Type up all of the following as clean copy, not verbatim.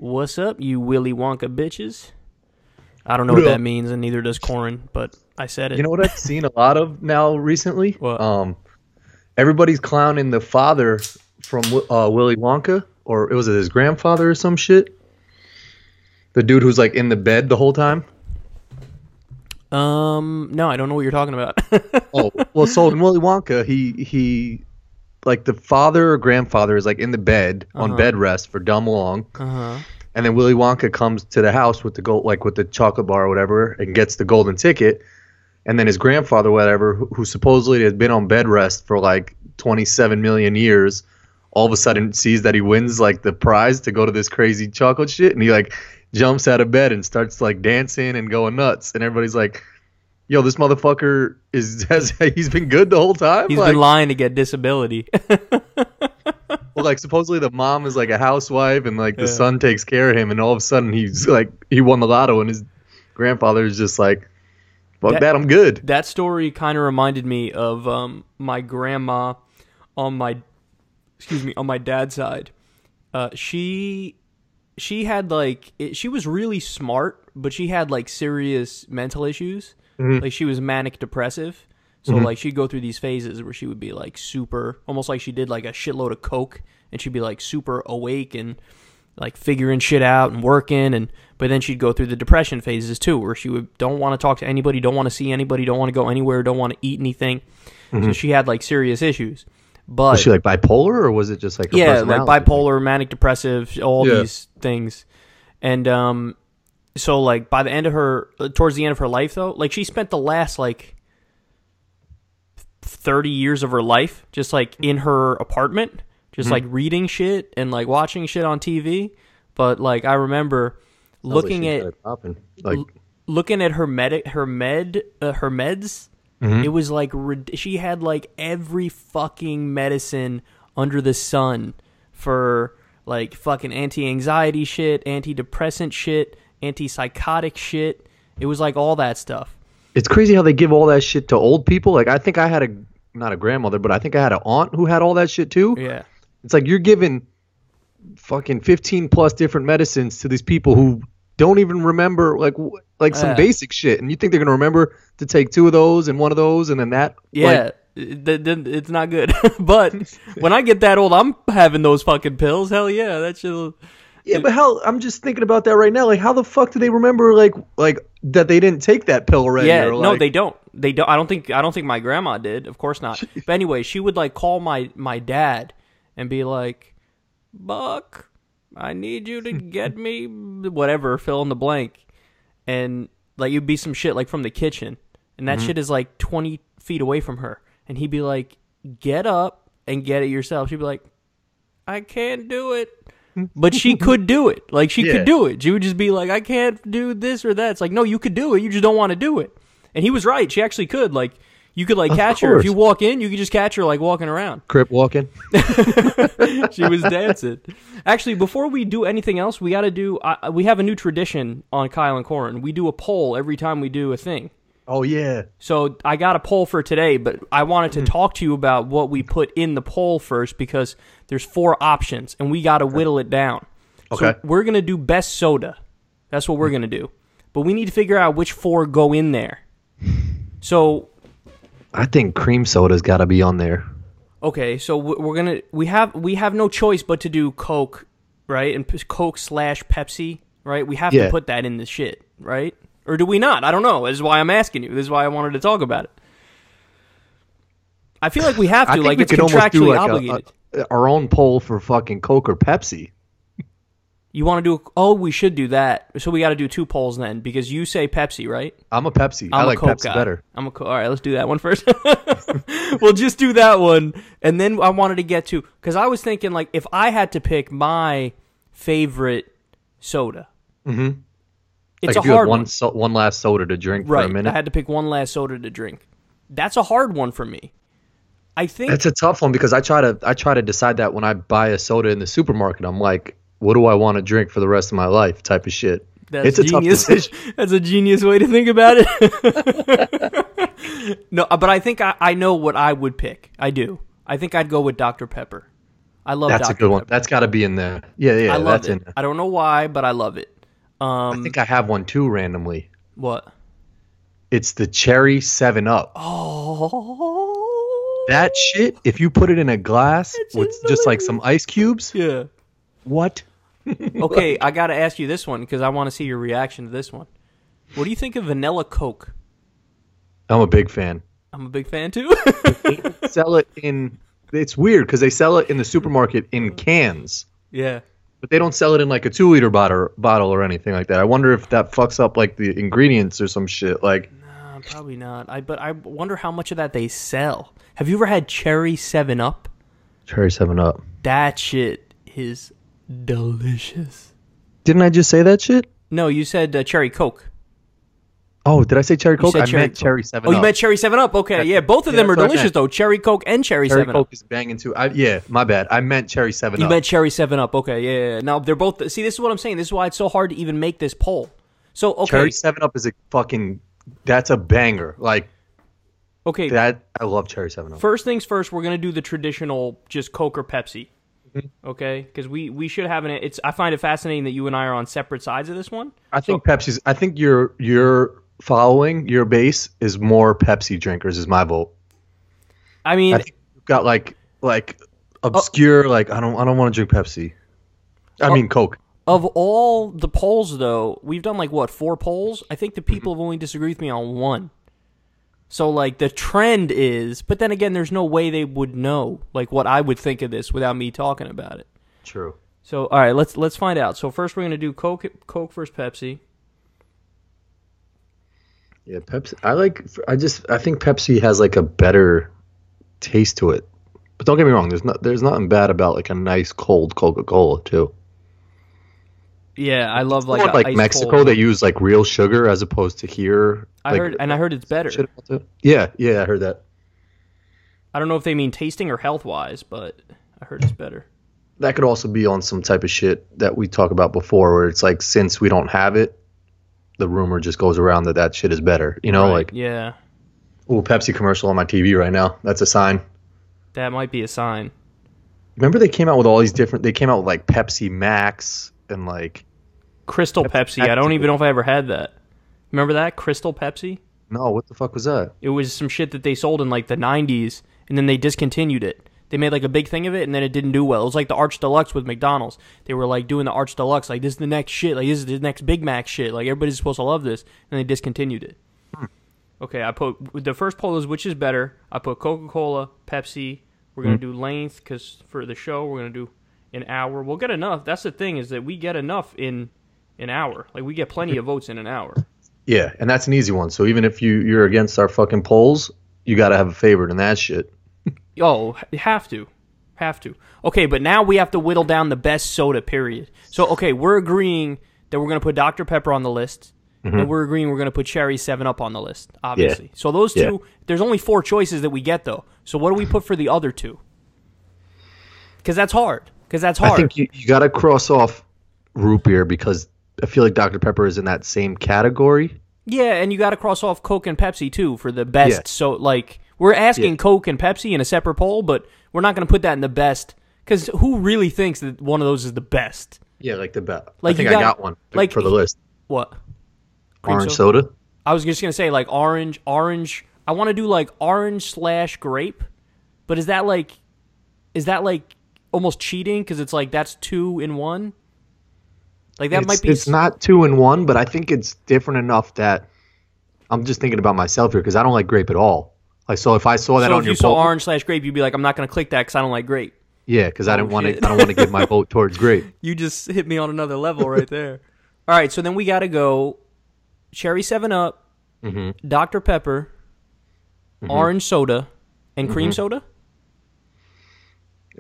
What's up, you Willy Wonka bitches? I don't know what that means, and neither does Corin, but I said it. You know what I've seen a lot of now recently? What? Everybody's clowning the father from Willy Wonka, or was it his grandfather or some shit? The dude who's like in the bed the whole time? No, I don't know what you're talking about. Oh, well, so in Willy Wonka, he like the father or grandfather is like in the bed on bed rest for dumb long. And then Willy Wonka comes to the house with the gold, like with the chocolate bar or whatever, and gets the golden ticket. And then his grandfather, whatever, who supposedly has been on bed rest for like 27 million years, all of a sudden sees that he wins like the prize to go to this crazy chocolate shit, and he like jumps out of bed and starts like dancing and going nuts. And everybody's like, "Yo, this motherfucker he's been good the whole time. He's been lying to get disability." Well, like supposedly the mom is like a housewife, and like the son takes care of him, and all of a sudden he's like he won the lotto, and his grandfather is just like, "Fuck that, I'm good." That story kind of reminded me of my grandma on my dad's side. She had like she was really smart, but she had like serious mental issues. Like she was manic depressive. So like she'd go through these phases where she would be like super, almost like she did like a shitload of coke, and she'd be like super awake and like figuring shit out and working, but then she'd go through the depression phases too, where she would don't want to talk to anybody, don't want to see anybody, don't want to go anywhere, don't want to eat anything. So she had like serious issues. But was she like bipolar, or was it just like like bipolar, manic depressive, all these things. And so like by the end of towards the end of her life though, like she spent the last like 30 years of her life just like in her apartment, just like reading shit and like watching shit on TV. But like I remember looking at her meds. It was like she had like every fucking medicine under the sun for like fucking anti-anxiety shit, antidepressant shit, antipsychotic shit. It was like all that stuff. It's crazy how they give all that shit to old people. Like I think I had not a grandmother, but I think I had an aunt who had all that shit too. Yeah. It's like you're giving fucking 15 plus different medicines to these people who don't even remember like some basic shit, and you think they're gonna remember to take 2 of those and 1 of those and then that. Yeah, it's not good. But when I get that old, I'm having those fucking pills. Hell yeah, that shit. Yeah, but hell, I'm just thinking about that right now. Like, how the fuck do they remember like that they didn't take that pill already? Yeah, or, like... no, they don't. They don't. I don't think my grandma did. Of course not. But anyway, she would like call my dad and be like, "Buck, I need you to get me whatever, fill in the blank," and like it'd be some shit like from the kitchen, and that shit is like 20 feet away from her, and he'd be like, "Get up and get it yourself." She'd be like, "I can't do it." But she could do it. Like, she could do it. She would just be like, "I can't do this or that." It's like, no, you could do it. You just don't want to do it. And he was right. She actually could. Like, you could, like, catch her. If you walk in, you could just catch her, like, walking around. Crip walking. She was dancing. Actually, before we do anything else, we got to do... we have a new tradition on Kyle and Corin. We do a poll every time we do a thing. Oh, yeah. So I got a poll for today, but I wanted to talk to you about what we put in the poll first, because there's 4 options, and we got to whittle it down. Okay. So we're going to do best soda. That's what we're going to do. But we need to figure out which 4 go in there. So... I think cream soda's got to be on there. Okay, so we have no choice but to do Coke, right? And Coke / Pepsi, right? We have to put that in the shit, right? Or do we not? I don't know. This is why I'm asking you. This is why I wanted to talk about it. I feel like we have to. Like, it's contractually obligated. Our own poll for fucking Coke or Pepsi. You want to do... Oh, we should do that. So we got to do 2 polls then, because you say Pepsi, right? I'm a Pepsi. I like Pepsi better. I'm a Coke. All right, let's do that one first. We'll just do that one. And then I wanted to get to... Because I was thinking, like, if I had to pick my favorite soda... It's like a hard one. One last soda to drink for a minute. I had to pick one last soda to drink. That's a hard one for me. I think it's a tough one, because I try to decide that when I buy a soda in the supermarket. I'm like, what do I want to drink for the rest of my life? Type of shit. It's a genius. Tough decision. That's a genius way to think about it. No, but I think I know what I would pick. I do. I think I'd go with Dr. Pepper. I love That's Dr. a good one. Pepper. That's got to be in there. Yeah, yeah, I love that's it. in there. I don't know why, but I love it. I think I have one too randomly. What? It's the cherry 7-Up. Oh, That shit, if you put it in a glass It's with in just the- like some ice cubes, yeah. what? Okay, I got to ask you this one because I want to see your reaction to this one. What do you think of vanilla Coke? I'm a big fan. I'm a big fan too. Sell it in. It's weird because they sell it in the supermarket in cans, Yeah. but they don't sell it in like a 2-liter bottle or anything like that. I wonder if that fucks up like the ingredients or some shit. Like, Nah, probably not. But I wonder how much of that they sell. Have you ever had cherry 7-Up? cherry 7-Up. That shit is delicious. Didn't I just say that shit? No, you said cherry Coke. Oh, did I say cherry Coke? said I cherry meant Coke. cherry 7-Up. Oh, you meant cherry 7-Up. Okay, yeah, both of them are that's what I delicious meant. though. Cherry Coke and cherry Cherry 7-Up. Coke is banging too. Yeah, my bad. I meant cherry 7-Up. You meant cherry 7-Up. Okay, yeah. Now they're both. See, this is what I'm saying. This is why it's so hard to even make this poll. So okay, Cherry 7-Up is a fucking. That's a banger. Like okay. that. I love cherry 7-Up. First things first, we're gonna do the traditional, just Coke or Pepsi. Okay, because we should have an. It's. I find it fascinating that you and I are on separate sides of this one. I think Pepsi's. I think your following, your base is more Pepsi drinkers. Is my vote. I mean, I think you've got like obscure like I don't want to drink Pepsi. I mean Coke. of all the polls, though, we've done like what 4 polls. I think the people have only disagreed with me on 1. So like the trend is, but then again, there's no way they would know like what I would think of this without me talking about it. True. So all right, let's find out. So first we're gonna do Coke versus Pepsi. Yeah, Pepsi. I think Pepsi has like a better taste to it. But don't get me wrong. There's nothing bad about like a nice cold Coca-Cola too. Yeah, I love like Like, a like ice Mexico, cold. they use like real sugar as opposed to here. I heard it's better. Yeah, I heard that. I don't know if they mean tasting or health wise, but I heard it's better. That could also be on some type of shit that we talked about before, where it's like since we don't have it, the rumor just goes around that shit is better. You know, Right, like yeah, Pepsi commercial on my TV right now. That's a sign. that might be a sign. Remember they came out with all these different. They came out with like Pepsi Max and like Crystal Pepsi. I don't even know if I ever had that. Remember that Crystal Pepsi? no, what the fuck was that? It was some shit that they sold in like the 90s, and then they discontinued it. They made like a big thing of it, and then it didn't do well. It was like the Arch Deluxe with McDonald's. They were like doing the Arch Deluxe, like this is the next shit, like this is the next Big Mac shit, like everybody's supposed to love this, and they discontinued it. Okay, I put the first poll is which is better. I put Coca-Cola, Pepsi. We're gonna do length because for the show we're gonna do an hour. We'll get enough. That's the thing is that we get enough in an hour. Like we get plenty of votes in an hour. Yeah, and that's an easy one. So even if you're against our fucking polls, you got to have a favorite in that shit. Oh, you have to. Okay, but now we have to whittle down the best soda, period. So, okay, we're agreeing that we're going to put Dr. Pepper on the list, and we're agreeing we're going to put Cherry 7-Up on the list, obviously. Yeah. So those two, there's only 4 choices that we get, though. So what do we put for the other 2? Because that's hard. I think you got to cross off root beer because I feel like Dr. Pepper is in that same category. Yeah, and you got to cross off Coke and Pepsi, too, for the best. Yeah. So, like, we're asking Coke and Pepsi in a separate poll, but we're not going to put that in the best. Because who really thinks that one of those is the best? Yeah, like the best. Like I think you I got one like, for the list. What? Cream Orange soda? I was just going to say, like, orange. I want to do, like, orange/grape. But is that, like, almost cheating? Because it's, like, that's 2 in 1? Like, that might be... It's not 2 in 1, but I think it's different enough that I'm just thinking about myself here because I don't like grape at all. Like, so if I saw that so on if your you saw poll, orange/grape, you'd be like, I'm not going to click that because I don't like grape. yeah, because I don't want shit. to give my vote towards grape. You just hit me on another level right there. All right, so then we got to go Cherry 7-Up, Dr. Pepper, orange soda, and cream soda.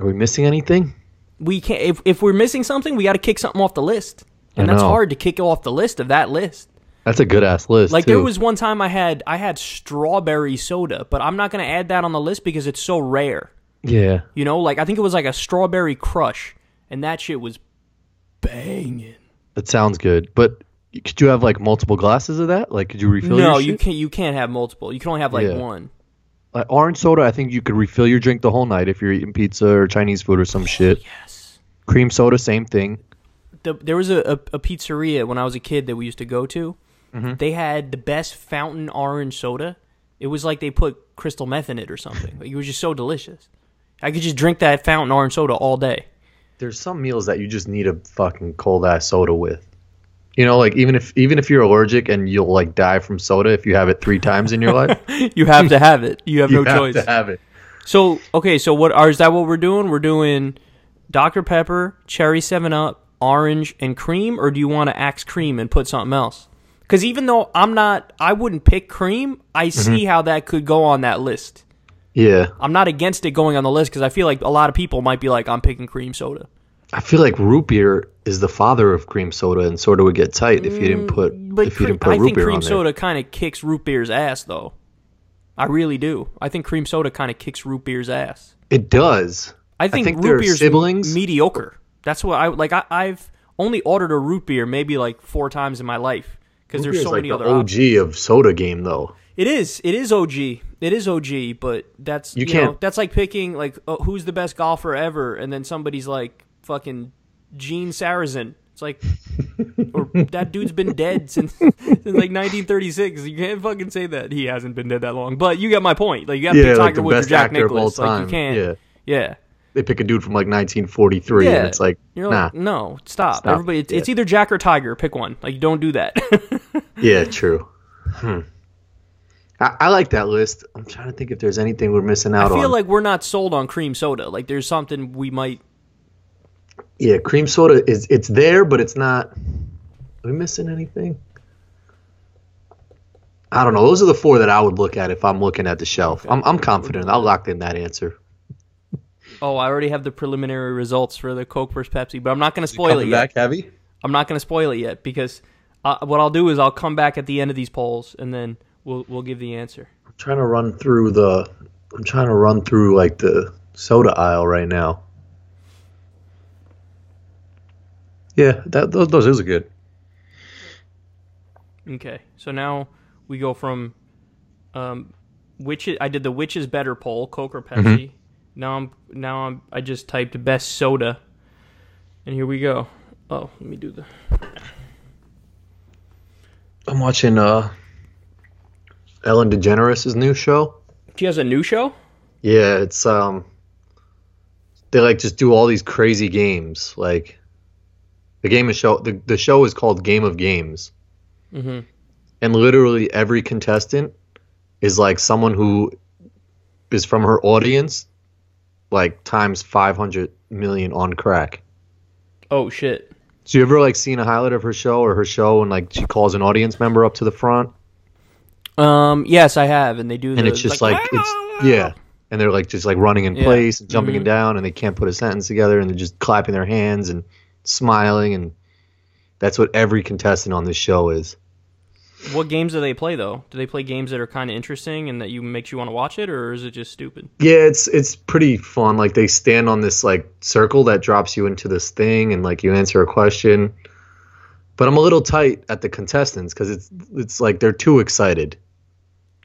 Are we missing anything? We can't. If we're missing something, we got to kick something off the list, and that's hard to kick off the list of that list. That's a good ass list. Like too. there was one time I had strawberry soda, but I'm not going to add that on the list because it's so rare. Yeah. You know, like I think it was like a strawberry crush, and that shit was banging. That sounds good, but could you have like multiple glasses of that? Like, could you refill? No, your shit? you can't have multiple. You can only have like one. Orange soda, I think you could refill your drink the whole night if you're eating pizza or Chinese food or some shit. Yes. Cream soda, same thing. There was a pizzeria when I was a kid that we used to go to. Mm-hmm. They had the best fountain orange soda. It was like they put crystal meth in it or something. Like, it was just so delicious. I could just drink that fountain orange soda all day. There's some meals that you just need a fucking cold ass soda with. You know, like even if you're allergic and you'll like die from soda if you have it 3 times in your life, you have to have it. You have no choice. You have to have it. So okay, so is that what we're doing? We're doing Dr. Pepper, cherry 7-Up, orange, and cream, or do you want to axe cream and put something else? Because even though I wouldn't pick cream, I see how that could go on that list. Yeah. I'm not against it going on the list because I feel like a lot of people might be like, I'm picking cream soda. I feel like root beer is the father of cream soda and sort of would get tight if you didn't put root beer on there. I think cream soda kind of kicks root beer's ass, though. I really do. I think cream soda kind of kicks root beer's ass. It does. I think root beer's mediocre. That's what I've only ordered a root beer maybe like 4 times in my life because there's so many other options. OG of soda game, though. It is OG. It is OG, but that's that's like picking like who's the best golfer ever, and then somebody's like fucking Gene Sarazen. It's like, or that dude's been dead since like 1936. You can't fucking say that he hasn't been dead that long. But you get my point. Like you got to pick Tiger Woods or Jack Nicklaus. Like you can't. Yeah. They pick a dude from like 1943, and it's like, you're like, no, stop. Everybody, it's either Jack or Tiger. Pick one. Like, don't do that. Yeah, true. I like that list. I'm trying to think if there's anything we're missing out on. I feel like we're not sold on cream soda. Like, there's something we might. Yeah, cream soda it's there, but it's not. Are we missing anything? I don't know. Those are the 4 that I would look at if I'm looking at the shelf. Okay. I'm confident. I'll lock in that answer. Oh, I already have the preliminary results for the Coke versus Pepsi, but I'm not going to spoil it yet. Back heavy? I'm not going to spoil it yet because what I'll do is I'll come back at the end of these polls and then we'll give the answer. I'm trying to run through like the soda aisle right now. Yeah, those are good. Okay, so now we go from I did the which is better poll, Coke or Pepsi. Mm-hmm. I just typed best soda, and here we go. Oh, let me do the. I'm watching Ellen DeGeneres' new show. She has a new show? Yeah, it's they like just do all these crazy games. Like the show is called Game of Games. Mm-hmm. And literally every contestant is like someone who is from her audience, like times 500 million on crack. Oh shit. So you ever like seen a highlight of her show and like she calls an audience member up to the front? Yes, I have, and they do. And it's just like and they're like just like running in place and jumping and down, and they can't put a sentence together, and they're just clapping their hands and smiling, and that's what every contestant on this show is. What games do they play though? Do they play games that are kind of interesting and that makes you want to watch it, or is it just stupid? Yeah, it's pretty fun. Like they stand on this like circle that drops you into this thing, and like you answer a question. But I'm a little tight at the contestants because it's like they're too excited.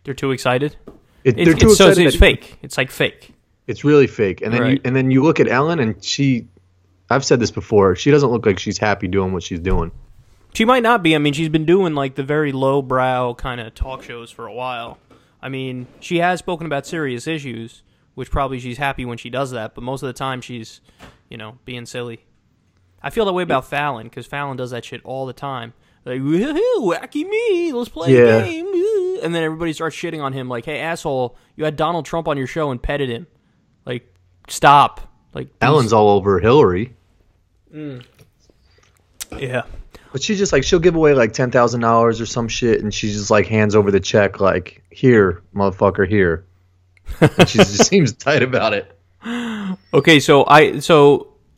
They're too excited. They're too excited. So it's fake. It's like fake. It's really fake. And then you look at Ellen, and I've said this before. She doesn't look like she's happy doing what she's doing. She might not be. I mean, she's been doing like the very lowbrow kind of talk shows for a while. I mean, she has spoken about serious issues, which probably she's happy when she does that. But most of the time, she's, being silly. I feel that way about Fallon because Fallon does that shit all the time. Like, wacky me, let's play a game. And then everybody starts shitting on him like, hey, asshole, you had Donald Trump on your show and petted him. Like, stop. Like, Ellen's all over Hillary. Yeah. But she just like, she'll give away like $10,000 or some shit, and she just like hands over the check like, here, motherfucker, here. And she just seems tight about it. Okay, so I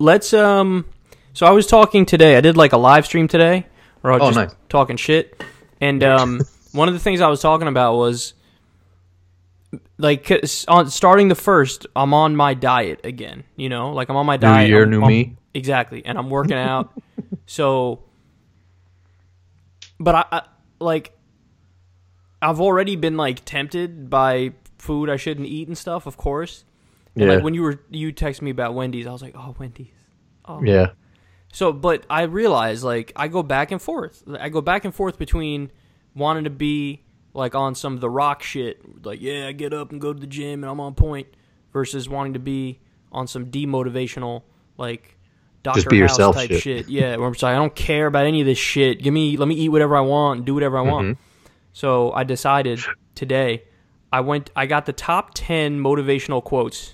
was talking today. I did like a live stream today, where I was just talking shit. And one of the things I was talking about was like starting the 1st, I'm on my diet again. Like I'm on my diet. New year, new me. Exactly, and I'm working out. So, but I've already been like tempted by food I shouldn't eat and stuff, of course. And Yeah. like when you texted me about Wendy's, I was like, oh, Wendy's. Oh. Yeah. So, but I realize, like, I go back and forth. I go back and forth between wanting to be, like, on some of the rock shit, like, yeah, I get up and go to the gym and I'm on point, versus wanting to be on some demotivational, like, Dr. Just be House yourself type shit. shit. Yeah, where I'm just like, I don't care about any of this shit. Let me eat whatever I want and do whatever I want. So I decided today, I got the top 10 motivational quotes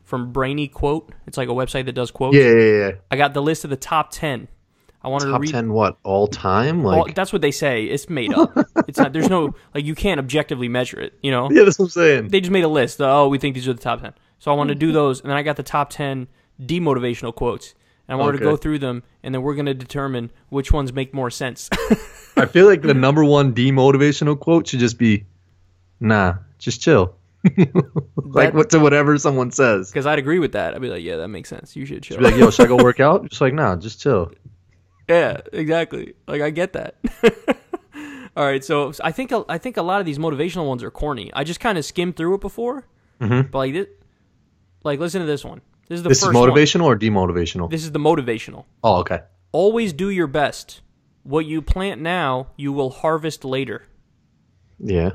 from Brainy Quote. It's like a website that does quotes. Yeah. I got the list of the top 10. I wanted to Top read 10 what? All time? Like that's what they say. It's made up. It's not. There's no, like, you can't objectively measure it. You know. Yeah, that's what I'm saying. They just made a list. Oh, we think these are the top 10. So I wanted to do those, and then I got the top 10 demotivational quotes, and I wanted to go through them, and then we're going to determine which ones make more sense. I feel like the number one demotivational quote should just be, "Nah, just chill." Like to whatever someone says. Because I'd agree with that. I'd be like, yeah, that makes sense. You should chill. Be like, yo, should I go work out? Just like, nah, just chill. Yeah, exactly. Like, I get that. All right, so I think a lot of these motivational ones are corny. I just kind of skimmed through it before, but like listen to this one. This is the first This is motivational or demotivational? This is the motivational. Oh, okay. Always do your best. What you plant now, you will harvest later. Yeah.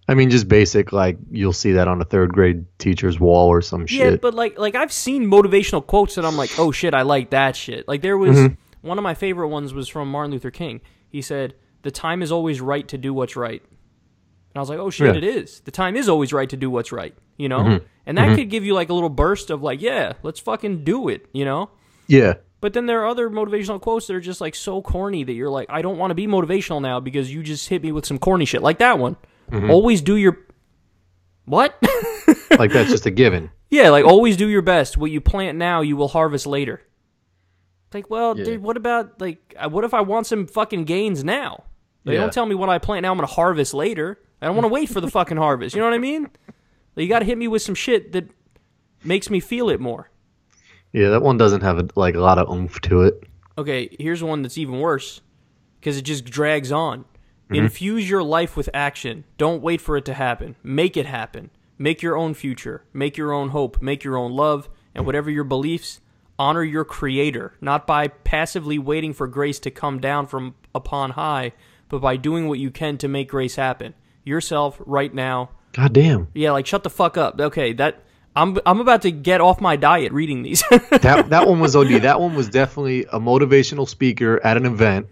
I mean, just basic, like, you'll see that on a third grade teacher's wall or some shit. Yeah, but like I've seen motivational quotes that I'm like, oh shit, I like that shit. Like there was one of my favorite ones was from Martin Luther King. He said, "The time is always right to do what's right." And I was like, oh shit, it is. The time is always right to do what's right, you know? And that could give you like a little burst of like, yeah, let's fucking do it, you know? Yeah. But then there are other motivational quotes that are just like so corny that you're like, I don't want to be motivational now because you just hit me with some corny shit. Like that one. Always do your... What? Like that's just a given. Yeah, like always do your best. What you plant now, you will harvest later. Like, well, dude, what about, like, what if I want some fucking gains now? Like, don't tell me what I plant now I'm going to harvest later. I don't want to wait for the fucking harvest. You know what I mean? Like, you got to hit me with some shit that makes me feel it more. Yeah, that one doesn't have a lot of oomph to it. Okay, here's one that's even worse because it just drags on. Infuse your life with action. Don't wait for it to happen. Make it happen. Make your own future. Make your own hope. Make your own love. And whatever your beliefs, honor your creator. Not by passively waiting for grace to come down from upon high, but by doing what you can to make grace happen. Yourself right now. God damn. Yeah, like shut the fuck up. Okay, I'm about to get off my diet reading these. that one was OD. That one was definitely a motivational speaker at an event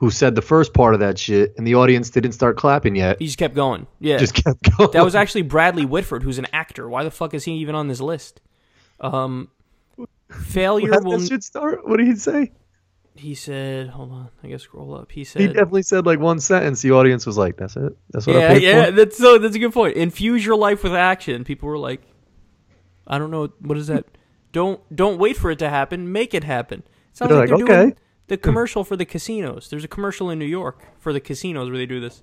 who said the first part of that shit, and the audience didn't start clapping yet. He just kept going. Yeah. Just kept going. That was actually Bradley Whitford, who's an actor. Why the fuck is he even on this list? Failure How will... that shit start? What did he say? He said, hold on, I gotta scroll up. He said... He definitely said like one sentence. The audience was like, that's it? That's what I paid for? That's a good point. Infuse your life with action. People were like, I don't know, what is that? Don't wait for it to happen. Make it happen. It sounds like they're doing the commercial for the casinos. There's a commercial in New York for the casinos where they do this.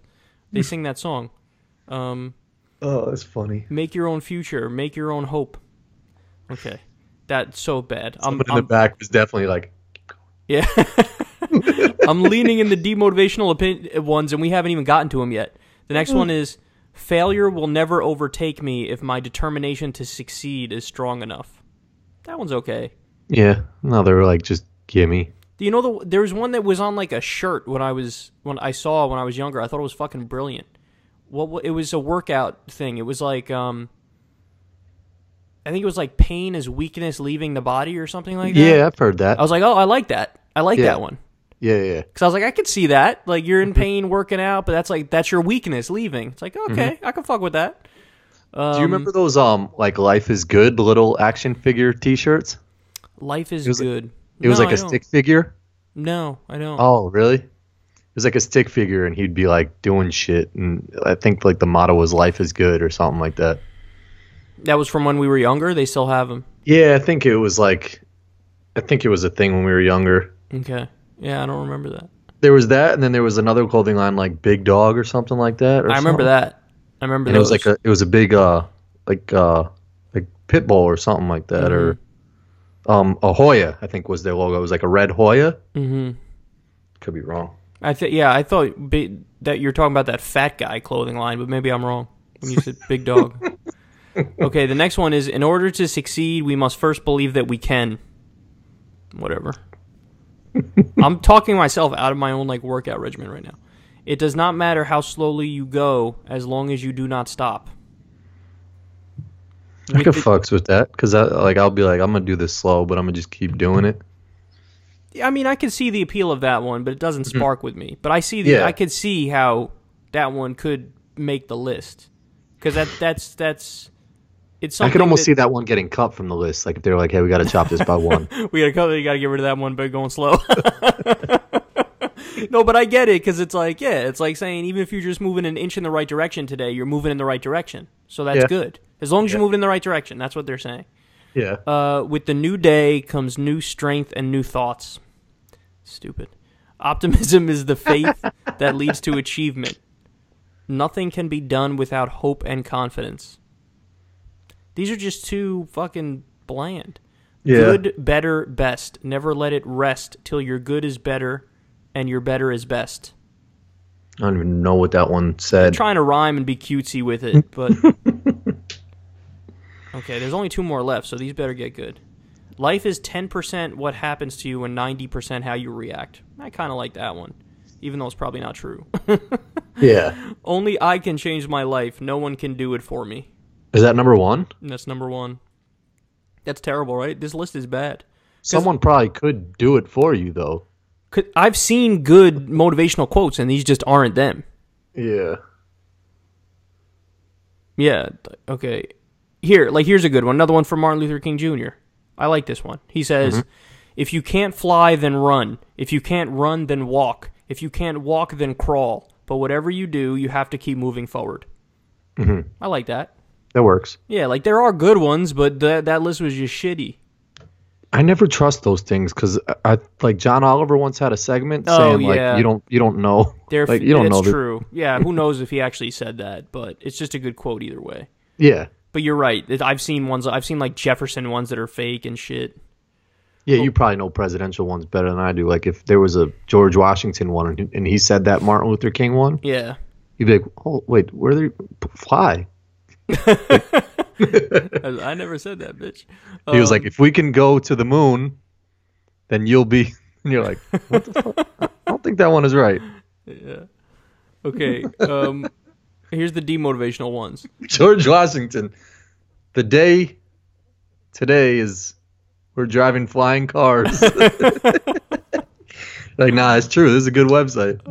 They sing that song. Oh, that's funny. Make your own future. Make your own hope. Okay. That's so bad. Someone in the back was definitely like... Yeah. I'm leaning in the demotivational ones, and we haven't even gotten to them yet. The next one is, failure will never overtake me if my determination to succeed is strong enough. That one's okay. Yeah. No, they were like, just gimme. You know, there was one that was on like a shirt when I saw when I was younger. I thought it was fucking brilliant. It was a workout thing. It was like, I think it was like pain is weakness leaving the body or something like that. Yeah, I've heard that. I was like, oh, I like that. I like that one. Yeah. Because I was like, I could see that. Like, you're in pain working out, but that's your weakness leaving. It's like, okay, I can fuck with that. Do you remember those like Life is Good little action figure T-shirts? Life is good. It was like a stick figure? No, I don't. Oh, really? It was like a stick figure, and he'd be like doing shit, and I think like the motto was "Life is good" or something like that. That was from when we were younger. They still have them. Yeah, I think it was a thing when we were younger. Okay. Yeah, I don't remember that. There was that, and then there was another clothing line like Big Dog or something like that. I remember that. I remember. And it was a big like pit bull or something like that, or a Hoya, I think was their logo. It was like a red Hoya. Mm-hmm. Could be wrong. I thought that you're talking about that fat guy clothing line, but maybe I'm wrong. when you said big dog. Okay, the next one is, in order to succeed, we must first believe that we can. Whatever. I'm talking myself out of my own like workout regimen right now. It does not matter how slowly you go as long as you do not stop. I could fucks with that because I'll be like, I'm gonna do this slow, but I'm gonna just keep doing it. I mean, I can see the appeal of that one, but it doesn't spark with me. But I could see how that one could make the list because that's. It's I could almost see that one getting cut from the list. Like if they're like, "Hey, we got to chop this by one." We got to cut. You got to get rid of that one by going slow. No, but I get it because it's like, it's like saying even if you're just moving an inch in the right direction today, you're moving in the right direction. So that's good as long as you're moving in the right direction. That's what they're saying. Yeah. With the new day comes new strength and new thoughts. Stupid. Optimism is the faith that leads to achievement. Nothing can be done without hope and confidence. These are just too fucking bland. Yeah. Good, better, best. Never let it rest till your good is better and your better is best. I don't even know what that one said. I'm trying to rhyme and be cutesy with it, but... Okay, there's only 2 more left, so these better get good. Life is 10% what happens to you and 90% how you react. I kind of like that one, even though it's probably not true. Yeah. Only I can change my life. No one can do it for me. Is that number 1? That's number 1. That's terrible, right? This list is bad. Someone probably could do it for you, though. I've seen good motivational quotes, and these just aren't them. Yeah. Yeah, okay. Here's a good one. Another one from Martin Luther King Jr. I like this one. He says, if you can't fly, then run. If you can't run, then walk. If you can't walk, then crawl. But whatever you do, you have to keep moving forward. Mm-hmm. I like that. That works. Yeah, like there are good ones, but that list was just shitty. I never trust those things because I like John Oliver once had a segment saying like you don't know. Like you don't know. It's true. Yeah, who knows if he actually said that? But it's just a good quote either way. Yeah. But you're right. I've seen like Jefferson ones that are fake and shit. Yeah, you probably know presidential ones better than I do. Like if there was a George Washington one and he said that Martin Luther King one, yeah, you'd be like, oh wait, where they fly? I never said that, bitch. He was like, if we can go to the moon, then you'll be. And you're like, what the fuck? I don't think that one is right. Yeah. Okay. Here's the demotivational ones. George Washington. The day today is we're driving flying cars. Like, nah, it's true. This is a good website.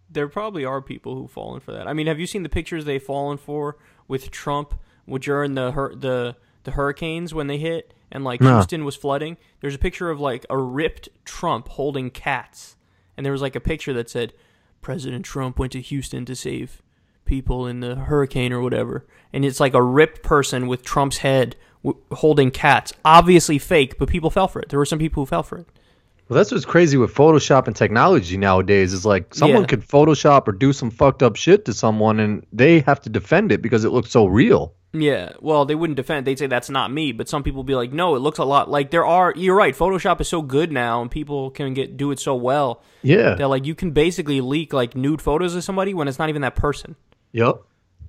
There probably are people who've fallen for that. I mean, have you seen the pictures they've fallen for with Trump, which are in the hurricanes when they hit, and like Houston was flooding? There's a picture of like a ripped Trump holding cats, and there was like a picture that said, President Trump went to Houston to save people in the hurricane or whatever. And it's like a ripped person with Trump's head holding cats. Obviously fake, but people fell for it. There were some people who fell for it. Well, that's what's crazy with Photoshop and technology nowadays is like someone could Photoshop or do some fucked up shit to someone and they have to defend it because it looks so real. Yeah, well, they wouldn't defend it. They'd say that's not me, but some people would be like, no, it looks a lot like you're right, Photoshop is so good now and people can do it so well. Yeah. That like you can basically leak like nude photos of somebody when it's not even that person. Yep.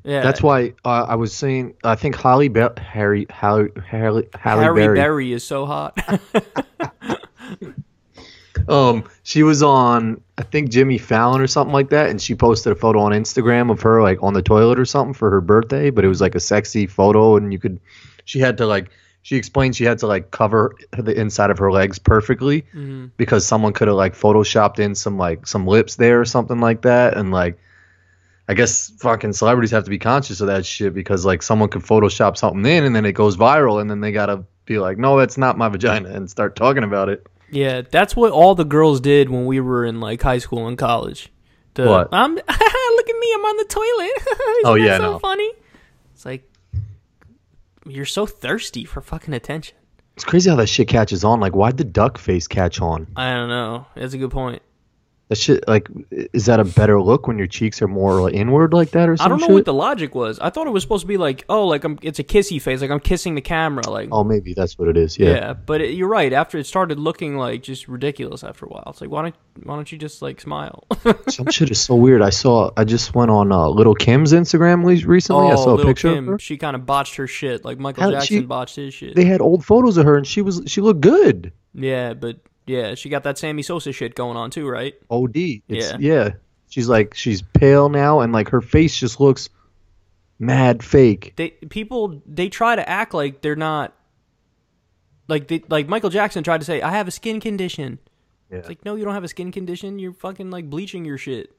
Yeah. That's why I was saying I think Halle Berry Berry is so hot. She was on, I think Jimmy Fallon or something like that, and she posted a photo on Instagram of her like on the toilet or something for her birthday, but it was like a sexy photo, and she explained she had to like cover the inside of her legs perfectly because someone could have like photoshopped in some lips there or something like that, and like I guess fucking celebrities have to be conscious of that shit because like someone could Photoshop something in and then it goes viral and then they gotta be like, no, that's not my vagina, and start talking about it. Yeah, that's what all the girls did when we were in like high school and college. What? Look at me, I'm on the toilet. Oh yeah, so funny. It's like you're so thirsty for fucking attention. It's crazy how that shit catches on. Like, why'd the duck face catch on? I don't know. That's a good point. That shit, like, is that a better look when your cheeks are more like, inward like that or something? I don't know what the logic was. I thought it was supposed to be like, oh, like it's a kissy face, like I'm kissing the camera, like. Oh, maybe that's what it is. Yeah. Yeah, but you're right. After it started looking like just ridiculous after a while, it's like why don't you just like smile? Some shit is so weird. I just went on Little Kim's Instagram recently. I saw a picture Kim, of her. she kind of botched her shit, like Michael Jackson botched his shit. They had old photos of her, and she looked good. Yeah, but. Yeah, she got that Sammy Sosa shit going on too, right? OD. Yeah. She's pale now, and like her face just looks mad fake. They try to act like they're not like Michael Jackson tried to say, I have a skin condition. Yeah. It's like, no, you don't have a skin condition. You're fucking like bleaching your shit.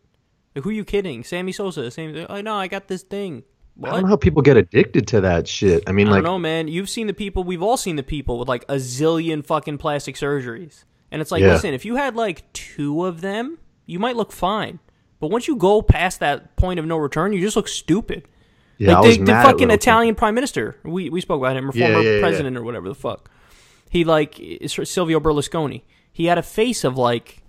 Like, who are you kidding? Sammy Sosa, same thing. Oh no, I got this thing. What? I don't know how people get addicted to that shit. I mean, I don't know, man. You've seen the people. We've all seen the people with like a zillion fucking plastic surgeries. And it's like, listen, if you had like 2 of them, you might look fine. But once you go past that point of no return, you just look stupid. Yeah, like the fucking Italian prime minister. We spoke about him, or former president or whatever the fuck. He like Silvio Berlusconi. He had a face of like,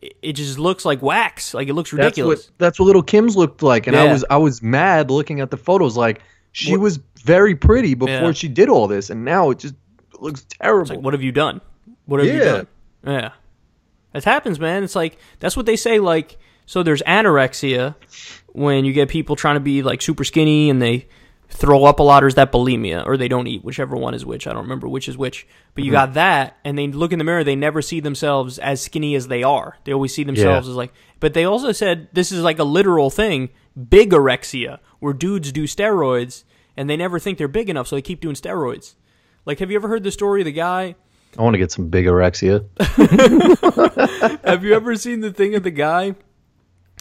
it just looks like wax. Like it looks ridiculous. That's what Little Kim's looked like. And I was mad looking at the photos. Like she was very pretty before she did all this, and now it just looks terrible. It's like, what have you done? What have you done? Yeah. It happens, man. It's like, that's what they say, like, so there's anorexia when you get people trying to be, like, super skinny and they throw up a lot, or is that bulimia? Or they don't eat, whichever one is which. I don't remember which is which. But you got that, and they look in the mirror, they never see themselves as skinny as they are. They always see themselves as, like, but they also said, this is, like, a literal thing, bigorexia, where dudes do steroids, and they never think they're big enough, so they keep doing steroids. Like, have you ever heard the story of the guy... I want to get some bigorexia. Have you ever seen the thing of the guy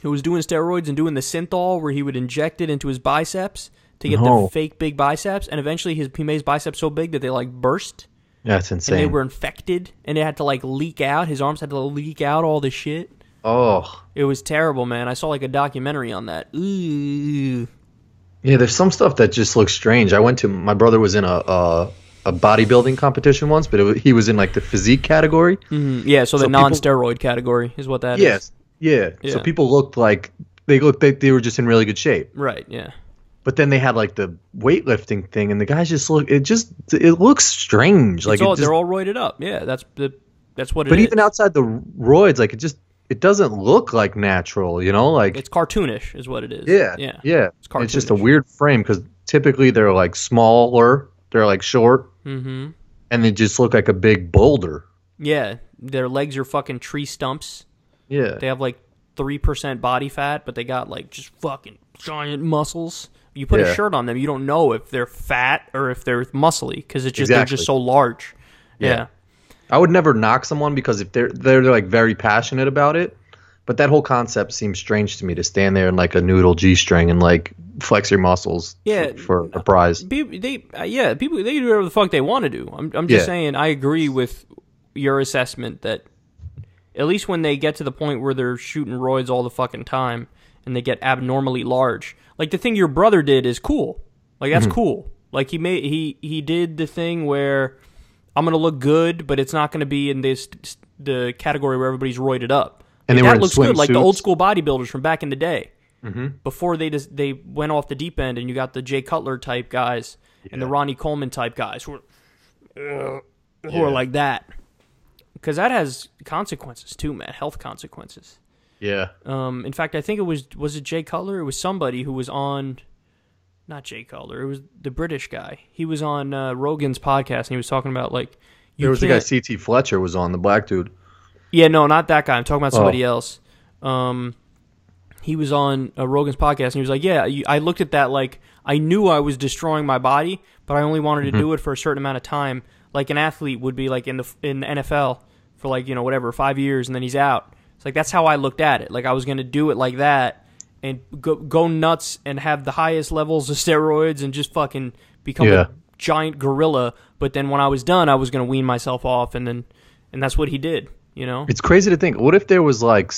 who was doing steroids and doing the synthol where he would inject it into his biceps to get the fake big biceps, and eventually he made his biceps so big that they like burst? That's insane. And they were infected, and it had to like leak out. His arms had to leak out all this shit. Oh. It was terrible, man. I saw like a documentary on that. Ooh. Yeah, there's some stuff that just looks strange. My brother was in a bodybuilding competition once, but he was in like the physique category. Mm-hmm. Yeah, so the non-steroid category is what that is. Yeah. So people looked like they were just in really good shape. Right. Yeah. But then they had like the weightlifting thing, and the guys just look. It looks strange. Like they're all roided up. Yeah, that's what it is. But even outside the roids, like it doesn't look like natural. You know, like it's cartoonish, is what it is. Yeah. It's cartoonish. It's just a weird frame because typically they're like smaller. They're like short, and they just look like a big boulder. Yeah, their legs are fucking tree stumps. Yeah, they have like 3% body fat, but they got like just fucking giant muscles. You put a shirt on them, you don't know if they're fat or if they're muscly because they're just so large. Yeah, I would never knock someone because if they're like very passionate about it. But that whole concept seems strange to me, to stand there in like a noodle G-string and like flex your muscles for a prize. People they do whatever the fuck they want to do. I'm just saying I agree with your assessment that at least when they get to the point where they're shooting roids all the fucking time and they get abnormally large, like the thing your brother did is cool. Like that's cool. Like he did the thing where I'm gonna look good, but it's not gonna be in the category where everybody's roided up. And that looks good, like the old school bodybuilders from back in the day. Before they went off the deep end, and you got the Jay Cutler type guys and the Ronnie Coleman type guys who are like that. Because that has consequences too, man. Health consequences. Yeah. In fact, I think was it Jay Cutler? It was somebody who was on, not Jay Cutler. It was the British guy. He was on Rogan's podcast, and he was talking about like there was the guy C.T. Fletcher was on, the black dude. Yeah, no, not that guy. I'm talking about somebody else. He was on Rogan's podcast, and he was like, yeah, I looked at that like I knew I was destroying my body, but I only wanted to do it for a certain amount of time, like an athlete would be like in the NFL for like, 5 years, and then he's out. It's like that's how I looked at it. Like I was going to do it like that and go nuts and have the highest levels of steroids and just fucking become a giant gorilla, but then when I was done, I was going to wean myself off, and that's what he did. It's crazy to think. What if there was like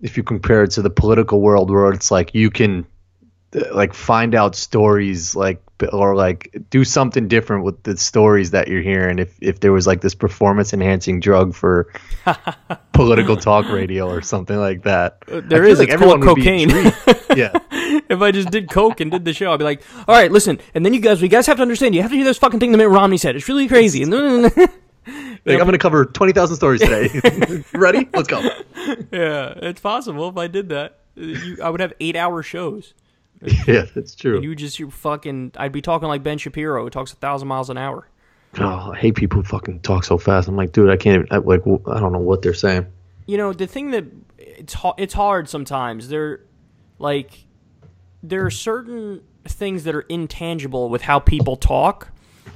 if you compare it to the political world where it's like you can like find out stories like or like do something different with the stories that you're hearing. If there was like this performance enhancing drug for political talk radio or something like that. There is. Like it's called cocaine. Yeah. If I just did coke and did the show, I'd be like, all right, listen, and then you guys have to understand, you have to hear this fucking thing that Mitt Romney said. It's really crazy. And like, I'm going to cover 20,000 stories today. Ready? Let's go. Yeah, it's possible if I did that. I would have 8-hour shows. Yeah, that's true. I'd be talking like Ben Shapiro, who talks 1,000 miles an hour. Oh, I hate people who fucking talk so fast. I'm like, dude, I can't even, I don't know what they're saying. You know, the thing that, it's hard sometimes. There are certain things that are intangible with how people talk.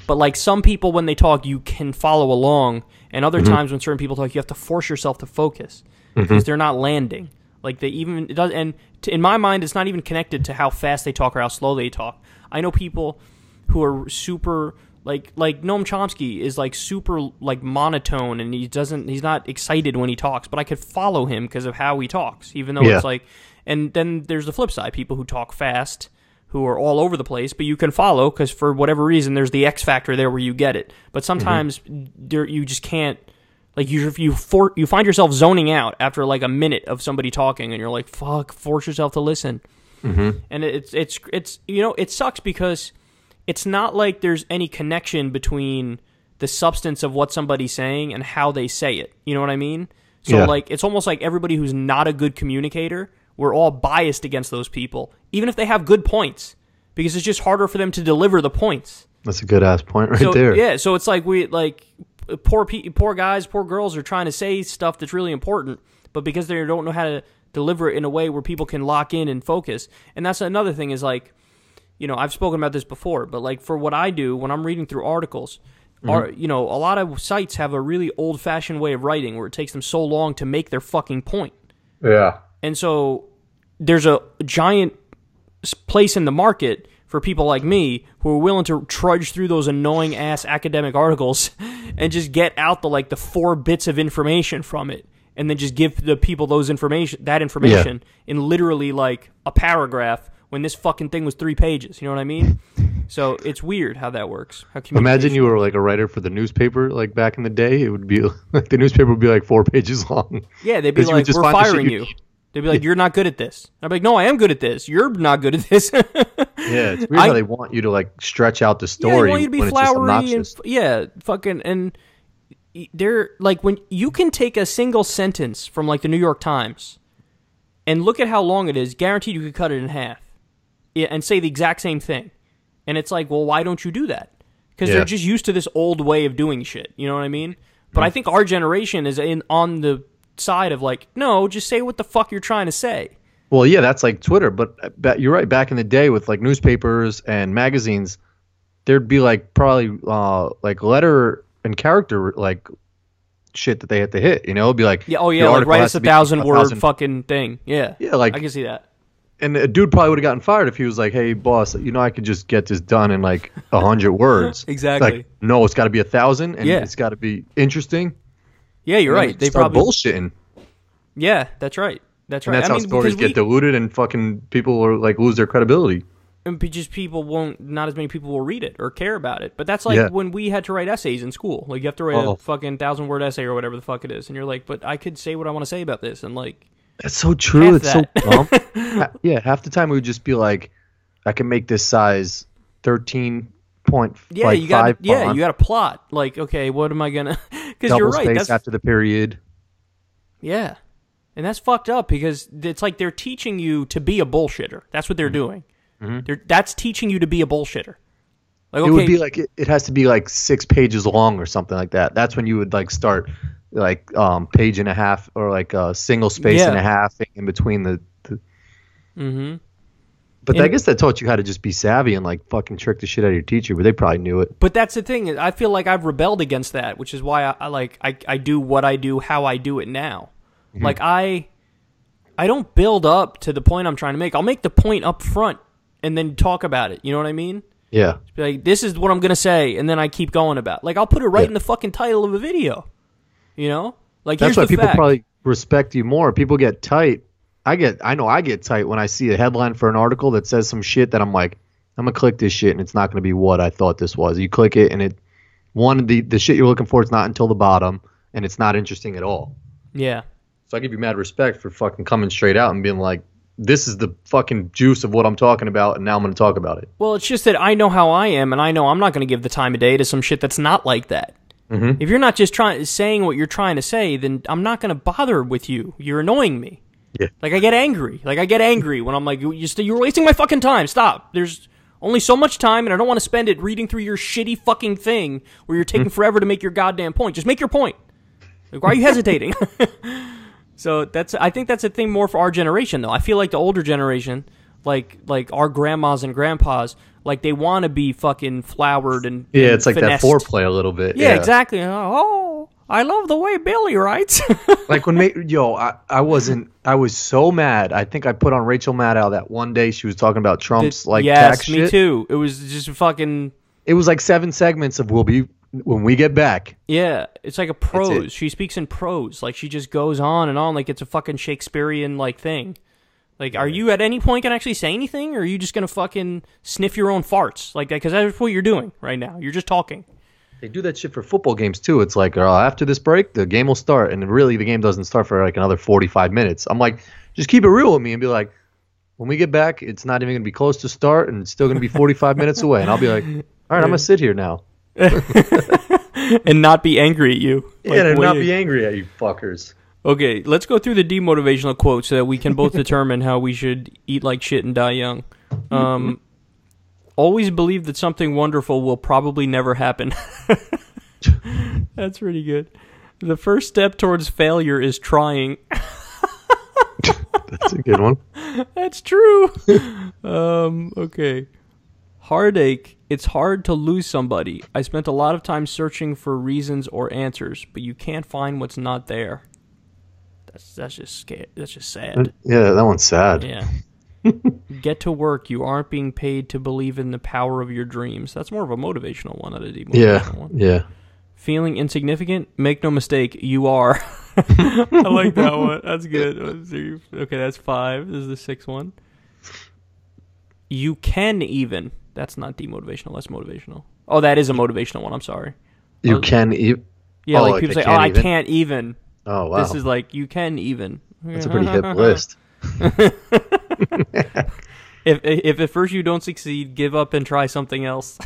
But like some people, when they talk, you can follow along, and other times when certain people talk, you have to force yourself to focus because they're not landing. Like in my mind, it's not even connected to how fast they talk or how slow they talk. I know people who are super like Noam Chomsky is like super like monotone, and he's not excited when he talks, but I could follow him because of how he talks, even though it's like. And then there's the flip side: people who talk fast, who are all over the place, but you can follow because for whatever reason, there's the X factor there where you get it. But sometimes you just can't. Like you find yourself zoning out after like a minute of somebody talking, and you're like, "Fuck!" Force yourself to listen. And it's you know, it sucks because it's not like there's any connection between the substance of what somebody's saying and how they say it. You know what I mean? So like it's almost like everybody who's not a good communicator, we're all biased against those people, even if they have good points, because it's just harder for them to deliver the points. That's a good ass point right there. Yeah, so it's like poor guys, poor girls are trying to say stuff that's really important, but because they don't know how to deliver it in a way where people can lock in and focus. And that's another thing is like, you know, I've spoken about this before, but like for what I do when I'm reading through articles, you know, a lot of sites have a really old-fashioned way of writing where it takes them so long to make their fucking point. Yeah. And so there's a giant place in the market for people like me who are willing to trudge through those annoying ass academic articles and just get out the 4 bits of information from it, and then just give the people that information in literally like a paragraph when this fucking thing was 3 pages. You know what I mean? So it's weird how that works. Imagine you were like a writer for the newspaper, like back in the day. It would be like the newspaper would be like 4 pages long. Yeah, they'd be like, "We're firing you." They'd be like, "You're not good at this." I'd be like, "No, I am good at this. You're not good at this." Yeah, it's weird how they want you to like stretch out the story. Yeah, they want you to be flowery and fucking and they're like when you can take a single sentence from like the New York Times and look at how long it is, guaranteed you could cut it in half and say the exact same thing. And it's like, well, why don't you do that? Because they're just used to this old way of doing shit. You know what I mean? But I think our generation is on the side of like, no, just say what the fuck you're trying to say. Well, yeah, that's like Twitter, but you're right. Back in the day with like newspapers and magazines, there'd be like probably like letter and character like shit that they had to hit. You know, it'd be like, like write us a 1,000-word fucking thing. Yeah, like I can see that. And a dude probably would have gotten fired if he was like, "Hey, boss, you know I could just get this done in like 100 words." Exactly. Like, no, it's got to be 1,000, and it's got to be interesting. Yeah, you're right. They probably bullshitting. Yeah, that's right. That's right. And that's how stories get diluted, and fucking people are like lose their credibility. And just not as many people will read it or care about it. But that's like when we had to write essays in school. Like you have to write a fucking 1,000-word essay or whatever the fuck it is, and you're like, but I could say what I want to say about this, and like. That's so true. It's so dumb. Yeah, half the time we would just be like, I can make this size 13.5 you got to plot. Like, okay, what am I gonna? Because you're right. That's after the period. Yeah, and that's fucked up because it's like they're teaching you to be a bullshitter. That's what they're doing. That's teaching you to be a bullshitter. Like, okay, it would be like it has to be like 6 pages long or something like that. That's when you would like start. Like page and a half or like a single space and a half in between the But I guess that taught you how to just be savvy and like fucking trick the shit out of your teacher, but they probably knew it. But that's the thing. I feel like I've rebelled against that, which is why I do what I do, how I do it now. Like I don't build up to the point I'm trying to make. I'll make the point up front and then talk about it. You know what I mean? Yeah. Be like, this is what I'm gonna say, and then I keep going about. Like I'll put it right in the fucking title of a video. You know, like that's why people fact. Probably respect you more. People get tight. I know I get tight when I see a headline for an article that says some shit that I'm like, I'm gonna click this shit and it's not gonna be what I thought this was. You click it and the shit you're looking for is not until the bottom and it's not interesting at all. Yeah. So I give you mad respect for fucking coming straight out and being like, this is the fucking juice of what I'm talking about, and now I'm going to talk about it. Well, it's just that I know how I am, and I know I'm not going to give the time of day to some shit that's not like that. Mm-hmm. If you're not just saying what you're trying to say, then I'm not going to bother with you. You're annoying me. Yeah. Like, I get angry. When I'm like, you're wasting my fucking time. Stop. There's only so much time, and I don't want to spend it reading through your shitty fucking thing where you're taking forever to make your goddamn point. Just make your point. Like, why are you hesitating? So I think that's a thing more for our generation, though. I feel like the older generation, like our grandmas and grandpas, like they want to be fucking flowered and it's like finessed. that foreplay a little bit. Yeah, exactly. Oh, I love the way Billy writes. Like when I was so mad. I think I put on Rachel Maddow that one day she was talking about Trump's tax shit. Yes, me too. It was just fucking. It was like 7 segments of when we get back. Yeah, it's like a prose. She speaks in prose. Like, she just goes on and on like it's a fucking Shakespearean, like, thing. Like, are you at any point going to actually say anything, or are you just going to fucking sniff your own farts? Like, because that's what you're doing right now. You're just talking. They do that shit for football games, too. It's like, after this break, the game will start. And really, the game doesn't start for, like, another 45 minutes. I'm like, just keep it real with me and be like, when we get back, it's not even going to be close to start, and it's still going to be 45 minutes away. And I'll be like, all right, I'm going to sit here now. And not be angry at you. And not be angry at you fuckers. Okay, let's go through the demotivational quote so that we can both determine how we should eat like shit and die young. Always believe that something wonderful will probably never happen. That's pretty good. The first step towards failure is trying. That's a good one. That's true. Okay. Heartache. It's hard to lose somebody. I spent a lot of time searching for reasons or answers, but you can't find what's not there. That's just sad. Yeah, that one's sad. Yeah. Get to work. You aren't being paid to believe in the power of your dreams. That's more of a motivational one, not a demotivational one. Yeah. Feeling insignificant? Make no mistake, you are. I like that one. That's good. Okay, that's 5. This is the 6th one. You can even. That's not demotivational. That's motivational. Oh, that is a motivational one. I'm sorry. You can even. Yeah, like people say, I can't even. Oh, wow. This is like, you can even. That's a pretty hip list. If at first you don't succeed, give up and try something else.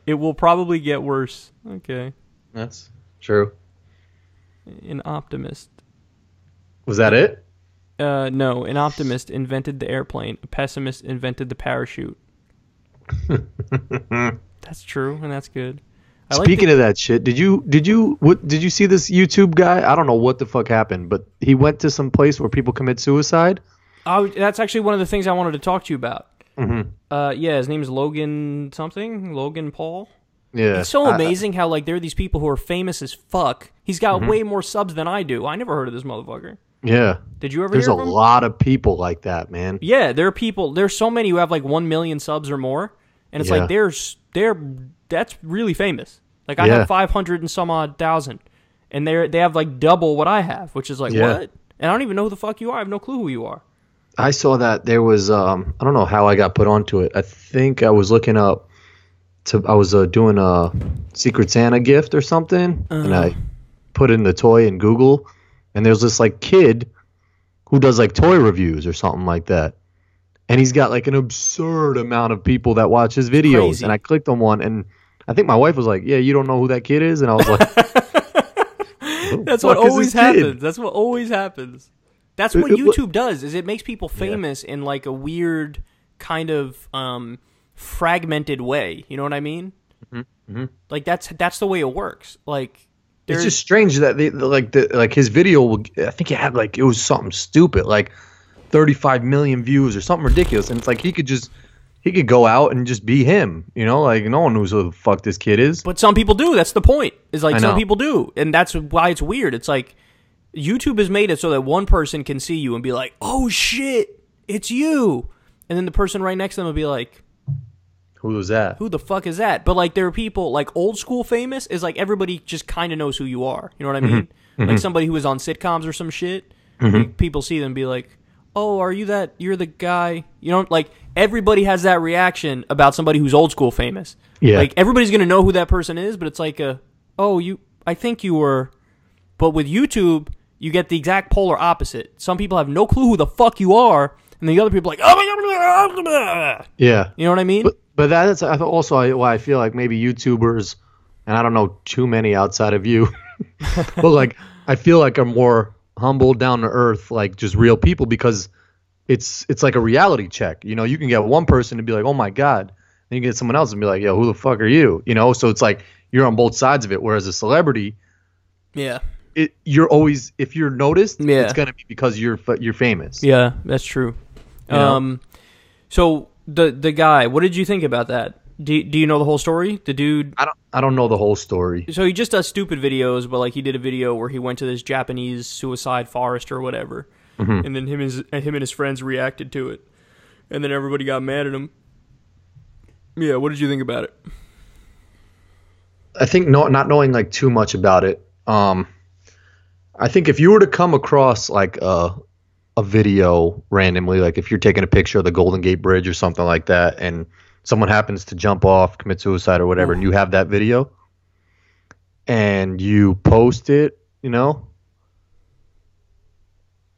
It will probably get worse. Okay. That's true. An optimist. Was that it? No, an optimist invented the airplane. A pessimist invented the parachute. That's true, and that's good. Speaking of that shit, did you see this YouTube guy? I don't know what the fuck happened, but he went to some place where people commit suicide. Oh, that's actually one of the things I wanted to talk to you about. Mm-hmm. Yeah, his name is Logan Paul. Yeah, it's so amazing how like there are these people who are famous as fuck. He's got way more subs than I do. I never heard of this motherfucker. Yeah. Did you ever There's hear a of him? lot of people like that, man. Yeah, there are people. There's so many who have like 1 million subs or more, and it's like that's really famous. Like I have 500 and some odd thousand, and they have like double what I have, which is like what? And I don't even know who the fuck you are. I have no clue who you are. I saw that there was I don't know how I got put onto it. I think I was looking up I was doing a Secret Santa gift or something, and I put in the toy in Google, and there's this like kid who does like toy reviews or something like that, and he's got like an absurd amount of people that watch his videos. Crazy. And I clicked on one, and I think my wife was like, "Yeah, you don't know who that kid is," and I was like, "That's what always happens. That's what always happens. That's what YouTube does. Is it makes people famous in like a weird kind of fragmented way. You know what I mean? Mm-hmm. Mm-hmm. Like that's the way it works. Like it's just strange that like his video. I think it had like it was something stupid like 35 million views or something ridiculous, and it's like he could go out and just be him. You know, like no one knows who the fuck this kid is. But some people do. That's the point. Is like some people do, and that's why it's weird. It's like YouTube has made it so that one person can see you and be like, "Oh shit, it's you," and then the person right next to them will be like, "Who was that? Who the fuck is that?" But like there are people like old school famous is like everybody just kind of knows who you are. You know what I mean? Mm-hmm. Like somebody who was on sitcoms or some shit. Mm-hmm. People see them and be like, oh, you're the guy, you know, like everybody has that reaction about somebody who's old school famous. Yeah. Like everybody's going to know who that person is, but it's like I think you were, but with YouTube, you get the exact polar opposite. Some people have no clue who the fuck you are, and the other people are like, oh my God. Yeah. You know what I mean? But that's also why I feel like maybe YouTubers, and I don't know too many outside of you, but like I feel like I'm more humble, down to earth, like just real people, because it's like a reality check. You know, you can get one person to be like, oh my God. Then you get someone else and be like, yo, who the fuck are you? You know, so it's like you're on both sides of it. Whereas a celebrity, yeah, you're always, if you're noticed, it's gonna be because you're famous. Yeah, that's true. So the guy, what did you think about that? Do you know the whole story? The dude, I don't know the whole story. So he just does stupid videos, but like he did a video where he went to this Japanese suicide forest or whatever, and then him and his friends reacted to it, and then everybody got mad at him. Yeah, what did you think about it? I think not knowing like too much about it. I think if you were to come across like a video randomly, like if you're taking a picture of the Golden Gate Bridge or something like that, and someone happens to jump off, commit suicide or whatever, and you have that video, and you post it, you know,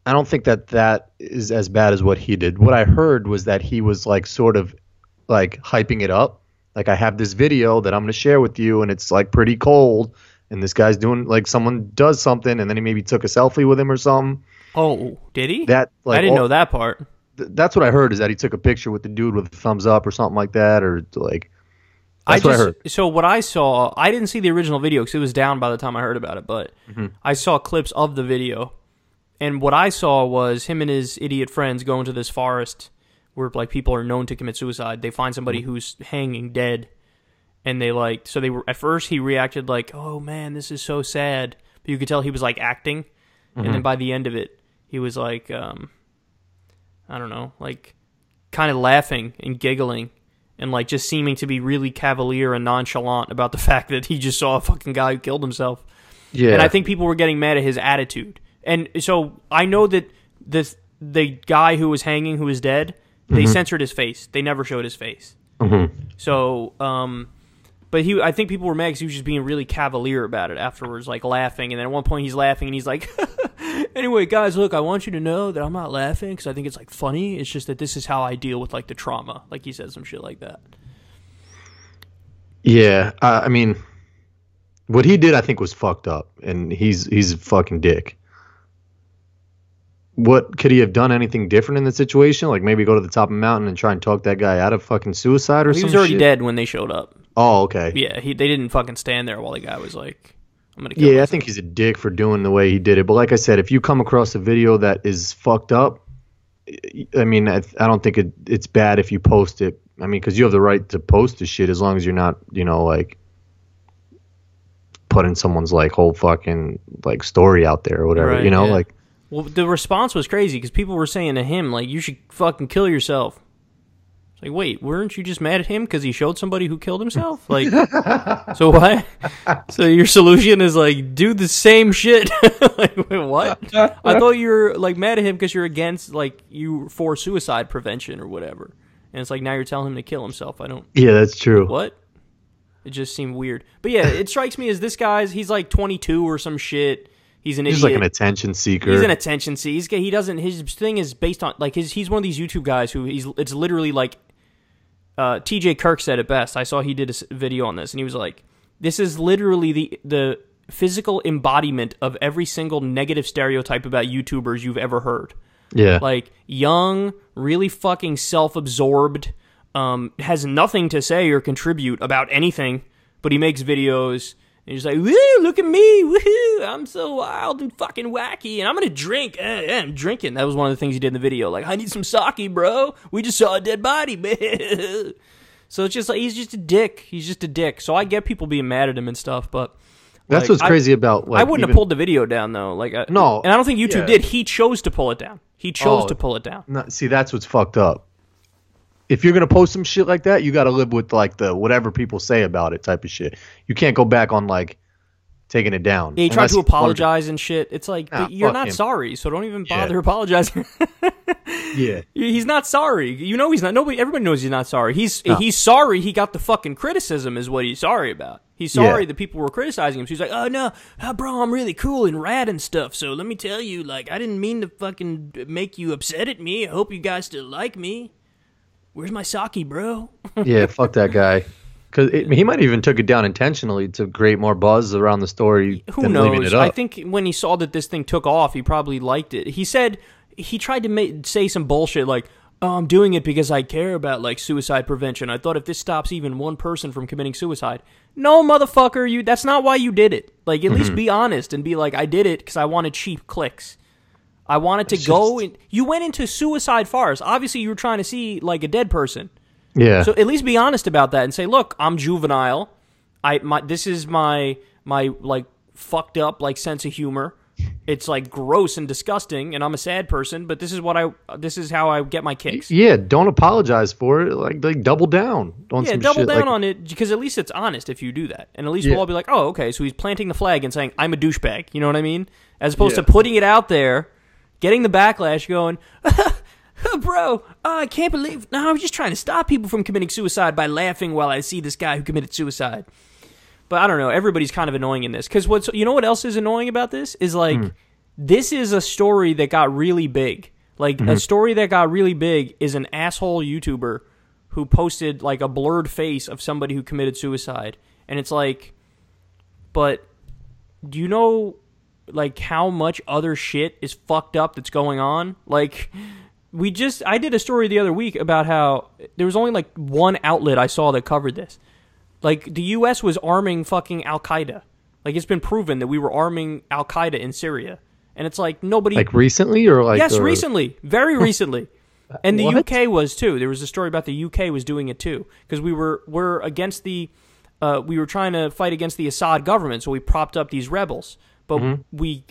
I don't think that is as bad as what he did. What I heard was that he was like sort of like hyping it up. Like, I have this video that I'm going to share with you, and it's like pretty cold, and this guy's doing, like, someone does something, and then he maybe took a selfie with him or something. Oh, did he? That, like, I didn't know that part. That's what I heard, is that he took a picture with the dude with a thumbs up or something like that, or like, that's what I heard. So what I saw, I didn't see the original video because it was down by the time I heard about it, but I saw clips of the video, and what I saw was him and his idiot friends going to this forest where like people are known to commit suicide. They find somebody who's hanging dead, and they like, so they were, at first he reacted like, oh man, this is so sad, but you could tell he was like acting, and then by the end of it he was like I don't know, like kind of laughing and giggling and like just seeming to be really cavalier and nonchalant about the fact that he just saw a fucking guy who killed himself. Yeah. And I think people were getting mad at his attitude. And so I know that the guy who was hanging, who was dead, they censored his face. They never showed his face. So, but I think people were mad because he was just being really cavalier about it afterwards, like laughing. And then at one point he's laughing and he's like, anyway, guys, look, I want you to know that I'm not laughing because I think it's like funny. It's just that this is how I deal with like the trauma. Like he said some shit like that. Yeah. I mean, what he did I think was fucked up, and he's a fucking dick. What could he have done anything different in the situation? Like maybe go to the top of the mountain and try and talk that guy out of fucking suicide or something? He was already dead when they showed up. Oh, okay. Yeah, they didn't fucking stand there while the guy was like, I'm gonna kill myself. I think he's a dick for doing the way he did it. But like I said, if you come across a video that is fucked up, I mean, I don't think it's bad if you post it. I mean, because you have the right to post the shit as long as you're not, you know, like putting someone's like whole fucking like story out there or whatever, right, you know, like. Well, the response was crazy because people were saying to him, like, you should fucking kill yourself. It's like, wait, weren't you just mad at him because he showed somebody who killed himself? Like, so what? So your solution is, like, do the same shit? Like, wait, what? I thought you were, like, mad at him because you're against, like, you for suicide prevention or whatever. And it's like, now you're telling him to kill himself. I don't... Yeah, that's true. What? It just seemed weird. But yeah, it strikes me as this guy's, he's like 22 or some shit. He's an idiot. He's like an attention seeker. He's an attention seeker. He doesn't. His thing is based on like he's one of these YouTube guys who it's literally like T.J. Kirk said it best. I saw he did a video on this, and he was like, "This is literally the physical embodiment of every single negative stereotype about YouTubers you've ever heard." Yeah, like young, really fucking self-absorbed, has nothing to say or contribute about anything, but he makes videos. And he's like, woo, look at me, woohoo, I'm so wild and fucking wacky, and I'm gonna drink, I'm drinking. That was one of the things he did in the video, like, I need some sake, bro, we just saw a dead body, man. So it's just like, he's just a dick, so I get people being mad at him and stuff, but... That's like, what's crazy about... Like, I wouldn't have pulled the video down, though. Like, no. And I don't think YouTube did, he chose to pull it down. He chose to pull it down. No, see, that's what's fucked up. If you're going to post some shit like that, you got to live with, like, the whatever people say about it type of shit. You can't go back on, like, taking it down. Yeah, he tried to apologize and shit. It's like, but you're not sorry, so don't even bother apologizing. Yeah. He's not sorry. You know he's not. Everybody knows he's not sorry. He's sorry he got the fucking criticism is what he's sorry about. He's sorry that people were criticizing him. So he's like, oh, no, bro, I'm really cool and rad and stuff. So let me tell you, like, I didn't mean to fucking make you upset at me. I hope you guys still like me. Where's my sake, bro? Yeah, fuck that guy. Because he might even took it down intentionally to create more buzz around the story. Who knows? I think when he saw that this thing took off, he probably liked it. He said he tried to say some bullshit like, oh, I'm doing it because I care about like suicide prevention. I thought if this stops even one person from committing suicide. No, motherfucker, that's not why you did it. Like, at least be honest and be like, I did it because I wanted cheap clicks. I wanted to go. You went into suicide forest. Obviously, you were trying to see like a dead person. Yeah. So at least be honest about that and say, look, I'm juvenile. This is my like fucked up like sense of humor. It's like gross and disgusting, and I'm a sad person. But this is how I get my kicks. Yeah. Don't apologize for it. Like double down. Double down on it because at least it's honest if you do that, and at least we'll all be like, oh, okay. So he's planting the flag and saying I'm a douchebag. You know what I mean? As opposed to putting it out there, getting the backlash, going. Bro, I can't believe... No, I was just trying to stop people from committing suicide by laughing while I see this guy who committed suicide. But I don't know. Everybody's kind of annoying in this. Because you know what else is annoying about this? Is like, this is a story that got really big. Like, a story that got really big is an asshole YouTuber who posted, like, a blurred face of somebody who committed suicide. And it's like... But do you know, like, how much other shit is fucked up that's going on? Like... I did a story the other week about how there was only like one outlet I saw that covered this. Like the U.S. was arming fucking Al-Qaeda. Like it's been proven that we were arming Al-Qaeda in Syria. And it's like nobody... Like recently or like... Yes, recently. Very recently. And the UK was too. There was a story about the UK was doing it too. Because we're against the... we were trying to fight against the Assad government, so we propped up these rebels. But we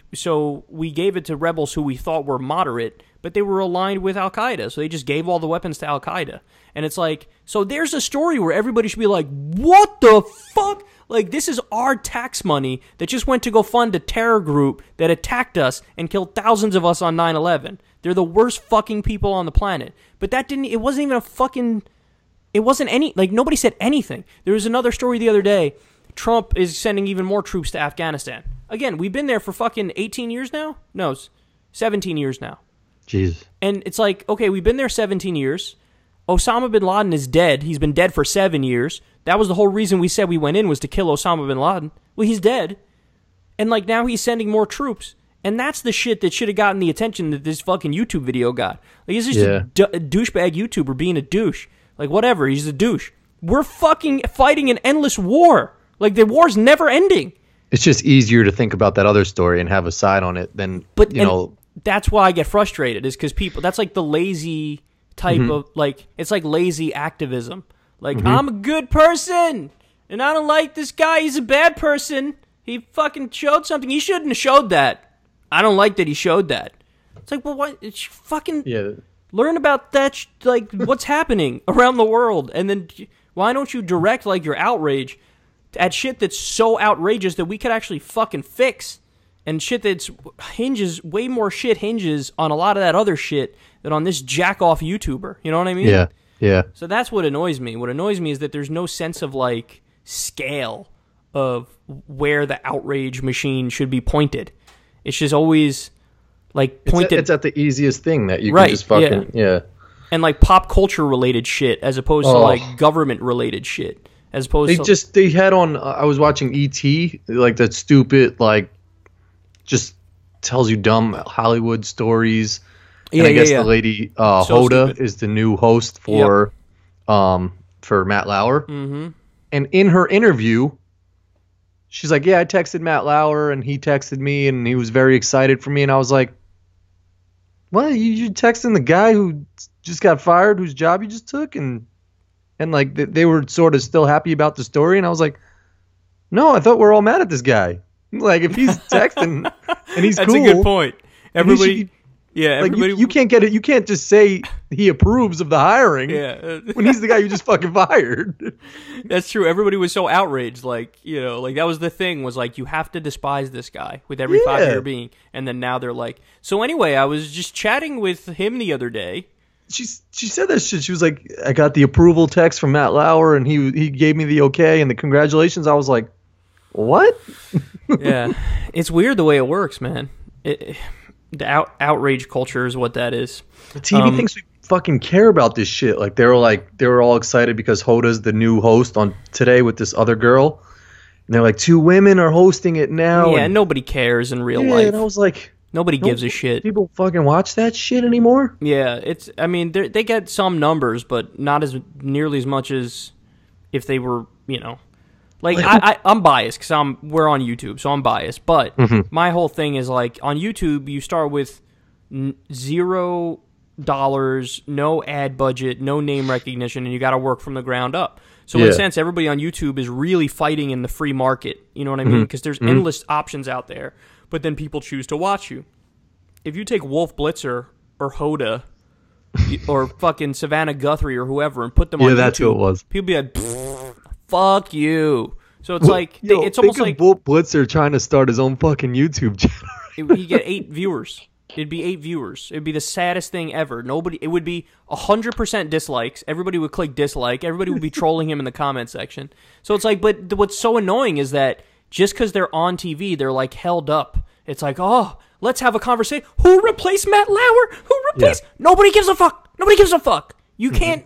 gave it to rebels who we thought were moderate, but they were aligned with Al-Qaeda, so they just gave all the weapons to Al-Qaeda. And it's like, so there's a story where everybody should be like, what the fuck? Like, this is our tax money that just went to go fund a terror group that attacked us and killed thousands of us on 9/11. They're the worst fucking people on the planet. But it wasn't even a fucking, it wasn't any, like, nobody said anything. There was another story the other day. Trump is sending even more troops to Afghanistan. Again, we've been there for fucking 18 years now? No, 17 years now. Jeez. And it's like, okay, we've been there 17 years. Osama bin Laden is dead. He's been dead for 7 years. That was the whole reason we said we went in was to kill Osama bin Laden. Well, he's dead. And like now he's sending more troops. And that's the shit that should have gotten the attention that this fucking YouTube video got. Like he's just a douchebag YouTuber being a douche. Like whatever, he's a douche. We're fucking fighting an endless war. Like the war's never ending. It's just easier to think about that other story and have a side on it than, you know... That's why I get frustrated, is because people... That's like the lazy type of... Like, it's like lazy activism. Like, I'm a good person, and I don't like this guy. He's a bad person. He fucking showed something. He shouldn't have showed that. I don't like that he showed that. It's like, well, what? It's fucking... Yeah. Learn about that, like, what's happening around the world, and then why don't you direct, like, your outrage at shit that's so outrageous that we could actually fucking fix, and shit that's way more shit hinges on a lot of that other shit than on this jack-off YouTuber. You know what I mean? Yeah, yeah. So that's what annoys me. What annoys me is that there's no sense of, like, scale of where the outrage machine should be pointed. It's just always, like, pointed... It's at the easiest thing that you can just fucking... Yeah. And, like, pop culture-related shit as opposed to, like, government-related shit. As opposed they had on, I was watching E.T., like that stupid, like, just tells you dumb Hollywood stories. And I guess the lady, Hoda, is the new host for Matt Lauer. Mm-hmm. And in her interview, she's like, I texted Matt Lauer, and he texted me, and he was very excited for me. And I was like, what? You texting the guy who just got fired, whose job you just took? And like they were sort of still happy about the story, and I was like, "No, I thought we're all mad at this guy. Like if he's texting and he's that's cool, a good point. Everybody, Yeah, Like everybody. you can't get it. You can't just say he approves of the hiring. Yeah, when he's the guy you just fucking fired. that's true. Everybody was so outraged, like like that was the thing. Was like you have to despise this guy with every fiber you're being, and then now they're like. So anyway, I was just chatting with him the other day. She said that shit. She was like, I got the approval text from Matt Lauer, and he gave me the okay and the congratulations. I was like, what? Yeah, it's weird the way it works, man. The outrage culture is what that is. The TV thinks we fucking care about this shit. Like they were all excited because Hoda's the new host on Today with this other girl, and they're like 2 women are hosting it now. Yeah, and nobody cares in real life. And I was like, nobody gives a shit. People fucking watch that shit anymore? Yeah, I mean, they get some numbers, but not as nearly as much as if they were, Like I'm biased because we're on YouTube, so I'm biased. But my whole thing is like on YouTube, you start with $0, no ad budget, no name recognition, and you got to work from the ground up. So in a sense, everybody on YouTube is really fighting in the free market. You know what I mean? Because there's endless options out there, but then people choose to watch you. If you take Wolf Blitzer or Hoda or fucking Savannah Guthrie or whoever and put them on YouTube, that's who it was. People be like, fuck you. So it's like it's almost like Wolf Blitzer trying to start his own fucking YouTube channel. He'd get 8 viewers. It'd be 8 viewers. It'd be the saddest thing ever. It would be 100% dislikes. Everybody would click dislike. Everybody would be trolling him in the comment section. So it's like, but what's so annoying is that just because they're on TV, they're like held up. It's like, oh, let's have a conversation. Who replaced Matt Lauer? Who replaced? Yeah. Nobody gives a fuck. Nobody gives a fuck. You can't,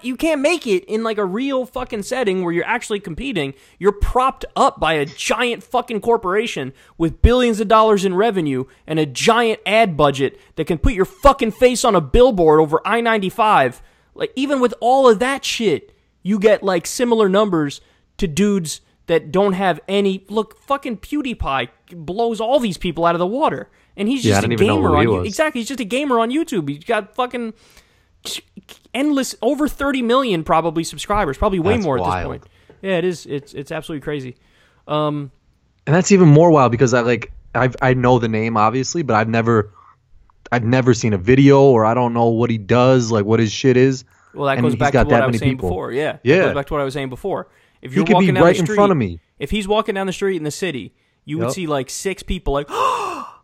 you can't make it in like a real fucking setting where you're actually competing. You're propped up by a giant fucking corporation with billions of dollars in revenue and a giant ad budget that can put your fucking face on a billboard over I-95. Like, even with all of that shit, you get like similar numbers to dudes that don't have any. Look, fucking PewDiePie blows all these people out of the water. And he's just a gamer on YouTube. Exactly, he's just a gamer on YouTube. He's got fucking endless, over 30 million probably subscribers, probably way more at this point. Yeah, it is. It's absolutely crazy. And that's even more wild because I know the name obviously, but I've never seen a video, or I don't know what he does, like what his shit is. Well, that goes back to what I was saying before. Yeah, that goes back to what I was saying before. If you're walking down the street, in front of me. If he's walking down the street in the city, you would see like 6 people like, oh,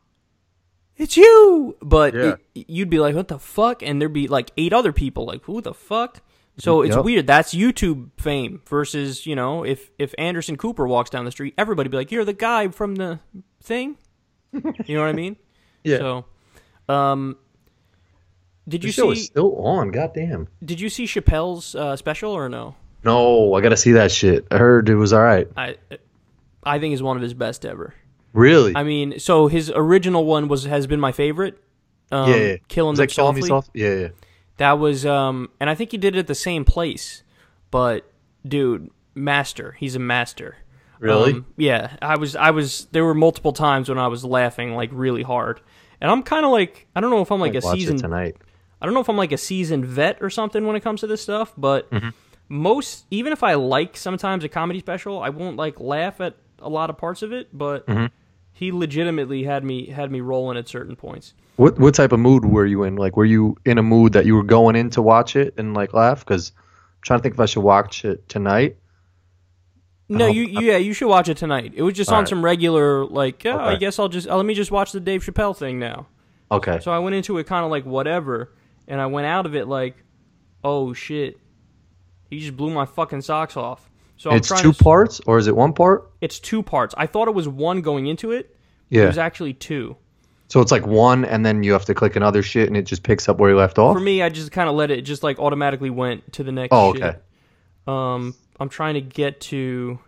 it's you. But you'd be like, what the fuck? And there'd be like 8 other people like, who the fuck? So it's weird. That's YouTube fame versus, if Anderson Cooper walks down the street, everybody be like, you're the guy from the thing. You know what I mean? Yeah. So, did you see? The show is still on. Goddamn. Did you see Chappelle's special or no? No, I gotta see that shit. I heard it was all right. I think it's one of his best ever. Really? I mean, so his original one has been my favorite. Killing Them Softly. Yeah. That was, and I think he did it at the same place. But, dude, master. He's a master. Really? Yeah. I was. There were multiple times when I was laughing like really hard, and I'm kind of like, I don't know if I'm like a seasoned tonight. I don't know if I'm like a seasoned vet or something when it comes to this stuff, but even if I like sometimes a comedy special, I won't like laugh at a lot of parts of it. But he legitimately had me rolling at certain points. What type of mood were you in? Like, were you in a mood that you were going in to watch it and like laugh? Because I'm trying to think if I should watch it tonight. No, you should watch it tonight. It was just on some regular I guess let me just watch the Dave Chappelle thing now. Okay. So I went into it kind of like whatever, and I went out of it like, oh shit, he just blew my fucking socks off. So it's 2 parts, or is it 1 part? It's 2 parts. I thought it was 1 going into it. Yeah. It was actually 2. So it's like 1, and then you have to click another shit, and it just picks up where you left off? For me, I just kind of let it just like automatically went to the next shit. Okay. I'm trying to get to...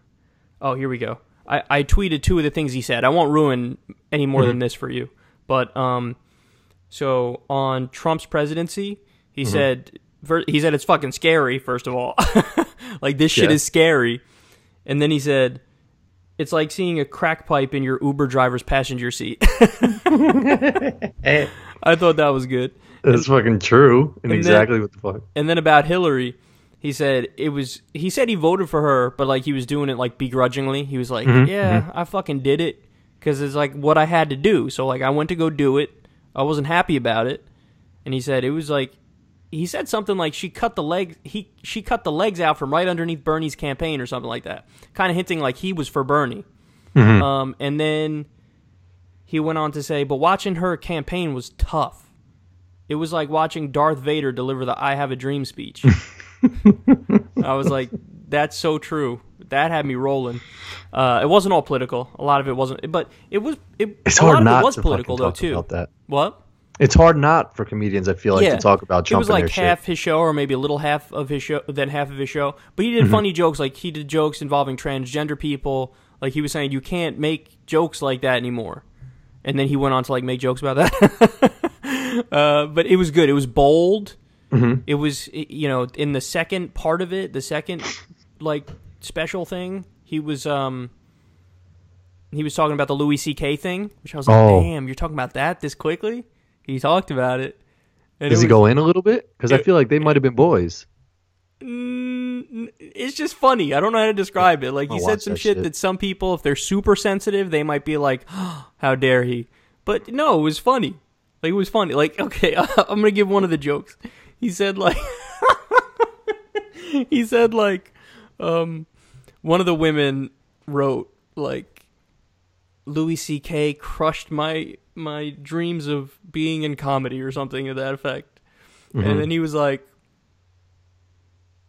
Oh, here we go. I tweeted 2 of the things he said. I won't ruin any more than this for you. But, so on Trump's presidency, he said it's fucking scary, first of all. Like, this shit is scary. And then he said, it's like seeing a crack pipe in your Uber driver's passenger seat. I thought that was good. That's fucking true. And exactly what the fuck. And then about Hillary, he said he voted for her, but like he was doing it like begrudgingly. He was like, I fucking did it because it's like what I had to do. So like I went to go do it. I wasn't happy about it. And he said it was like, he said something like she cut the legs out from right underneath Bernie's campaign or something like that, kind of hinting like he was for Bernie. Mm-hmm. And then he went on to say, but watching her campaign was tough. It was like watching Darth Vader deliver the "I have a dream" speech. I was like, that's so true. That had me rolling. It wasn't all political. A lot of it wasn't, but it was. It's hard not it was to political though talk too. about that. What? It's hard not for comedians, I feel like, to talk about Trump. It was like and their half shit. his show, or maybe a little half of his show, then half of his show. But he did funny jokes. Like he did jokes involving transgender people. Like he was saying, you can't make jokes like that anymore. And then he went on to like make jokes about that. But it was good. It was bold. Mm-hmm. It was, in the second part of it, the second like special thing, he was talking about the Louis C.K. thing, which I was like, damn, you're talking about that this quickly? He talked about it. Does he go in a little bit? Because I feel like they might have been boys. It's just funny. I don't know how to describe it. Like, he said some shit that some people, if they're super sensitive, they might be like, oh, how dare he? But no, it was funny. Like, it was funny. Like, okay, I'm going to give one of the jokes. He said, like, one of the women wrote, like, Louis C.K. crushed my dreams of being in comedy or something to that effect. Mm-hmm. And then he was like,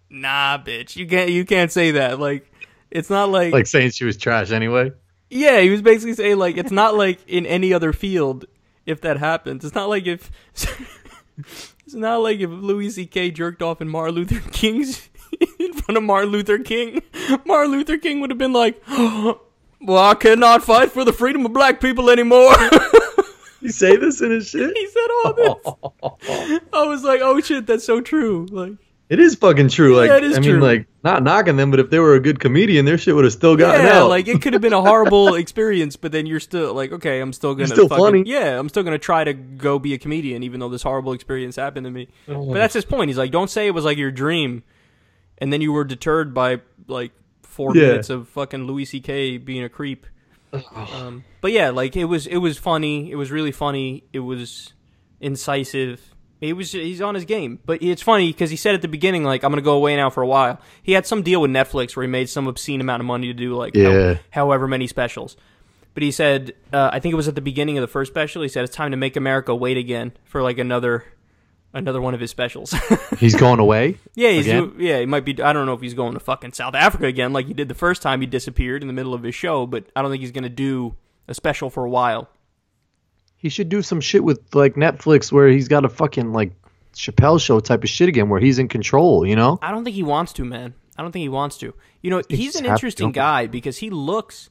nah, bitch, you can't say that. Like, it's not like saying she was trash anyway. Yeah, he was basically saying like it's not like in any other field if that happens. It's not like if Louis C.K. jerked off in Martin Luther King's in front of Martin Luther King. Martin Luther King would have been like, oh, well, I cannot fight for the freedom of black people anymore. You say this in his shit? He said all this. I was like, oh shit, that's so true. Like, it is fucking true. Like, it is true. mean, like, not knocking them, but if they were a good comedian, their shit would have still gotten out. Like, it could have been a horrible experience, but then you're still like, okay, I'm still gonna funny. Yeah, I'm still gonna try to go be a comedian, even though this horrible experience happened to me. But that's his point. He's like, don't say it was like your dream, and then you were deterred by like 4 minutes of fucking Louis C.K. being a creep. But yeah, like it was funny. It was really funny. It was incisive. He's on his game. But it's funny because he said at the beginning, like, I'm going to go away now for a while. He had some deal with Netflix where he made some obscene amount of money to do, like, however many specials. But he said, I think it was at the beginning of the first special, he said, it's time to make America wait again for, like, another one of his specials. He's going away? Yeah, he might be. I don't know if he's going to fucking South Africa again like he did the first time he disappeared in the middle of his show, but I don't think he's going to do a special for a while. He should do some shit with, like, Netflix where he's got a fucking, like, Chappelle show type of shit again where he's in control, you know? I don't think he wants to, man. I don't think he wants to. You know, he's an interesting guy because he looks,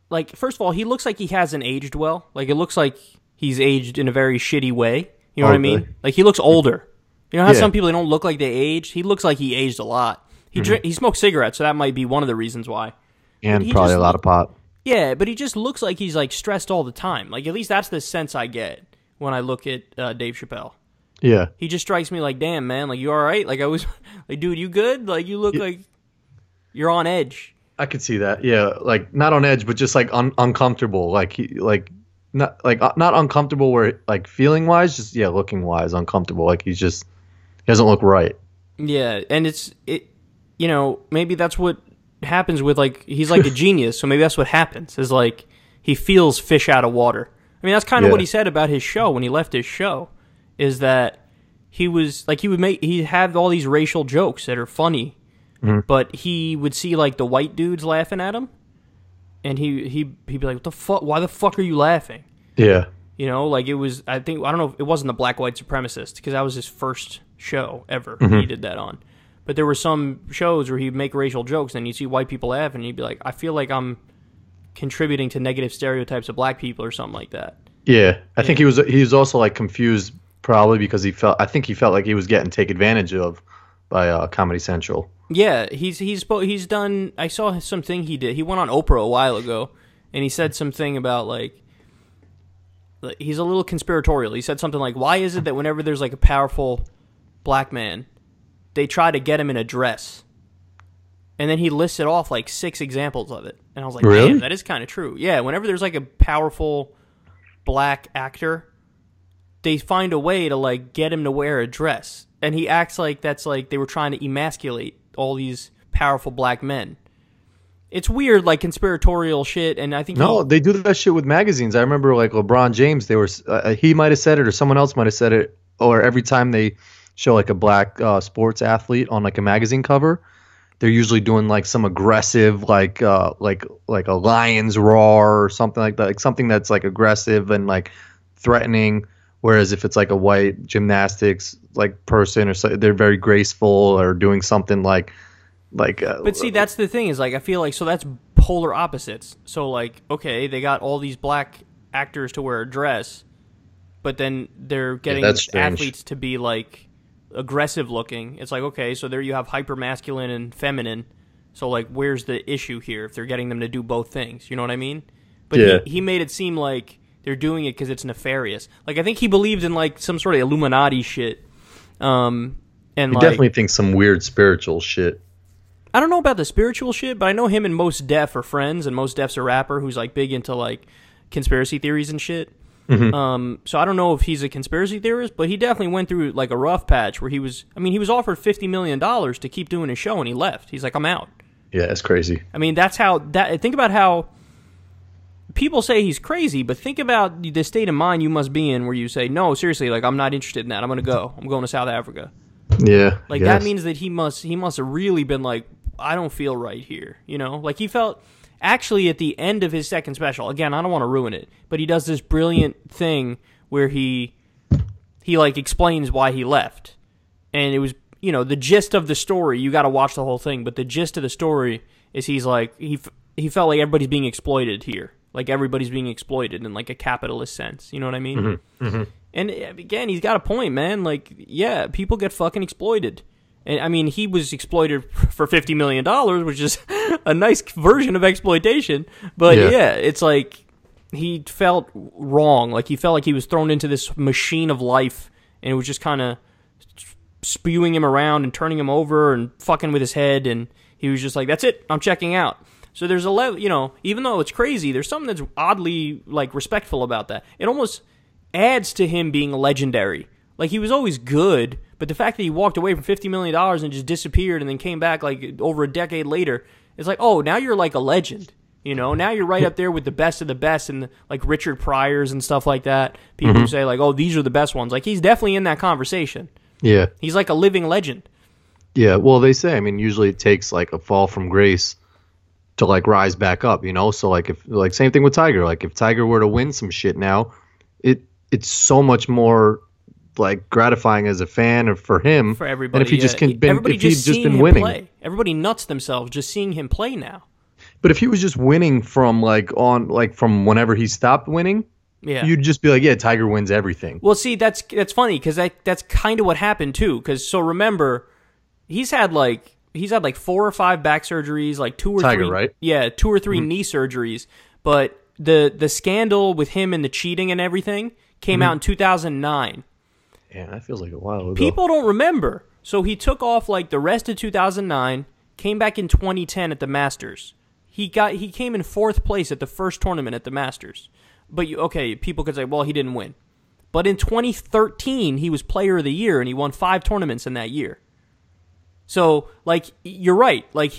like, first of all, he looks like he hasn't aged well. Like, it looks like he's aged in a very shitty way. You know what I mean? Like, he looks older. You know how some people, they don't look like they aged? He looks like he aged a lot. He smokes cigarettes, so that might be one of the reasons why. And probably a lot of pot. Yeah, but he just looks like he's, like, stressed all the time. Like, at least that's the sense I get when I look at Dave Chappelle. Yeah. He just strikes me like, damn, man, like, you all right? Like, I was, like, dude, you good? Like, you look like you're on edge. I could see that. Yeah, like, not on edge, but just, like, uncomfortable. Like, not uncomfortable where, like, feeling-wise, just, looking-wise, uncomfortable. Like, he doesn't look right. Yeah, and you know, maybe that's what happens with, like, he's like a genius, so maybe that's what happens, is, like, he feels fish out of water. I mean, that's kind of what he said about his show when he left his show, is that he was, like, he'd have all these racial jokes that are funny, but he would see, like, the white dudes laughing at him, and he'd be like, what the fuck, why the fuck are you laughing? Yeah. You know, like, it was, I don't know, if it wasn't the Black White Supremacist, because that was his first show ever he did that on. But there were some shows where he'd make racial jokes, and you'd see white people laugh, and he'd be like, I feel like I'm contributing to negative stereotypes of black people or something like that. Yeah. I think he was also, like, confused probably because he felt like he was getting taken advantage of by Comedy Central. Yeah, he's done, I saw something he did. He went on Oprah a while ago, and he said something about, like, he's a little conspiratorial. He said something like, why is it that whenever there's, like, a powerful black man, they try to get him in a dress? And then he listed off, like, 6 examples of it. And I was like, really? Damn, that is kind of true. Yeah, whenever there's, like, a powerful black actor, they find a way to like get him to wear a dress, and he acts like that's like they were trying to emasculate all these powerful black men. It's weird, like conspiratorial shit, and I think they do that shit with magazines. I remember like LeBron James, they were he might have said it or someone else might have said it, or every time they show like a black sports athlete on like a magazine cover, they're usually doing like some aggressive like a lion's roar or something like that, like something that's like aggressive and like threatening. Whereas if it's like a white gymnastics like person or so, they're very graceful or doing something like. But see, that's the thing is like I feel like so that's polar opposites. So like okay, they got all these black actors to wear a dress, but then they're getting athletes to be like aggressive looking. It's like okay, so there you have hyper masculine and feminine. So like where's the issue here if they're getting them to do both things? You know what I mean? But he made it seem like they're doing it because it's nefarious. Like I think he believed in like some sort of Illuminati shit. And he definitely thinks some weird spiritual shit. I don't know about the spiritual shit, but I know him and Mos Def are friends, and Mos Def's a rapper who's like big into like conspiracy theories and shit. Mm-hmm. So I don't know if he's a conspiracy theorist, but he definitely went through like a rough patch where he was offered $50 million to keep doing his show, and he left. He's like, I'm out. Yeah, it's crazy. I mean, think about how people say he's crazy, but think about the state of mind you must be in where you say, no, seriously, like I'm not interested in that. I'm going to go. I'm going to South Africa. Yeah. Like that means that he must have really been like, I don't feel right here, you know? Like he felt actually at the end of his second special. Again, I don't want to ruin it, but he does this brilliant thing where he like explains why he left. And it was, you know, the gist of the story, you got to watch the whole thing, but the gist of the story is he's like he felt like everybody's being exploited here. Like everybody's being exploited in like a capitalist sense, you know what I mean? Mm-hmm. Mm-hmm. And again, he's got a point, man. Like, yeah, people get fucking exploited. And I mean, he was exploited for $50 million, which is a nice version of exploitation. But yeah, it's like he felt wrong. Like he felt like he was thrown into this machine of life, and it was just kind of spewing him around and turning him over and fucking with his head. And he was just like, "That's it, I'm checking out." So there's a level, you know, even though it's crazy, there's something that's oddly like respectful about that. It almost adds to him being legendary. Like he was always good. But the fact that he walked away from $50 million and just disappeared and then came back like over a decade later, it's like, oh, now you're like a legend. You know, now you're right up there with the best of the best and like Richard Pryors and stuff like that. People who say like, oh, these are the best ones. Like he's definitely in that conversation. Yeah. He's like a living legend. Yeah. Well, they say, I mean, usually it takes like a fall from grace to like rise back up, you know? So like if like same thing with Tiger. Like if Tiger were to win some shit now, it's so much more like gratifying as a fan or for him, for everybody. And if he just been winning, play. Everybody nuts themselves just seeing him play now. But if he was just winning from from whenever he stopped winning, you'd just be like, yeah, Tiger wins everything. Well, see, that's funny because that's kind of what happened too. Because so remember, he's had like 4 or 5 back surgeries, like 2 or Tiger, 3, right? Yeah, 2 or 3 knee surgeries. But the scandal with him and the cheating and everything came out in 2009. Yeah, that feels like a while ago. People don't remember. So he took off like the rest of 2009, came back in 2010 at the Masters. He came in 4th place at the first tournament at the Masters. But people could say, well, he didn't win. But in 2013, he was Player of the Year, and he won 5 tournaments in that year. So, like, you're right. Like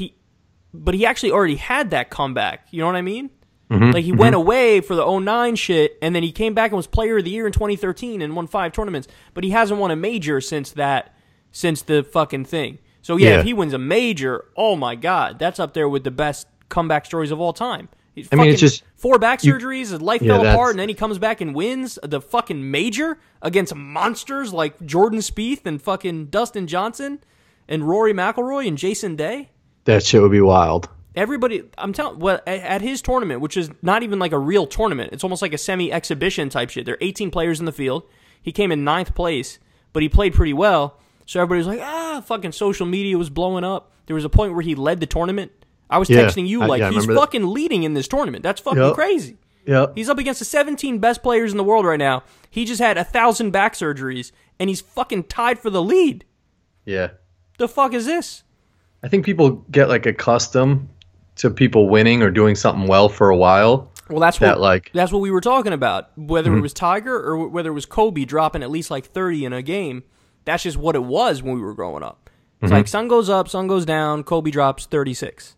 but he actually already had that comeback. You know what I mean? Like he went away for the 09 shit, and then he came back and was Player of the Year in 2013 and won 5 tournaments. But he hasn't won a major since the fucking thing. So yeah, if he wins a major, oh my god, that's up there with the best comeback stories of all time. I mean, it's just 4 back surgeries, his life fell apart, and then he comes back and wins the fucking major against monsters like Jordan Spieth and fucking Dustin Johnson and Rory McIlroy and Jason Day. That shit would be wild. Everybody, I'm telling, well, at his tournament, which is not even like a real tournament, it's almost like a semi-exhibition type shit. There are 18 players in the field. He came in 9th place, but he played pretty well. So everybody was like, fucking social media was blowing up. There was a point where he led the tournament. I was texting you he's fucking leading in this tournament. That's fucking crazy. Yep. He's up against the 17 best players in the world right now. He just had 1,000 back surgeries, and he's fucking tied for the lead. Yeah. The fuck is this? I think people get like accustomed to people winning or doing something well for a while. Well, that's what we were talking about. Whether it was Tiger or whether it was Kobe dropping at least like 30 in a game, that's just what it was when we were growing up. It's like sun goes up, sun goes down, Kobe drops 36.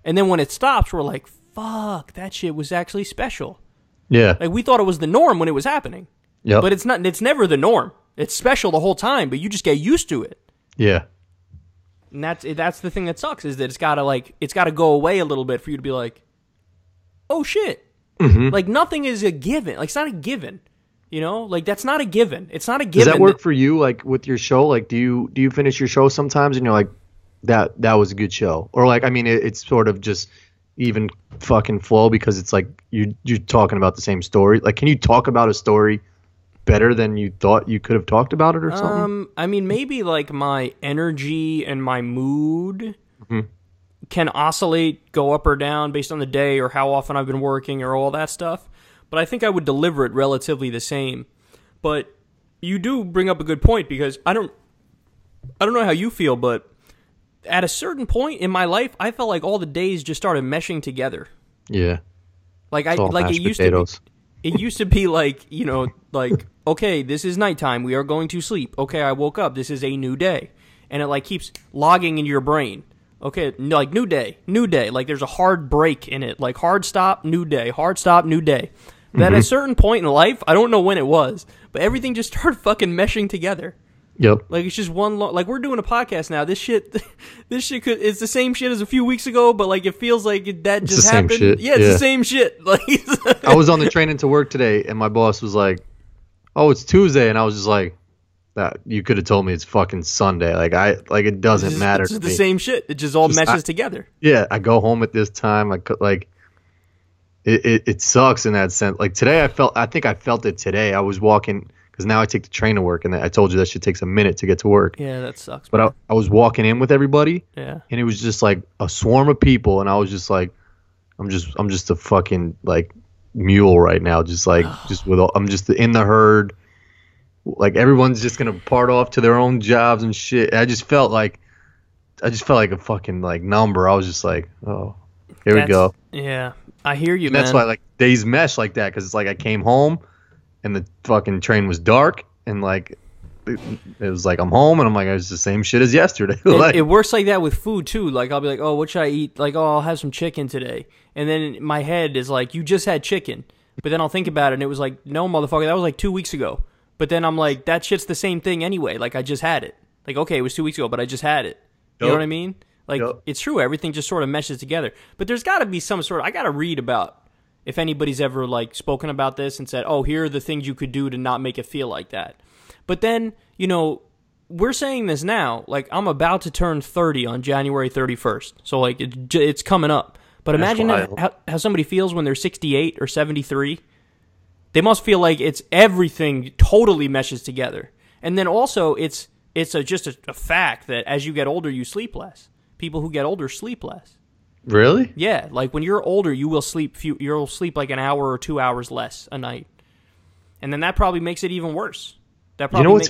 And then when it stops, we're like, fuck, that shit was actually special. Yeah. Like we thought it was the norm when it was happening. Yep. But it's not. It's never the norm. It's special the whole time, but you just get used to it. Yeah. And that's the thing that sucks, is that it's gotta go away a little bit for you to be like, oh shit. Like nothing is a given. Like it's not a given. You know? Like that's not a given. It's not a given. Does that work for you, like with your show? Like do you finish your show sometimes and you're like, that was a good show? Or like, I mean, it's sort of just even fucking flow because it's like you're talking about the same story. Like, can you talk about a story better than you thought you could have talked about it or something? I mean, maybe like my energy and my mood can oscillate, go up or down based on the day or how often I've been working or all that stuff. But I think I would deliver it relatively the same. But you do bring up a good point, because I don't know how you feel, but at a certain point in my life, I felt like all the days just started meshing together. Yeah. Like it used to be like, you know, like, okay, this is nighttime, we are going to sleep. Okay, I woke up, this is a new day. And it like keeps logging in your brain. Okay, like new day. Like there's a hard break in it. Like hard stop, new day. Hard stop, new day. But at a certain point in life, I don't know when it was, but everything just started fucking meshing together. Yep. Like it's just one like we're doing a podcast now. This shit it's the same shit as a few weeks ago, but like it feels like that it's just the happened. Same shit. Yeah, it's the same shit. Like I was on the train into work today, and my boss was like, "Oh, it's Tuesday," and I was just like, "That you could have told me it's fucking Sunday." Like it doesn't matter. It's just the same shit. It just all meshes together. Yeah, I go home at this time. I could like. It sucks in that sense. Like today, I think I felt it today. I was walking, because now I take the train to work, and I told you that shit takes a minute to get to work. Yeah, that sucks. But I was walking in with everybody, yeah, and it was just like a swarm of people, and I was just like, I'm just a fucking like mule right now, I'm just in the herd. Like everyone's just gonna part off to their own jobs and shit. I just felt like a fucking like number. I was just like, oh, here we go. Yeah. I hear you, man. That's why like days mesh like that, because it's like I came home and the fucking train was dark, and like it was like I'm home, and I'm like, it's the same shit as yesterday. Like, it works like that with food too. Like I'll be like, oh, what should I eat? Like, oh, I'll have some chicken today, and then my head is like, you just had chicken, but then I'll think about it, and it was like, no, motherfucker, that was like 2 weeks ago. But then I'm like, that shit's the same thing anyway. Like I just had it. Like okay, it was 2 weeks ago, but I just had it. You know what I mean? Like, It's true. Everything just sort of meshes together. But there's got to be some sort of... I got to read about if anybody's ever, like, spoken about this and said, oh, here are the things you could do to not make it feel like that. But then, you know, we're saying this now. Like, I'm about to turn 30 on January 31st. So, like, it's coming up. But imagine how somebody feels when they're 68 or 73. They must feel like it's everything totally meshes together. And then also, it's just a fact that as you get older, you sleep less. People who get older sleep less. Really? Yeah, like when you're older, you'll sleep like an hour or 2 hours less a night, and then that probably makes it even worse. That probably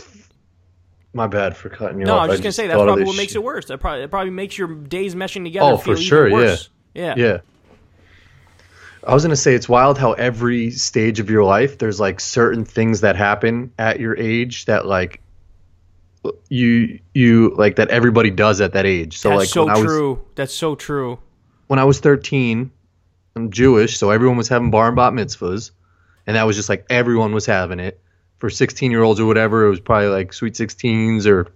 my bad for cutting you off. No, I was just gonna say that's probably what makes it worse. That probably makes your days meshing together. Oh, for sure. Even worse. Yeah. I was gonna say it's wild how every stage of your life there's like certain things that happen at your age that like. You like that everybody does at that age. So that's like so true. That's so true. When I was 13, I'm Jewish, so everyone was having bar and bat mitzvahs, and that was just like everyone was having it. For 16-year-olds or whatever, it was probably like sweet 16s or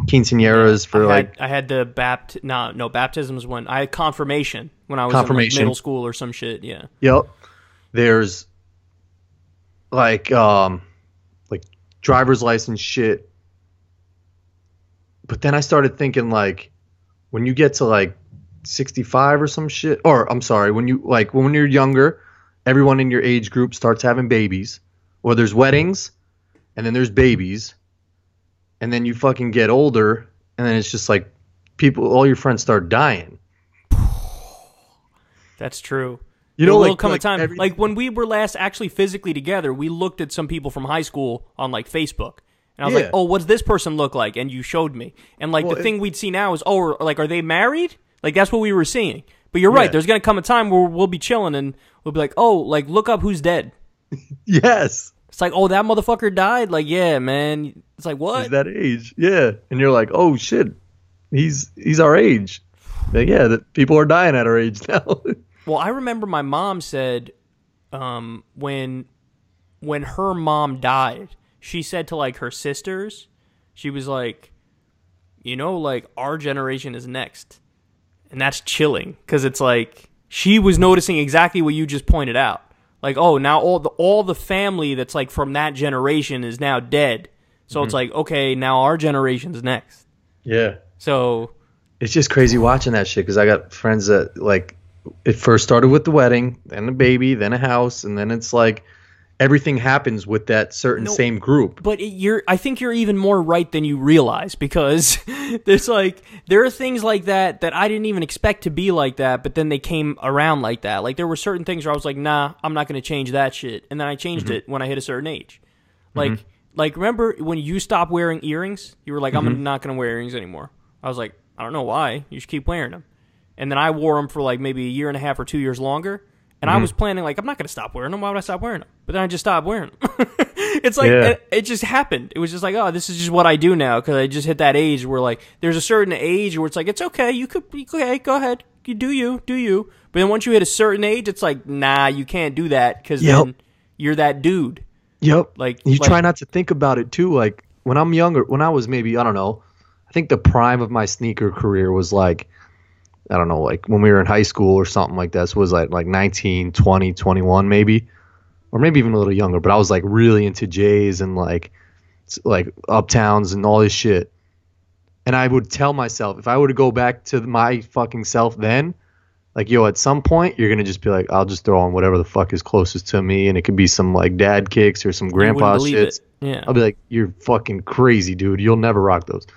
quinceañeras I had the baptism was when I had confirmation when I was in like middle school or some shit. Yeah. Yep. There's like driver's license shit. But then I started thinking, like, when you get to, like, 65 or some shit, or, I'm sorry, when you're younger, everyone in your age group starts having babies, or there's weddings, and then there's babies, and then you fucking get older, and then it's just, like, all your friends start dying. That's true. You know, there will come a time, like, when we were last actually physically together, we looked at some people from high school on, like, Facebook. And I was like, oh, what's this person look like? And you showed me. And, like, the thing we'd see now is, oh, like, are they married? Like, that's what we were seeing. But you're right. There's gonna come a time where we'll be chilling and we'll be like, oh, like look up who's dead. Yes. It's like, oh, that motherfucker died. Like, yeah, man. It's like, what? He's that age. Yeah, and you're like, oh shit, he's our age. Like, yeah, that people are dying at our age now. Well, I remember my mom said, when her mom died, she said to like her sisters, she was like, you know, like our generation is next, and that's chilling because it's like she was noticing exactly what you just pointed out. Like, oh, now all the family that's like from that generation is now dead. So it's like, okay, now our generation's next. Yeah. So it's just crazy watching that shit because I got friends that like it first started with the wedding, then the baby, then a house, and then it's like everything happens with that certain same group. But I think you're even more right than you realize because there are things like that I didn't even expect to be like that, but then they came around like that. Like there were certain things where I was like, nah, I'm not going to change that shit. And then I changed it when I hit a certain age. Like remember when you stopped wearing earrings? You were like, I'm not going to wear earrings anymore. I was like, I don't know why. You should keep wearing them. And then I wore them for like maybe a year and a half or 2 years longer. And I was planning, like, I'm not going to stop wearing them. Why would I stop wearing them? But then I just stopped wearing them. It's like, it just happened. It was just like, oh, this is just what I do now. Because I just hit that age where, like, there's a certain age where it's like, it's okay. Okay, go ahead. You do you. But then once you hit a certain age, it's like, nah, you can't do that. Because then you're that dude. Yep. Like you try not to think about it, too. Like, when I'm younger, when I was maybe, I don't know, I think the prime of my sneaker career was like, I don't know, like when we were in high school or something like that. So it was like 19, 20, 21 maybe, or maybe even a little younger. But I was like really into J's and like Uptowns and all this shit. And I would tell myself, if I were to go back to my fucking self then, like, yo, at some point you're going to just be like, I'll just throw on whatever the fuck is closest to me. And it could be some like dad kicks or some grandpa shits. Yeah. I'll be like, you're fucking crazy, dude. You'll never rock those.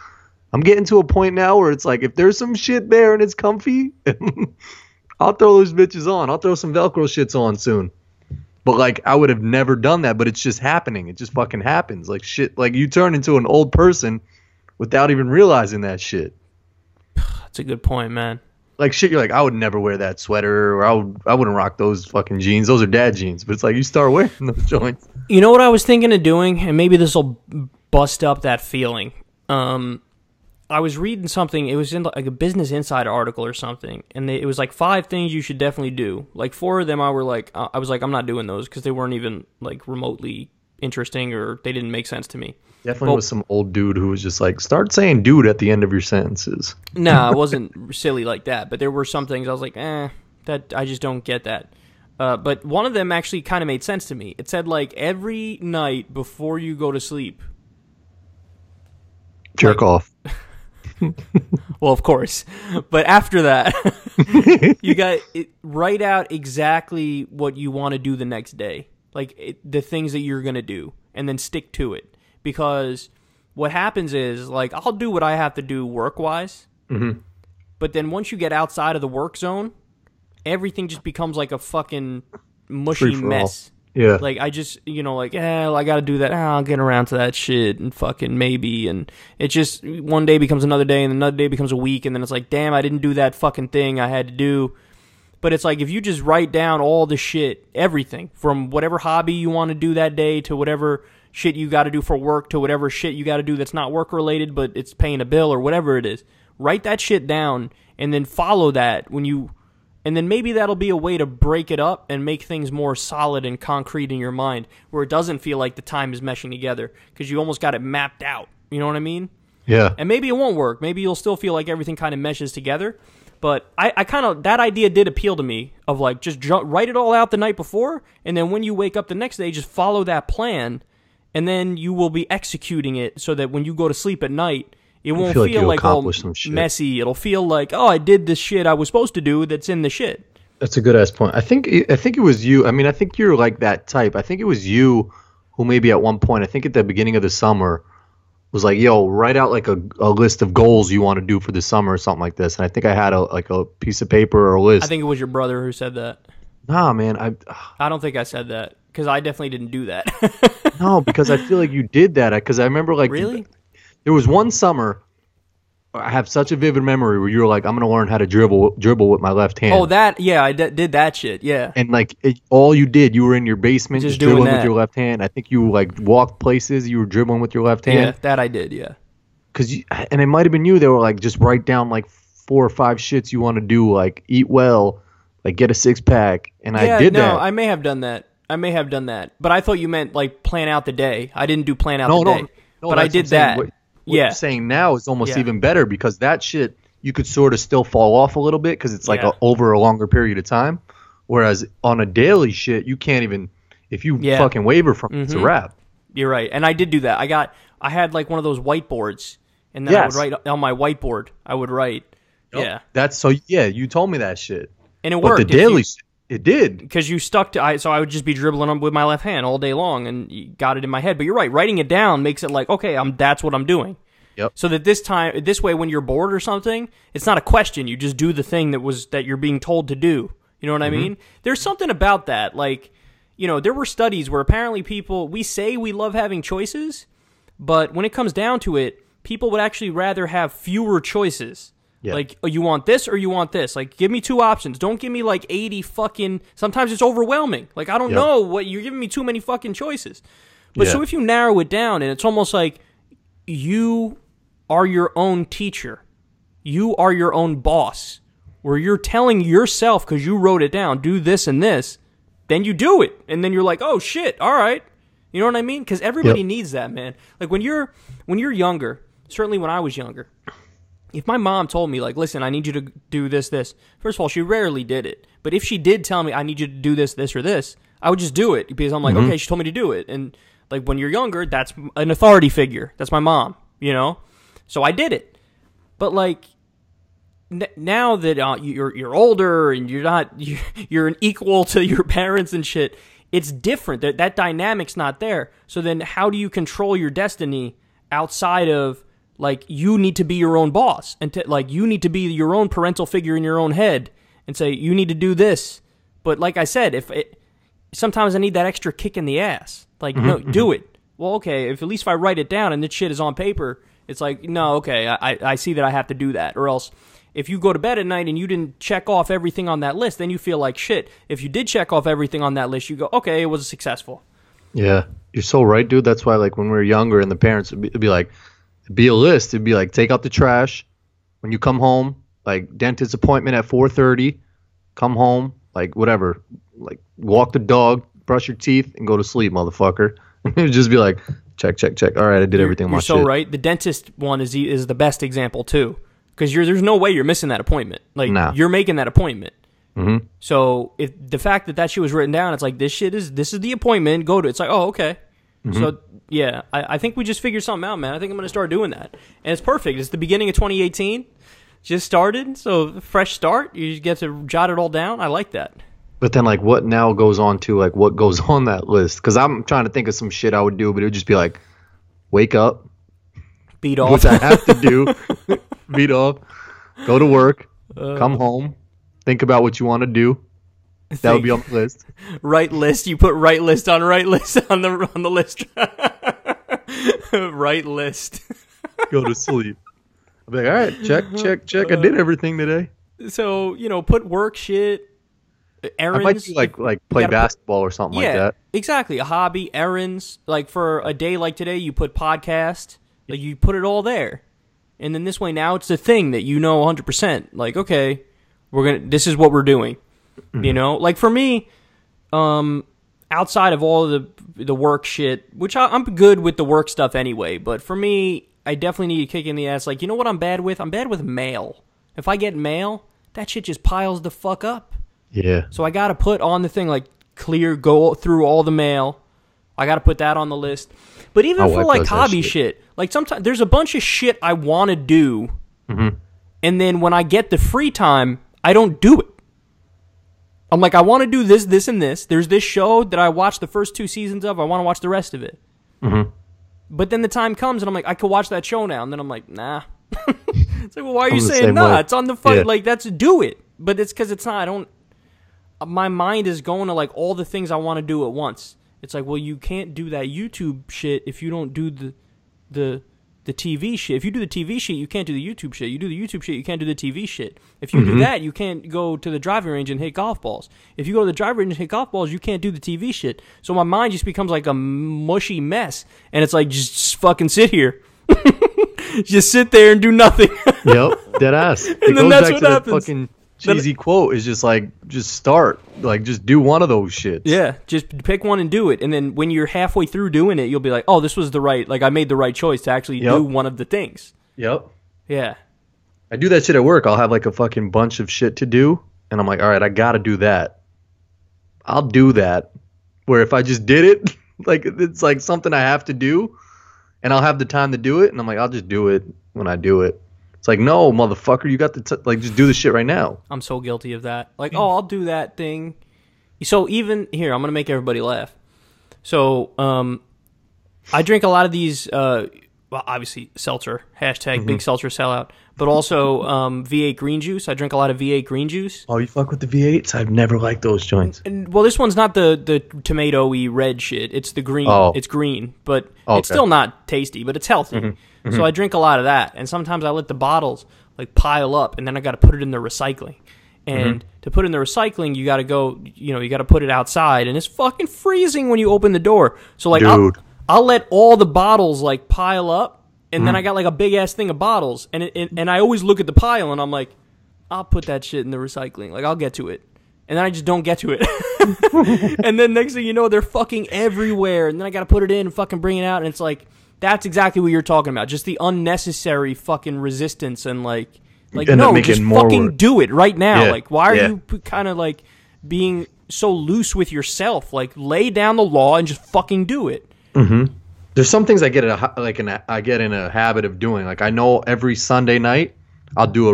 I'm getting to a point now where it's like, if there's some shit there and it's comfy, I'll throw those bitches on. I'll throw some Velcro shits on soon. But like, I would have never done that, but it's just happening. It just fucking happens. Like shit, like you turn into an old person without even realizing that shit. That's a good point, man. Like shit, you're like, I would never wear that sweater, or I wouldn't rock those fucking jeans. Those are dad jeans. But it's like, you start wearing those joints. You know what I was thinking of doing? And maybe this will bust up that feeling. I was reading something, it was in like a Business Insider article or something, and it was like 5 things you should definitely do. Like 4 of them I was like, I'm not doing those because they weren't even like remotely interesting or they didn't make sense to me. Definitely was some old dude who was just like, start saying dude at the end of your sentences. No, it wasn't silly like that, but there were some things I was like, that I just don't get that. But one of them actually kind of made sense to me. It said like every night before you go to sleep, jerk off. Well, of course. But after that, you got write out exactly what you want to do the next day. Like the things that you're going to do and then stick to it. Because what happens is, like, I'll do what I have to do work-wise. Mm-hmm. But then once you get outside of the work zone, everything just becomes like a fucking mushy mess. Yeah. Like, I just, like, I got to do that. I'll get around to that shit and fucking maybe. And it just, one day becomes another day and another day becomes a week. And then it's like, damn, I didn't do that fucking thing I had to do. But it's like, if you just write down all the shit, everything, from whatever hobby you want to do that day to whatever shit you got to do for work to whatever shit you got to do that's not work related, but it's paying a bill or whatever it is. Write that shit down and then follow that and then maybe that'll be a way to break it up and make things more solid and concrete in your mind where it doesn't feel like the time is meshing together because you almost got it mapped out. You know what I mean? Yeah. And maybe it won't work. Maybe you'll still feel like everything kind of meshes together. But I kind of, that idea did appeal to me of like, just write it all out the night before. And then when you wake up the next day, just follow that plan. And then you will be executing it so that when you go to sleep at night, it won't feel like all messy. It'll feel like, oh, I did this shit I was supposed to do that's in the shit. That's a good ass point. I think it was you. I mean, I think you're like that type. I think it was you who maybe at one point, I think at the beginning of the summer, was like, yo, write out like a list of goals you want to do for the summer or something like this. And I think I had a piece of paper or a list. I think it was your brother who said that. Nah, man. I don't think I said that because I definitely didn't do that. No, because I feel like you did that. Because I remember like... Really? There was one summer I have such a vivid memory where you were like, I'm gonna learn how to dribble with my left hand. Oh, that, yeah, I did that shit, yeah. And like all you did, you were in your basement just doing dribbling that with your left hand. I think you like walked places, you were dribbling with your left hand. Yeah, that I did, yeah. And it might have been you. They were like, just write down like 4 or 5 shits you want to do, like eat well, like get a 6-pack. And yeah, I did that. I may have done that. But I thought you meant like plan out the day. I didn't do plan out the day. No, but I did that. What you're saying now is almost even better, because that shit you could sort of still fall off a little bit because it's like over a longer period of time. Whereas on a daily shit, you can't even, if you fucking waver from it, it's a wrap. You're right. And I did do that. I had like one of those whiteboards, and then I would write on my whiteboard. I would write. Yep. Yeah. You told me that shit. And it worked. But the daily shit, it did. Because you stuck to, so I would just be dribbling with my left hand all day long, and you got it in my head. But you're right, writing it down makes it like, okay, that's what I'm doing. Yep. So that this way, when you're bored or something, it's not a question. You just do the thing that you're being told to do. You know what I mean? There's something about that. Like, there were studies where apparently we say we love having choices, but when it comes down to it, people would actually rather have fewer choices. Yeah. Like, oh, you want this or you want this? Like, give me 2 options. Don't give me like 80 fucking... Sometimes it's overwhelming. Like, I don't know what... You're giving me too many fucking choices. But so if you narrow it down, and it's almost like you are your own teacher. You are your own boss. Where you're telling yourself, because you wrote it down, do this and this, then you do it. And then you're like, oh, shit, all right. You know what I mean? Because everybody needs that, man. Like, when you're younger, certainly when I was younger... If my mom told me, like, listen, I need you to do this, first of all, she rarely did it. But if she did tell me, I need you to do this, or this, I would just do it because I'm like, okay, she told me to do it. And, like, when you're younger, that's an authority figure. That's my mom, So I did it. But, like, now that you're older and you're an equal to your parents and shit, it's different. That dynamic's not there. So then how do you control your destiny outside of... Like, you need to be your own boss. And you need to be your own parental figure in your own head and say, you need to do this. But like I said, sometimes I need that extra kick in the ass. Like, no, do it. Well, okay, at least if I write it down and this shit is on paper, it's like, no, okay, I see that I have to do that. Or else, if you go to bed at night and you didn't check off everything on that list, then you feel like shit. If you did check off everything on that list, you go, okay, it was successful. Yeah, you're so right, dude. That's why, like, when we were younger and the parents would be like, be a list. It'd be like, take out the trash when you come home, like dentist appointment at 4:30, come home, like whatever, like walk the dog, brush your teeth, and go to sleep, motherfucker. And it'd just be like, check. All right, I did everything on my shit. You're so right. The dentist one is the best example too, because there's no way you're missing that appointment. Like, you're making that appointment. So if the fact that shit was written down, it's like, this is the appointment. Go to it. It's like, oh, okay. So, yeah, I think we just figured something out, man. I think I'm going to start doing that. And it's perfect. It's the beginning of 2018. Just started, so fresh start. You just get to jot it all down. I like that. But then, like, what now goes on to, like, what goes on that list? Because I'm trying to think of some shit I would do, but it would just be like, wake up. Beat off. Which I have to do. Beat off. Go to work. Come home. Think about what you want to do. That would be on the list. Right list. You put right list on the list. Right list. Go to sleep. I'll be like, all right, check. I did everything today. So, put work shit, errands. I might do like play basketball or something like that. Exactly. A hobby, errands. Like for a day like today, you put podcast. Like, you put it all there. And then this way now it's a thing that 100%. Like, okay, this is what we're doing. Like for me, outside of all of the work shit, which I'm good with the work stuff anyway, but for me, I definitely need a kick in the ass. Like, you know what I'm bad with? I'm bad with mail. If I get mail, that shit just piles the fuck up. Yeah. So I got to put on the thing, like, go through all the mail. I got to put that on the list. But even for like hobby shit, like sometimes there's a bunch of shit I want to do, and then when I get the free time, I don't do it. I'm like, I want to do this, this, and this. There's this show that I watched the first 2 seasons of. I want to watch the rest of it. But then the time comes, and I'm like, I could watch that show now. And then I'm like, nah. It's like, well, why are you saying nah? Way. It's on the fun. Yeah. Like, do it. But it's because it's not. My mind is going to, like, all the things I want to do at once. It's like, well, you can't do that YouTube shit if you don't do the the TV shit. If you do the TV shit, you can't do the YouTube shit. You do the YouTube shit, you can't do the TV shit. If you do that, you can't go to the driving range and hit golf balls. If you go to the driving range and hit golf balls, you can't do the TV shit. So my mind just becomes like a mushy mess, and it's like just fucking sit here, just sit there and do nothing. Yep, dead ass. And then that's what happens. Fucking cheesy quote is just like, just start, like, just do one of those shits. Yeah, just pick one and do it. And then when you're halfway through doing it, you'll be like, oh, this was the right, like, I made the right choice to actually do one of the things. Yep. Yeah. I do that shit at work. I'll have like a fucking bunch of shit to do, and I'm like, all right, I gotta do that. I'll do that. Where if I just did it, like, it's like something I have to do, and I'll have the time to do it, and I'm like, I'll just do it when I do it. It's like, no, motherfucker, you got the like, just do the shit right now. I'm so guilty of that. Like, oh, I'll do that thing. So even here, I'm gonna make everybody laugh. So, I drink a lot of these. Well, obviously, seltzer. Hashtag big seltzer sellout. But also V8 green juice. I drink a lot of V8 green juice. Oh, you fuck with the V8s? I've never liked those joints. Well, this one's not the tomato-y red shit. It's the green. Oh. It's green, but it's still not tasty, but it's healthy. So I drink a lot of that, and sometimes I let the bottles like pile up, and then I got to put it in the recycling. And to put it in the recycling, you got to go, you got to put it outside, and it's fucking freezing when you open the door. So like, I'll let all the bottles like pile up, and then I got like a big ass thing of bottles, and I always look at the pile, and I'm like, I'll put that shit in the recycling, like I'll get to it, and then I just don't get to it, and then next thing you know, they're fucking everywhere, and then I got to put it in and fucking bring it out, and it's like, that's exactly what you're talking about, just the unnecessary fucking resistance, and like no, just fucking do it right now. Yeah. Like, why are you kind of like being so loose with yourself? Like, lay down the law and just fucking do it. There's some things I get in a habit of doing. Like, I know every Sunday night I'll do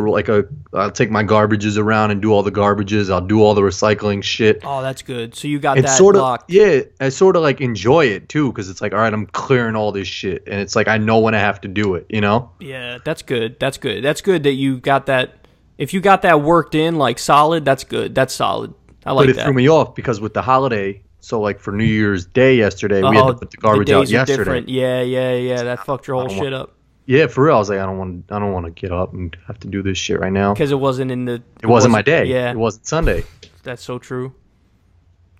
I'll take my garbages around and do all the garbages. I'll do all the recycling shit. Oh, that's good. So you got it's that sort of, locked. Yeah, I sort of like enjoy it too, because it's like, all right, I'm clearing all this shit, and it's like I know when I have to do it. Yeah, that's good. That's good. That's good that you got that. If you got that worked in like solid, that's good. That's solid. I like that. But it threw me off because with the holiday. So, like, for New Year's Day yesterday, we had to put the garbage out yesterday. Different. Yeah. That fucked your whole shit up. Yeah, for real. I was like, I don't want to get up and have to do this shit right now. Because it wasn't in the... It wasn't my day. Yeah. It wasn't Sunday. That's so true.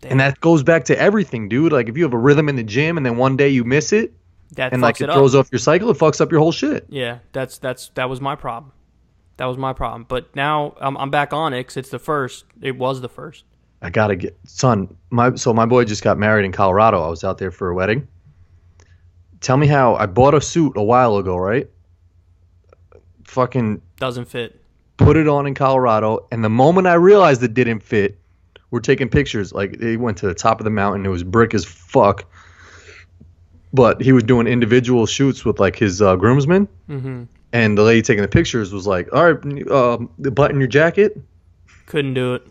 Damn. And that goes back to everything, dude. Like, if you have a rhythm in the gym and then one day you miss it, and like it throws off your cycle, it fucks up your whole shit. Yeah, that was my problem. That was my problem. But now I'm back on it because it's the first. It was the first. I gotta get my boy just got married in Colorado. I was out there for a wedding. Tell me how I bought a suit a while ago, right? Fucking doesn't fit. Put it on in Colorado, and the moment I realized it didn't fit, we're taking pictures. Like, they went to the top of the mountain. It was brick as fuck, but he was doing individual shoots with like his groomsmen, and the lady taking the pictures was like, "All right, button your jacket." Couldn't do it.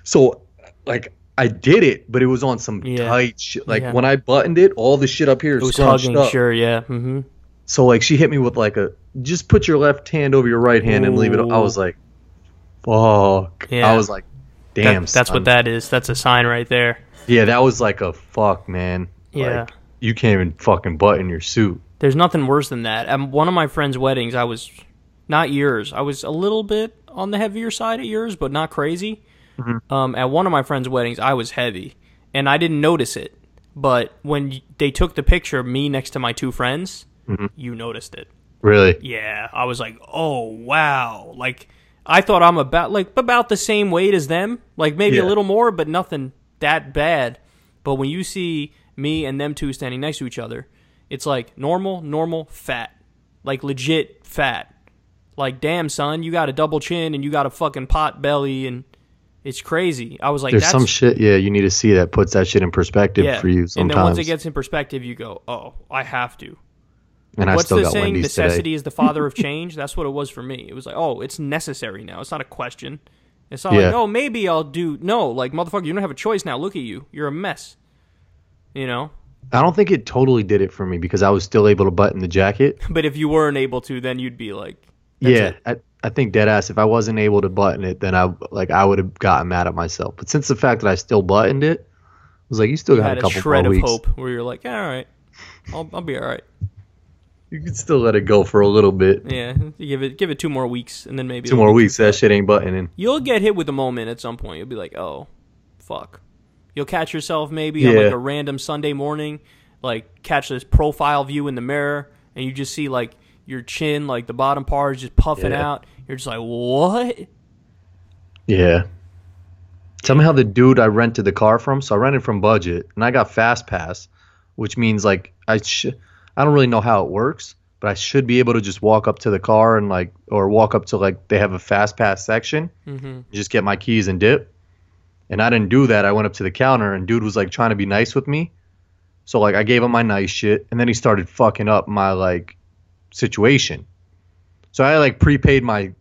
So. Like, I did it, but it was on some tight shit. Like, when I buttoned it, all the shit up here it was hugging, up. Sure, yeah. So, like, she hit me with, like, just put your left hand over your right hand and leave it. I was like, fuck. Yeah. I was like, damn, that's what that is. That's a sign right there. Yeah, that was like a fuck, man. Yeah. Like, you can't even fucking button your suit. There's nothing worse than that. At one of my friend's weddings, I was, not yours, I was a little bit on the heavier side of yours, but not crazy. At one of my friend's weddings, I was heavy, and I didn't notice it. But when they took the picture of me next to my two friends, you noticed it. Really? Yeah. I was like, oh, wow. Like, I thought I'm about the same weight as them. Like, maybe a little more, but nothing that bad. But when you see me and them two standing next to each other, it's like normal, fat. Like, legit fat. Like, damn, son, you got a double chin, and you got a fucking pot belly, and... It's crazy. I was like, there's some shit, you need to see that puts that shit in perspective for you sometimes. And then once it gets in perspective, you go, oh, I have to. And what's I still the got saying? Wendy's Necessity today. Is the father of change. That's what it was for me. It was like, oh, it's necessary now. It's not a question. It's not like, oh, maybe I'll do. No, like, motherfucker, you don't have a choice now. Look at you. You're a mess. I don't think it totally did it for me because I was still able to button the jacket. But if you weren't able to, then you'd be like, I think dead ass. If I wasn't able to button it, then I would have gotten mad at myself. But since the fact that I still buttoned it, I was like, you still got a couple shred more of weeks. Hope where you're like, all right, I'll be all right. You could still let it go for a little bit. Yeah, you give it 2 more weeks, and then maybe 2 more weeks, that shit ain't buttoning. You'll get hit with a moment at some point. You'll be like, oh, fuck. You'll catch yourself maybe on like a random Sunday morning, like catch this profile view in the mirror, and you just see like your chin, like the bottom part is just puffing out. You're just like, what? Yeah. Somehow the dude I rented the car from, so I rented from Budget, and I got Fast Pass, which means like I don't really know how it works, but I should be able to just walk up to the car and like, or walk up to like, they have a Fast Pass section, just get my keys and dip. And I didn't do that. I went up to the counter, and dude was like trying to be nice with me. So like I gave him my nice shit, and then he started fucking up my like situation. So I like prepaid my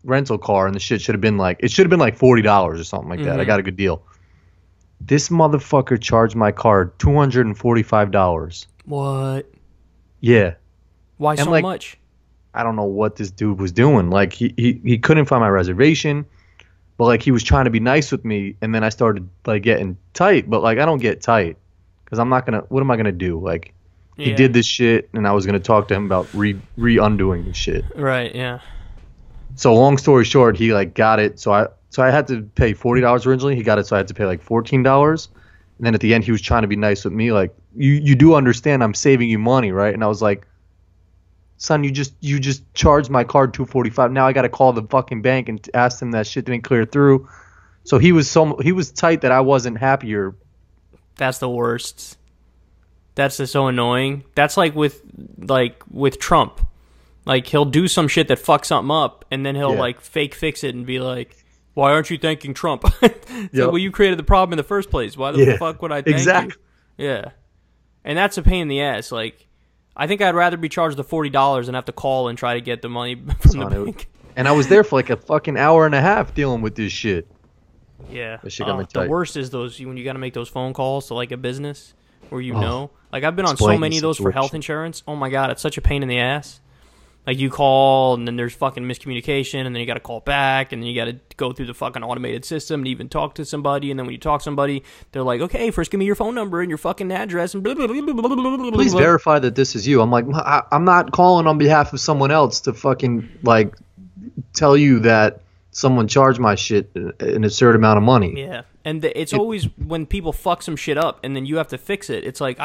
rental car, and the shit should have been like, it should have been like $40 or something like that. I got a good deal. This motherfucker charged my card $245. What? Yeah. Why so like, much? I don't know what this dude was doing. Like he couldn't find my reservation, but like he was trying to be nice with me, and then I started like getting tight. But like I don't get tight because I'm not gonna. What am I gonna do? Like he did this shit, and I was gonna talk to him about undoing this shit. Right. Yeah. So long story short, he like got it. So I had to pay $40 originally. He got it, so I had to pay like $14. And then at the end, he was trying to be nice with me, like you do understand I'm saving you money, right? And I was like, son, you just charged my card $245. Now I got to call the fucking bank and ask them that shit didn't clear through. So he was tight that I wasn't happier. That's the worst. That's just so annoying. That's like with Trump. Like he'll do some shit that fucks something up, and then he'll like fake fix it and be like, "Why aren't you thanking Trump?" So, well, you created the problem in the first place. Why the fuck would I thank you? Yeah, and that's a pain in the ass. Like, I think I'd rather be charged the $40 than have to call and try to get the money from the bank. And I was there for like a fucking hour and a half dealing with this shit. Yeah, that shit got me the tight. worst is those when you got to make those phone calls to like a business where you know. Like I've been on so many of those for health insurance. Oh my god, it's such a pain in the ass. Like you call and then there's fucking miscommunication, and then you got to call back, and then you got to go through the fucking automated system and even talk to somebody, and then when you talk to somebody, they're like, "Okay, first give me your phone number and your fucking address and blah, blah, blah, blah, blah, blah, blah, please verify that this is you." I'm like, I'm not calling on behalf of someone else to fucking like tell you that someone charged my shit an absurd amount of money. Yeah, and it's always when people fuck some shit up and then you have to fix it. It's like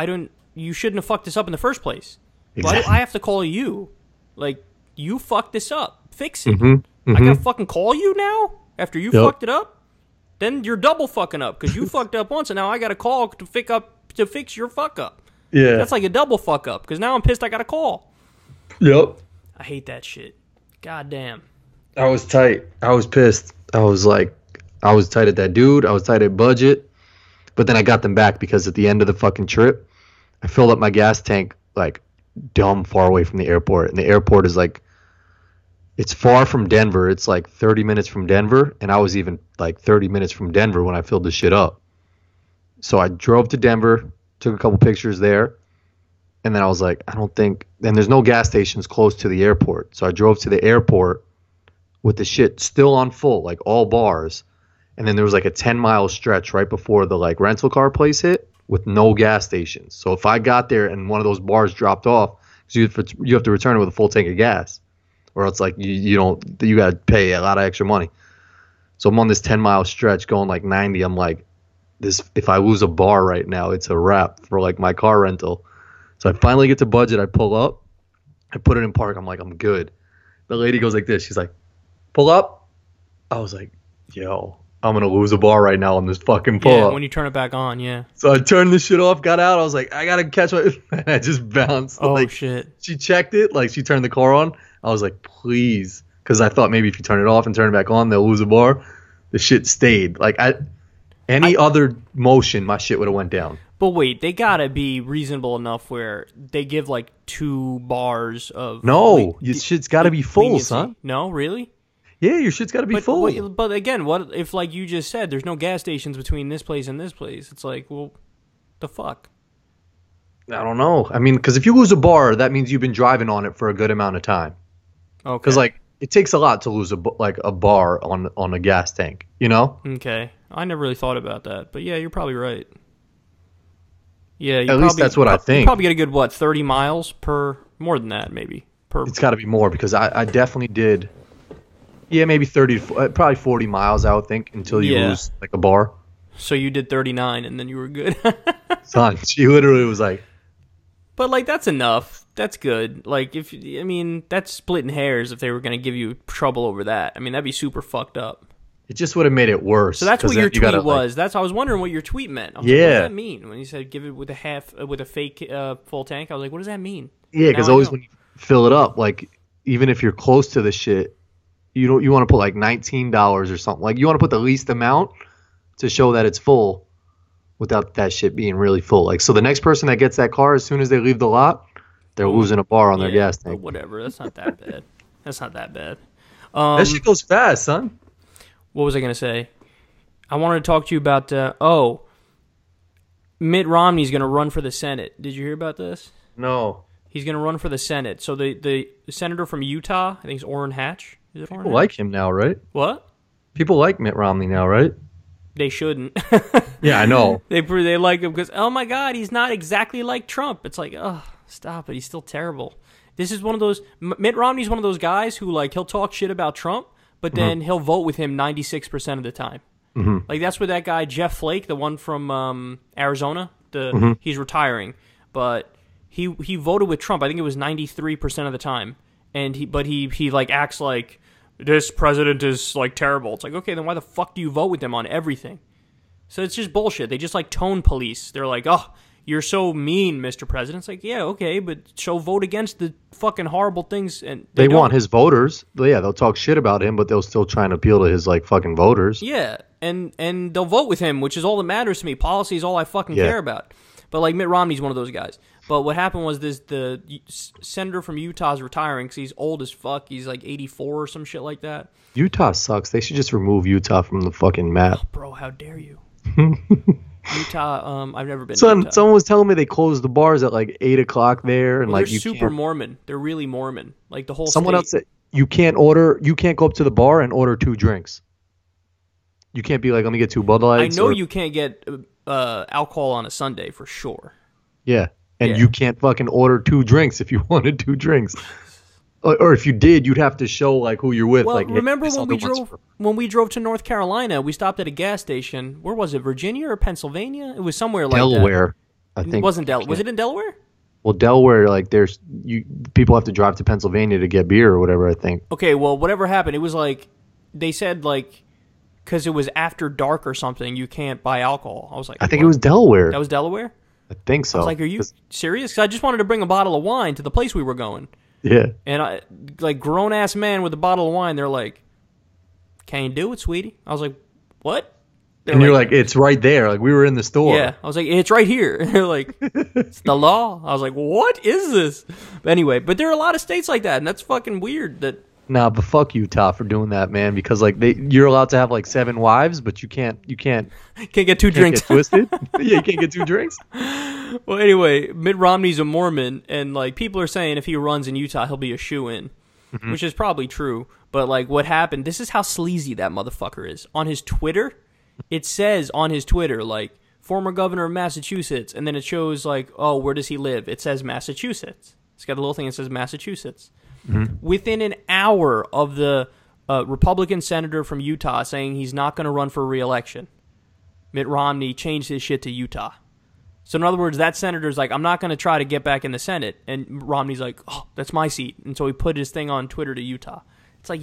you shouldn't have fucked this up in the first place. Exactly. Why do I have to call you? Like, you fucked this up. Fix it. I gotta fucking call you now after you fucked it up? Then you're double fucking up because you fucked up once, and now I gotta call to fix your fuck up. Yeah. That's like a double fuck up because now I'm pissed I gotta call. Yep. I hate that shit. God damn. I was tight. I was pissed. I was tight at that dude. I was tight at Budget. But then I got them back because at the end of the fucking trip, I filled up my gas tank like dumb far away from the airport, and the airport is like, it's far from Denver. It's like 30 minutes from Denver, and I was even like 30 minutes from Denver when I filled this shit up. So I drove to Denver, took a couple pictures there, and then I was like, and there's no gas stations close to the airport. So I drove to the airport with the shit still on full, like all bars, and then there was like a 10-mile stretch right before the like rental car place hit with no gas stations. So if I got there and one of those bars dropped off, because you have to return it with a full tank of gas, or it's like you got to pay a lot of extra money. So I'm on this 10-mile stretch going like 90. I'm like, if I lose a bar right now, it's a wrap for like my car rental. So I finally get to Budget. I pull up, I put it in park. I'm like, I'm good. The lady goes like this. She's like, pull up. I was like, yo, I'm going to lose a bar right now on this fucking pull up. Yeah, when you turn it back on, yeah. So I turned this shit off, got out. I was like, I got to catch my... I just bounced. Oh, like, shit. She checked it. Like, she turned the car on. I was like, please. Because I thought maybe if you turn it off and turn it back on, they'll lose a bar. The shit stayed. Like, any other motion, my shit would have went down. But wait, they got to be reasonable enough where they give like 2 bars of... No, your shit's got to be full, leniency. Son. No, really? Yeah, your shit's got to be full. But again, what if, like you just said, there's no gas stations between this place and this place? It's like, well, the fuck? I don't know. I mean, because if you lose a bar, that means you've been driving on it for a good amount of time. Okay. Because, like, it takes a lot to lose a bar on a gas tank, you know? Okay. I never really thought about that. But, yeah, you're probably right. Yeah, at least that's what I think. You probably get a good, 30 miles per More than that, maybe. It's got to be more because I definitely did. Yeah, maybe 30, probably 40 miles, I would think, until you lose like a bar. So you did 39 and then you were good. Son, she literally was like. But like that's enough. That's good. Like that's splitting hairs if they were going to give you trouble over that. I mean, that'd be super fucked up. It just would have made it worse. So that's what your tweet was. I was wondering what your tweet meant. I was like, what does that mean? When you said give it with a fake full tank, I was like, what does that mean? Yeah, because always when you fill it up, like even if you're close to the shit, you want to put like $19 or something. Like you want to put the least amount to show that it's full without that shit being really full. Like so the next person that gets that car, as soon as they leave the lot, they're losing a bar on their gas tank. Whatever. That's not that bad. That's not that bad. That shit goes fast, son. What was I going to say? I wanted to talk to you about, Mitt Romney's going to run for the Senate. Did you hear about this? No. He's going to run for the Senate. So the senator from Utah, I think it's Orrin Hatch. Is it Orrin People like him now, right? What? People like Mitt Romney now, right? They shouldn't. Yeah, I know. They like him because, oh my God, he's not exactly like Trump. It's like, oh, stop it. He's still terrible. This is one of those, Mitt Romney's one of those guys who, like, he'll talk shit about Trump, but then he'll vote with him 96% of the time. Mm-hmm. Like, that's what that guy, Jeff Flake, the one from Arizona, he's retiring, but he voted with Trump. I think it was 93% of the time. And he like acts like this president is like terrible. It's like, okay, then why the fuck do you vote with him on everything? So it's just bullshit. They just like tone police. They're like, oh, you're so mean, Mr. President. It's like, yeah, okay, but so vote against the fucking horrible things. And they want his voters. Yeah, they'll talk shit about him, but they'll still try and appeal to his like fucking voters. Yeah, and they'll vote with him, which is all that matters to me. Policy is all I fucking care about. But like Mitt Romney's one of those guys. But what happened was the senator from Utah is retiring because he's old as fuck. He's like 84 or some shit like that. Utah sucks. They should just remove Utah from the fucking map. Oh, bro, how dare you? Utah, I've never been to Utah. Someone was telling me they closed the bars at like 8 o'clock there. And like they're super Mormon. They're really Mormon. Like the whole Someone state. else said you can't go up to the bar and order 2 drinks. You can't be like, let me get 2 Bud Lights. I know you can't get alcohol on a Sunday for sure. Yeah. And you can't fucking order 2 drinks if you wanted 2 drinks. Or if you did, you'd have to show like who you're with. Well, like, remember when we drove to North Carolina, we stopped at a gas station. Where was it? Virginia or Pennsylvania? It was somewhere like Delaware. I think. It wasn't Delaware. Was it in Delaware? Well, Delaware, like people have to drive to Pennsylvania to get beer or whatever, I think. Okay, well, whatever happened, it was like they said like because it was after dark or something, you can't buy alcohol. I was like, I think it was Delaware. That was Delaware? I think so. I was like, are you serious? Because I just wanted to bring a bottle of wine to the place we were going. Yeah. And I, like, grown-ass man with a bottle of wine, they're like, can you do it, sweetie? I was like, what? And you're like, it's right there. Like, we were in the store. Yeah. I was like, it's right here. They're like, it's the law. I was like, what is this? But anyway, but there are a lot of states like that, and that's fucking weird that... Nah, but fuck Utah for doing that, man. Because like you're allowed to have like 7 wives, but you can't get 2 drinks. Get twisted. Yeah, you can't get 2 drinks. Well, anyway, Mitt Romney's a Mormon, and like people are saying if he runs in Utah, he'll be a shoo-in, which is probably true. But like what happened? This is how sleazy that motherfucker is. On his Twitter, it says on his Twitter like former governor of Massachusetts, and then it shows like, oh, where does he live? It says Massachusetts. It's got a little thing that says Massachusetts. Within an hour of the Republican senator from Utah saying he's not going to run for re-election, Mitt Romney changed his shit to Utah. So in other words, that senator's like, I'm not going to try to get back in the Senate. And Romney's like, oh, that's my seat. And so he put his thing on Twitter to Utah. It's like,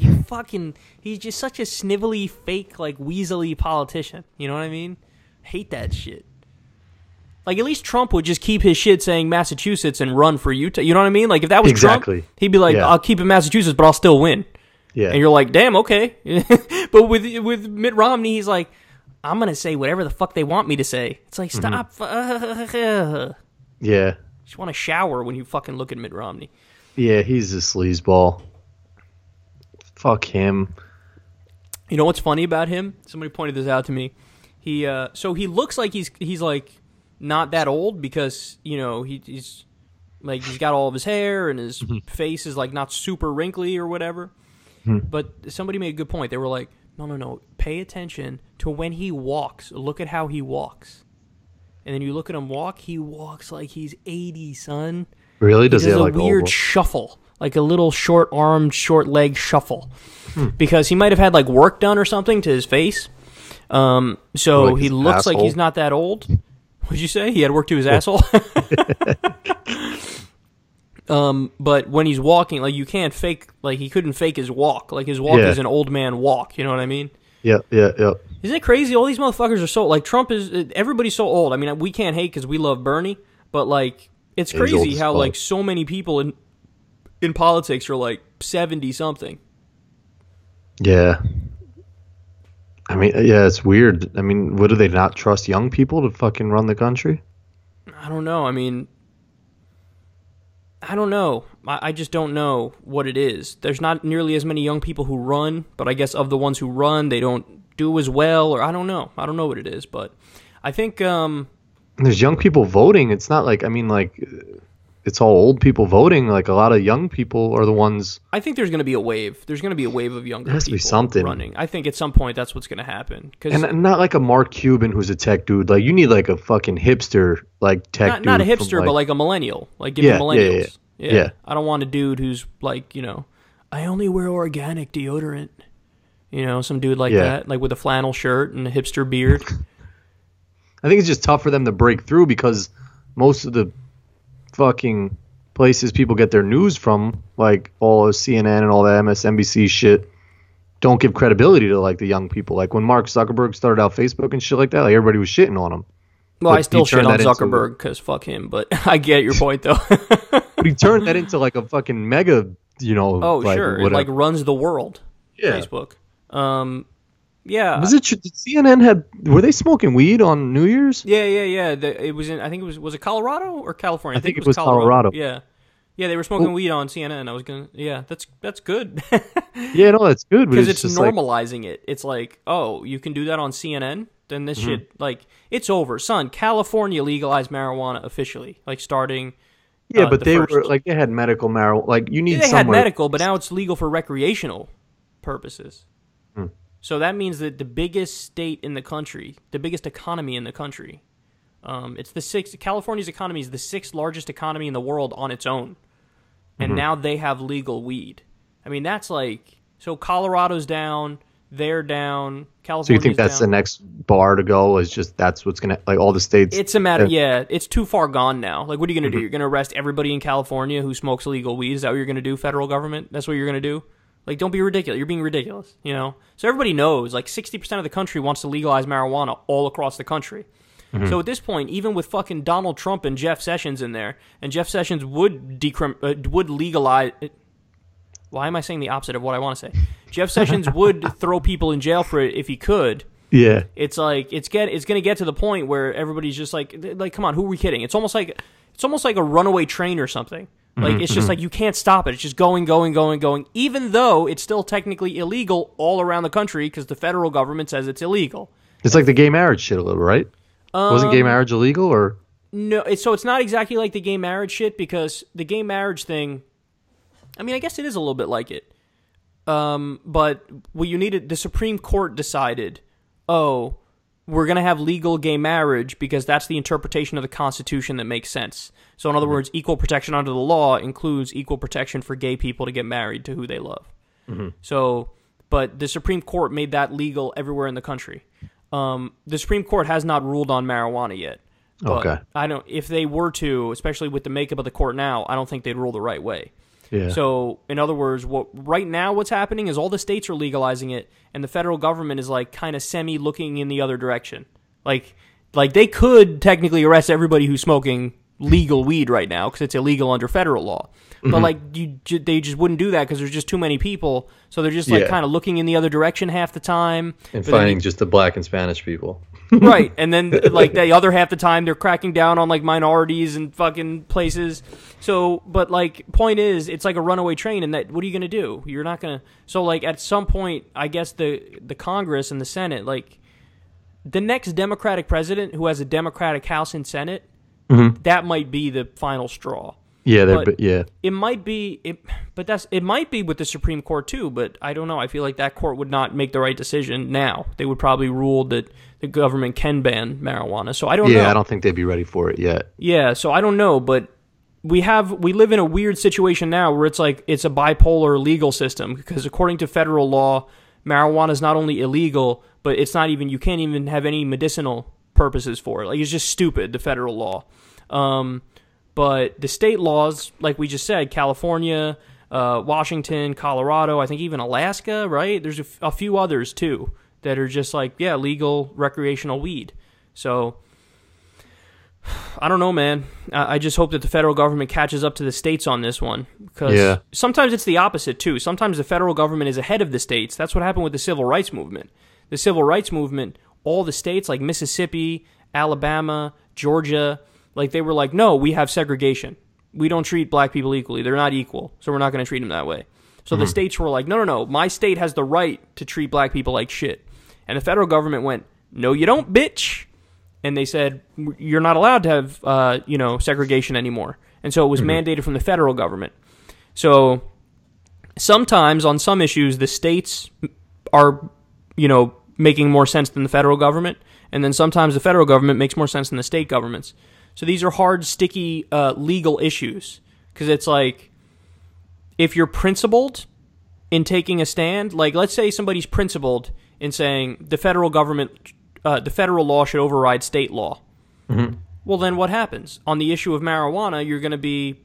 he's just such a snivelly, fake, like, weaselly politician. You know what I mean? Hate that shit. Like, at least Trump would just keep his shit saying Massachusetts and run for Utah. You know what I mean? Like, if that was Trump, he'd be like, I'll keep it Massachusetts, but I'll still win. Yeah. And you're like, damn, okay. But with Mitt Romney, he's like, I'm going to say whatever the fuck they want me to say. It's like, stop. Yeah. Just want to shower when you fucking look at Mitt Romney. Yeah, he's a sleazeball. Fuck him. You know what's funny about him? Somebody pointed this out to me. So he looks like he's like, not that old because, you know, he's like he's got all of his hair and his face is like not super wrinkly or whatever. But somebody made a good point. They were like, no, pay attention to when he walks. Look at how he walks. And then you look at him walk, he walks like he's 80, son. Really? Does he he does have a like weird oval? shuffle, like a little short-armed, short-legged shuffle, because he might have had like work done or something to his face. So like he his looks like asshole? he's not that old. What'd you say? He had work to his asshole? But when he's walking, like you can't fake, like he couldn't fake his walk. Like his walk is an old man walk. You know what I mean? Yeah. Isn't it crazy? All these motherfuckers are so, like, Trump is, everybody's so old. I mean, we can't hate because we love Bernie, but like it's He's old crazy as how fuck. like so many people in politics are like 70 something. Yeah. I mean, yeah, it's weird. I mean, what do they not trust young people to fucking run the country? I don't know. I mean, I don't know. I just don't know what it is. There's not nearly as many young people who run, but I guess of the ones who run, they don't do as well, or I don't know. I don't know what it is, but I think There's young people voting. It's not like, I mean, like, it's all old people voting. Like, a lot of young people are the ones. I think there's going to be a wave. There's going to be a wave of younger There has to people be something running. I think at some point that's what's going to happen. And not like a Mark Cuban who's a tech dude. Like, you need like a fucking hipster, like tech dude. Not a hipster, from, but like a millennial. Like give me millennials. Yeah. I don't want a dude who's like, I only wear organic deodorant. Some dude like that, like with a flannel shirt and a hipster beard. I think it's just tough for them to break through because most of the fucking places people get their news from, like all of CNN and all that MSNBC shit, don't give credibility to like the young people. Like when Mark Zuckerberg started out Facebook and shit like that, like everybody was shitting on him. Well, But I still he shit turned on that into- Zuckerberg because fuck him, but I get your point though. But he turned that into like a fucking mega, Oh, like, sure. whatever. It like runs the world. Yeah. Facebook. Yeah. Was it did CNN were they smoking weed on New Year's? Yeah. It was in. I think was it Colorado or California? I think it was Colorado. Yeah. They were smoking weed on CNN. I was gonna. Yeah, that's good. Yeah, no, that's good. But Because it's just like, normalizing it. It's like, oh, you can do that on CNN. Then this shit, like, it's over, son. California legalized marijuana officially, like starting. yeah, but the they first. were like they had medical marijuana. Like you need They had somewhere. medical, but now it's legal for recreational purposes. So that means that the biggest state in the country, the biggest economy in the country, it's the sixth. California's economy is the sixth largest economy in the world on its own, and now they have legal weed. I mean, that's like, so Colorado's down, they're down, California's So you think that's down. the next bar to go? Is just that's what's gonna like all the states? It's a matter, it's too far gone now. Like, what are you going to do? You're going to arrest everybody in California who smokes illegal weed? Is that what you're going to do, federal government? That's what you're going to do? Like, don't be ridiculous. You're being ridiculous, So everybody knows, like, 60% of the country wants to legalize marijuana all across the country. So at this point, even with fucking Donald Trump and Jeff Sessions in there, and Jeff Sessions would legalize... Why am I saying the opposite of what I want to say? Jeff Sessions would throw people in jail for it if he could. Yeah. It's like it's going to get to the point where everybody's just like come on, who are we kidding? It's almost like a runaway train or something. Like it's just like you can't stop it. It's just going, even though it's still technically illegal all around the country because the federal government says it's illegal. It's like the gay marriage shit a little, right? Wasn't gay marriage illegal or? No, so it's not exactly like the gay marriage shit because the gay marriage thing, I mean, I guess it is a little bit like it. But what you needed, the Supreme Court decided, oh, we're going to have legal gay marriage because that's the interpretation of the Constitution that makes sense. So in other words, equal protection under the law includes equal protection for gay people to get married to who they love. So, but the Supreme Court made that legal everywhere in the country. The Supreme Court has not ruled on marijuana yet. But Okay. I don't. If they were to, especially with the makeup of the court now, I don't think they'd rule the right way. Yeah. So, in other words, right now what's happening is all the states are legalizing it, and the federal government is like kind of semi-looking in the other direction. Like they could technically arrest everybody who's smoking legal weed right now because it's illegal under federal law. But like they just wouldn't do that because there's just too many people. So they're just like kind of looking in the other direction half the time. And finding just the black and Spanish people. Right, and then like the other half the time they're cracking down on like minorities and fucking places. So, but like point is, it's like a runaway train, and that what are you gonna do? You're not gonna. So like at some point, I guess the Congress and the Senate, like the next Democratic president who has a Democratic House and Senate, that might be the final straw. Yeah, But it might be it might be with the Supreme Court too, but I don't know. I feel like that court would not make the right decision now. They would probably rule that the government can ban marijuana. So I don't know. Yeah, I don't think they'd be ready for it yet. Yeah, so I don't know, but we live in a weird situation now where it's like it's a bipolar legal system, because according to federal law, marijuana is not only illegal, but it's not even, you can't even have any medicinal purposes for it. Like, it's just stupid, the federal law. But the state laws, like we just said, California, Washington, Colorado, I think even Alaska, right? There's a few others too that are just like, yeah, legal recreational weed. So I don't know, man. I just hope that the federal government catches up to the states on this one, because sometimes it's the opposite too. Sometimes the federal government is ahead of the states. That's what happened with the civil rights movement. The civil rights movement, all the states like Mississippi, Alabama, Georgia, like they were like, no, we have segregation. We don't treat black people equally. They're not equal, so we're not going to treat them that way. So the states were like, no, my state has the right to treat black people like shit. And the federal government went, no, you don't, bitch. And they said, you're not allowed to have, segregation anymore. And so it was mandated from the federal government. So sometimes on some issues, the states are, making more sense than the federal government. And then sometimes the federal government makes more sense than the state governments. So these are hard, sticky legal issues, because it's like, if you're principled in taking a stand, like let's say somebody's principled in saying the federal government, the federal law should override state law. Well, then what happens? On the issue of marijuana, you're going to be,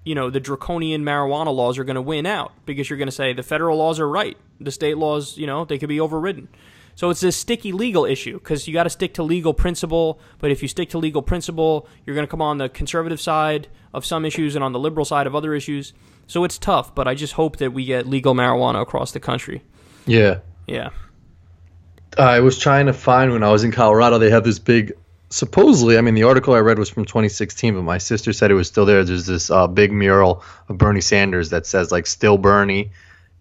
the draconian marijuana laws are going to win out, because you're going to say the federal laws are right. The state laws, they could be overridden. So it's this sticky legal issue, because you got to stick to legal principle. But if you stick to legal principle, you're going to come on the conservative side of some issues and on the liberal side of other issues. So it's tough, but I just hope that we get legal marijuana across the country. Yeah. Yeah. I was trying to find, when I was in Colorado, they have this big, supposedly, the article I read was from 2016, but my sister said it was still there. There's this big mural of Bernie Sanders that says, like, still Bernie.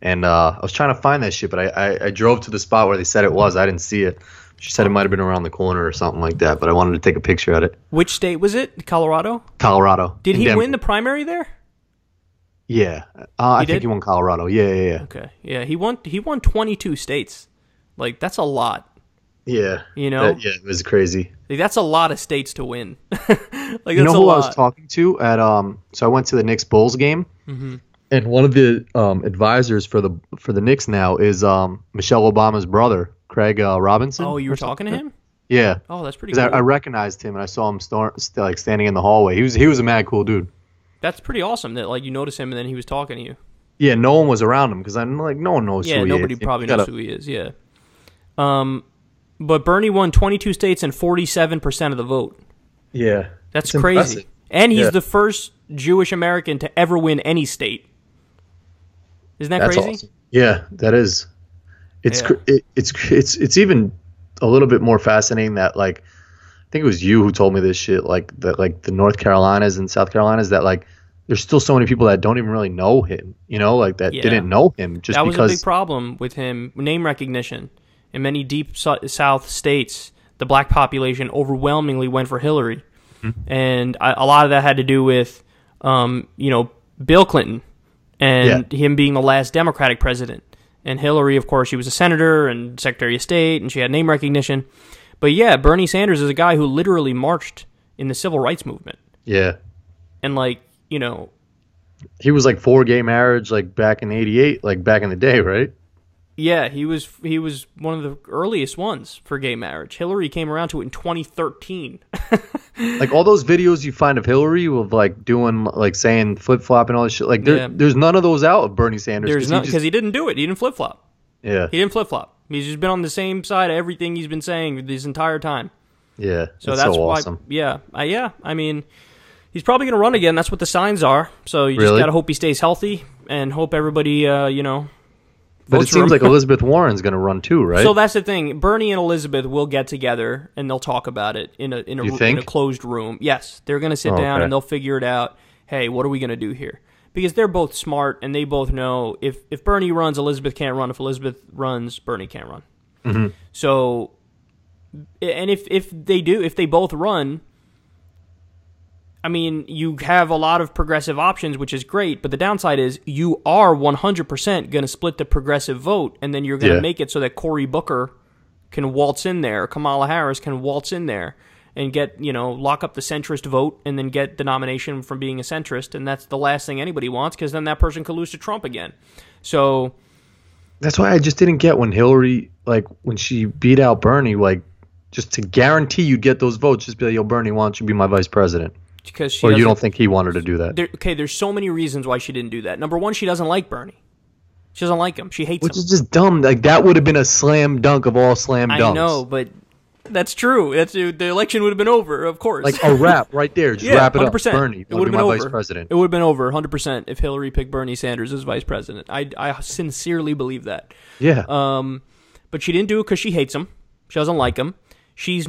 And I was trying to find that shit, but I drove to the spot where they said it was. I didn't see it. She said it might have been around the corner or something like that, but I wanted to take a picture of it. Which state was it? Colorado? Colorado. Did he win the primary there? Yeah. I think he won Colorado. Yeah. Okay. Yeah, he won 22 states. Like, that's a lot. Yeah. Yeah, it was crazy. Like, that's a lot of states to win. Like, you know who I was talking to at so I went to the Knicks Bulls game. And one of the advisors for the Knicks now is Michelle Obama's brother, Craig Robinson. Oh, you were talking to him? Yeah. Oh, that's pretty cool. I recognized him, and I saw him standing in the hallway. He was a mad cool dude. That's pretty awesome that like you noticed him and then he was talking to you. Yeah, no one was around him because I'm like, no one knows who he is. Yeah, nobody probably knows who he is. Yeah. But Bernie won 22 states and 47% of the vote. Yeah. That's crazy. Impressive. And he's the first Jewish American to ever win any state. Isn't that crazy? Awesome. Yeah, that is. It's even a little bit more fascinating that like I think it was you who told me this shit like that like the North Carolinas and South Carolinas that like there's still so many people that don't even really know him, like that didn't know him just because. That was a big problem with him, name recognition. In many deep South states, the black population overwhelmingly went for Hillary. And a lot of that had to do with, Bill Clinton and him being the last Democratic president. And Hillary, of course, she was a senator and Secretary of State, and she had name recognition. But yeah, Bernie Sanders is a guy who literally marched in the civil rights movement. Yeah. And like, he was like for gay marriage, like back in '88, like back in the day, right? Yeah, he was one of the earliest ones for gay marriage. Hillary came around to it in 2013. Like all those videos you find of Hillary of like doing like saying flip flop and all this shit. Like there's none of those out of Bernie Sanders. There's not because he didn't do it. He didn't flip flop. Yeah, he didn't flip flop. He's just been on the same side of everything he's been saying this entire time. Yeah, so that's why. Awesome. Yeah. I mean, he's probably gonna run again. That's what the signs are. So you just gotta hope he stays healthy and hope everybody, But it seems like Elizabeth Warren's going to run too, right? So that's the thing. Bernie and Elizabeth will get together and they'll talk about it in a closed room. Yes, they're going to sit down and they'll figure it out. Hey, what are we going to do here? Because they're both smart and they both know if Bernie runs, Elizabeth can't run. If Elizabeth runs, Bernie can't run. So, and if they both run, I mean, you have a lot of progressive options, which is great, but the downside is you are 100% going to split the progressive vote, and then you're going to make it so that Cory Booker can waltz in there, Kamala Harris can waltz in there, and get, lock up the centrist vote and then get the nomination from being a centrist. And that's the last thing anybody wants, because then that person could lose to Trump again. So that's why I just didn't get when Hillary, like when she beat out Bernie, like just to guarantee you'd get those votes, just be like, yo, Bernie, why don't you be my vice president? Because or you don't think he wanted to do that? There's so many reasons why she didn't do that. Number one, she doesn't like Bernie. She doesn't like him. She hates him. Which is just dumb. Like, that would have been a slam dunk of all slam dunks. I know, but that's true. The election would have been over, of course. Like a wrap right there. Just wrap it 100%. up. Bernie, it would have been my over. Vice president. It would have been over 100% if Hillary picked Bernie Sanders as vice president. I sincerely believe that. Yeah. But she didn't do it because she hates him. She doesn't like him. She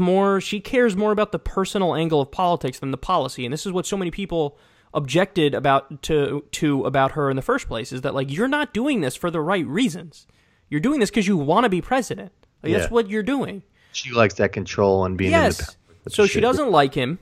cares more about the personal angle of politics than the policy, and this is what so many people objected about her in the first place, is that, like, you're not doing this for the right reasons. You're doing this because you want to be president. Like, that's what you're doing. She likes that control and being independent. So she doesn't like him.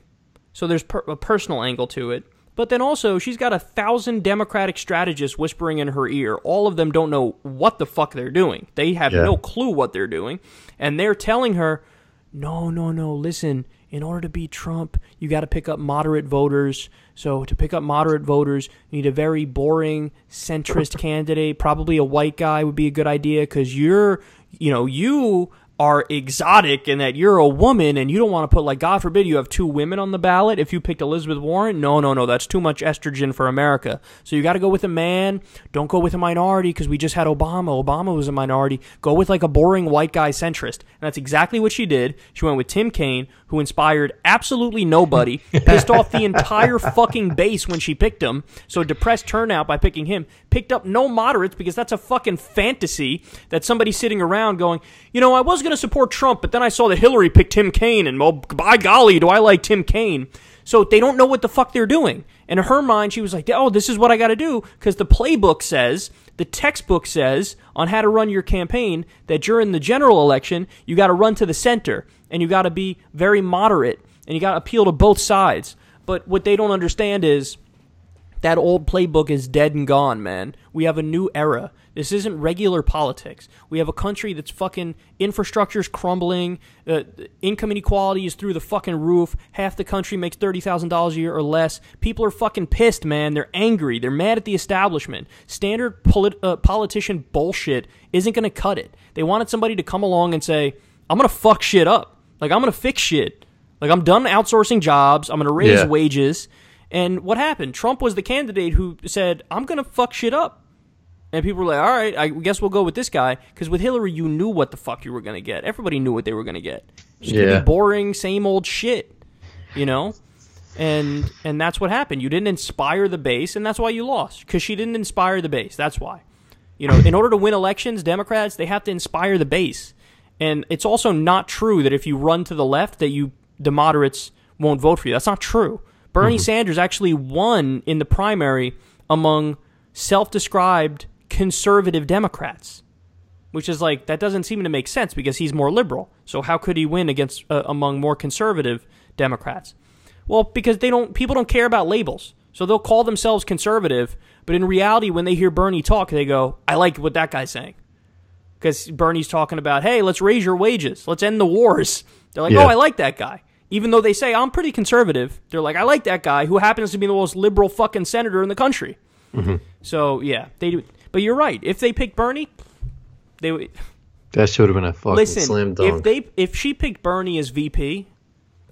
So there's a personal angle to it. But then also, she's got 1,000 Democratic strategists whispering in her ear. All of them don't know what the fuck they're doing. They have no clue what they're doing. And they're telling her, no, listen, in order to beat Trump, you got to pick up moderate voters. So to pick up moderate voters, you need a very boring centrist candidate. Probably a white guy would be a good idea, because you are exotic in that you're a woman, and you don't want to put, like, God forbid you have 2 women on the ballot. If you picked Elizabeth Warren, no, that's too much estrogen for America. So you got to go with a man. Don't go with a minority, because we just had Obama. Obama was a minority. Go with, like, a boring white guy centrist. And that's exactly what she did. She went with Tim Kaine, who inspired absolutely nobody, pissed off the entire fucking base when she picked him, so depressed turnout by picking him, picked up no moderates, because that's a fucking fantasy that somebody's sitting around going, I was going to support Trump, but then I saw that Hillary picked Tim Kaine, and, well, by golly, do I like Tim Kaine. So they don't know what the fuck they're doing. And in her mind, she was like, oh, this is what I got to do, because the playbook says, the textbook says on how to run your campaign that during the general election, you got to run to the center, and you got to be very moderate, and you got to appeal to both sides. But what they don't understand is that old playbook is dead and gone, man. We have a new era. This isn't regular politics. We have a country that's fucking infrastructure's crumbling. Income inequality is through the fucking roof. Half the country makes $30,000 a year or less. People are fucking pissed, man. They're angry. They're mad at the establishment. Standard politician bullshit isn't going to cut it. They wanted somebody to come along and say, I'm going to fuck shit up. Like, I'm going to fix shit. Like, I'm done outsourcing jobs. I'm going to raise wages. And what happened? Trump was the candidate who said, I'm going to fuck shit up. And people were like, all right, I guess we'll go with this guy. Because with Hillary, you knew what the fuck you were going to get. Everybody knew what they were going to get. It's going to be boring, same old shit, And that's what happened. You didn't inspire the base, and that's why you lost. Because she didn't inspire the base. That's why. In order to win elections, Democrats, they have to inspire the base. And it's also not true that if you run to the left, that the moderates won't vote for you. That's not true. Bernie Sanders actually won in the primary among self-described conservative Democrats, which is like, that doesn't seem to make sense because he's more liberal. So how could he win against among more conservative Democrats? Well, because people don't care about labels. So they'll call themselves conservative, but in reality, when they hear Bernie talk, they go, I like what that guy's saying. Because Bernie's talking about, hey, let's raise your wages. Let's end the wars. They're like, oh, I like that guy. Even though they say, I'm pretty conservative, they're like, I like that guy who happens to be the most liberal fucking senator in the country. So, yeah, they do. But you're right. If they picked Bernie, they would. That should have been a fucking slam dunk. If she picked Bernie as VP,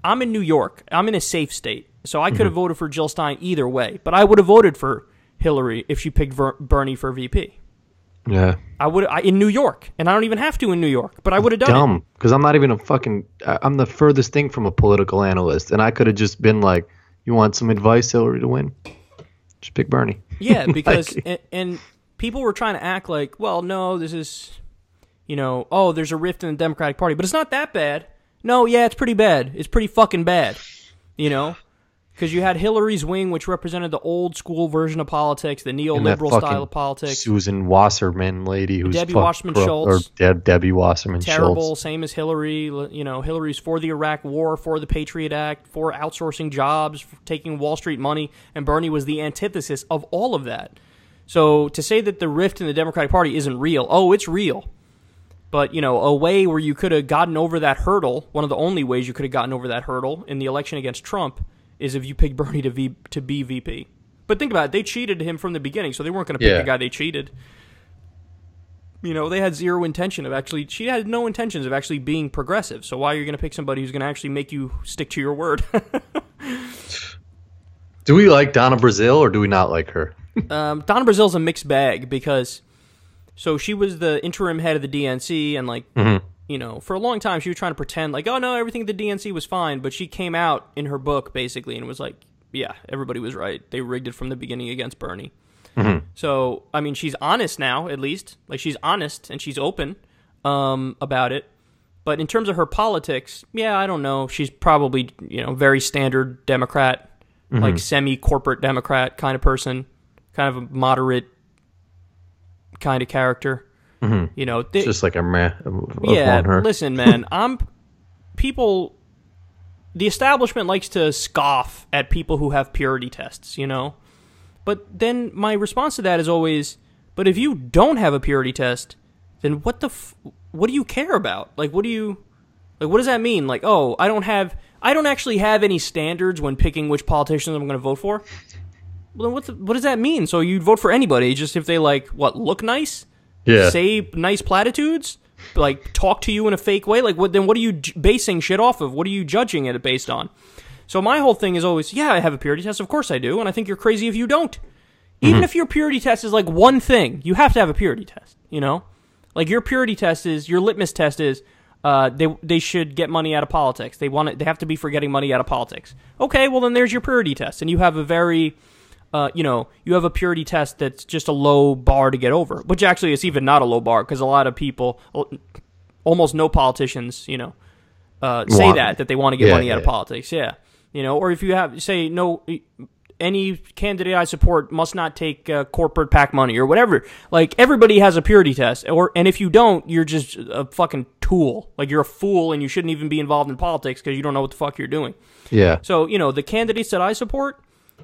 I'm in New York. I'm in a safe state. So I could have voted for Jill Stein either way. But I would have voted for Hillary if she picked Bernie for VP. Yeah. I would in New York, and I don't even have to in New York, but I would have done it. Because I'm not even I'm the furthest thing from a political analyst, and I could have just been like, you want some advice, Hillary, to win? Just pick Bernie. Yeah, because, and people were trying to act like, well, no, this is, there's a rift in the Democratic Party, but it's not that bad. No, yeah, it's pretty bad. It's pretty fucking bad, Because you had Hillary's wing, which represented the old school version of politics, the neoliberal style of politics. Susan Wasserman lady who's Debbie Wasserman Schultz. Or Debbie Wasserman Terrible, Schultz. Same as Hillary. Hillary's for the Iraq War, for the Patriot Act, for outsourcing jobs, for taking Wall Street money, and Bernie was the antithesis of all of that. So to say that the rift in the Democratic Party isn't real, it's real. But, you know, a way where you could have gotten over that hurdle, one of the only ways you could have gotten over that hurdle in the election against Trump is if you pick Bernie to be VP. But think about it. They cheated him from the beginning, so they weren't going to pick the guy they cheated. You know, they had zero intention of actually... She had no intentions of actually being progressive, so why are you going to pick somebody who's going to actually make you stick to your word? Do we like Donna Brazile, or do we not like her? Donna Brazile's a mixed bag, because... So she was the interim head of the DNC, and, like, you know, for a long time she was trying to pretend, like, oh, no, everything at the DNC was fine, but she came out in her book, basically, and was like, yeah, everybody was right. They rigged it from the beginning against Bernie. So, I mean, she's honest now, at least. Like, she's honest, and she's open about it. But in terms of her politics, yeah, I don't know. She's probably, you know, very standard Democrat, like semi-corporate Democrat kind of person, kind of a moderate kind of character. You know, it's just like a meh. Yeah, on her. Listen, man, the establishment likes to scoff at people who have purity tests, you know? But then my response to that is always, but if you don't have a purity test, then what do you care about? Like, what does that mean? Like, oh, I don't actually have any standards when picking which politicians I'm going to vote for. Well, then what does that mean? So you'd vote for anybody just if they, like, look nice? Yeah. Say nice platitudes? Like, talk to you in a fake way? Like, what are you basing shit off of? What are you judging it based on? So my whole thing is always, yeah, I have a purity test. Of course I do. And I think you're crazy if you don't. Even if your purity test is, like, one thing, you have to have a purity test, you know? Like, your purity test is, your litmus test is, they should get money out of politics. They have to be for getting money out of politics. Okay, well, then there's your purity test. And you have a very... you know, you have a purity test that's just a low bar to get over, which actually is even not a low bar, because a lot of people, almost no politicians, you know, say that they want to get money out of politics. Yeah. You know, or if you have, say, no, any candidate I support must not take corporate PAC money or whatever. Like, everybody has a purity test, and if you don't, you're just a fucking tool. Like, you're a fool, and you shouldn't even be involved in politics because you don't know what the fuck you're doing. Yeah. So, you know, the candidates that I support,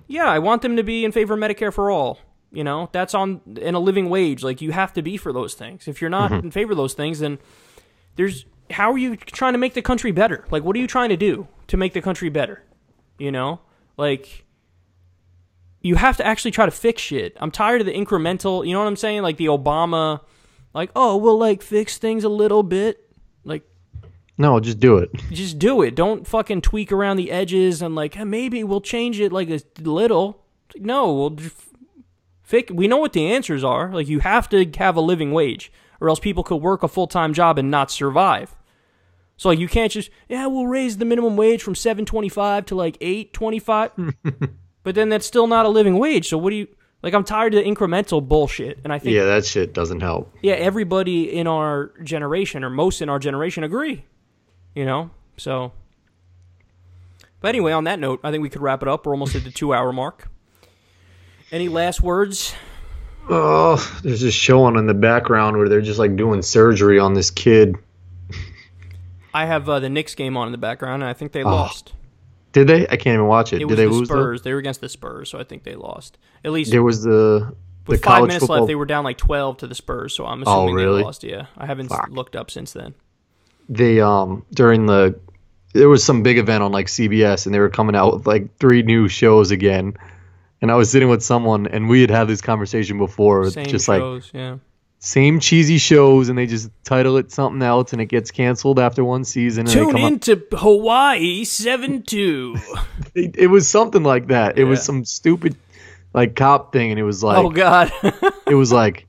yeah, I want them to be in favor of Medicare for all. You know, that's in a living wage. Like, you have to be for those things. If you're not in favor of those things, then how are you trying to make the country better? Like, what are you trying to do to make the country better? You know? Like, you have to actually try to fix shit. I'm tired of the incremental, you know what I'm saying? Like, the Obama, like, oh, we'll, like, fix things a little bit. Like, no, just do it. Just do it. Don't fucking tweak around the edges and, like, hey, maybe we'll change it, like, a little. No, we'll we know what the answers are. Like, you have to have a living wage, or else people could work a full-time job and not survive. So, like, you can't just, yeah, we'll raise the minimum wage from $7.25 to, like, $8.25. But then that's still not a living wage. So what do you... Like, I'm tired of the incremental bullshit, and I think... Yeah, that shit doesn't help. Yeah, everybody in our generation, or most in our generation, agree. You know? So... But anyway, on that note, I think we could wrap it up. We're almost at the 2-hour mark. Any last words? Oh, there's this show on in the background where they're just, like, doing surgery on this kid. I have the Knicks game on in the background, and I think they lost. Did they? I can't even watch it. Did they lose? Spurs. They were against the Spurs, so I think they lost. At least there was the with 5 minutes left. They were down like 12 to the Spurs, so I'm assuming really? they lost. Yeah, I haven't looked up since then. They there was some big event on like CBS, and they were coming out with like 3 new shows again. And I was sitting with someone, and we had this conversation before. Same just shows, like yeah. Same cheesy shows, and they just title it something else, and it gets canceled after one season. And Tune into Hawaii 7-2. It was something like that. It was some stupid like cop thing, and it was like, oh god, it was like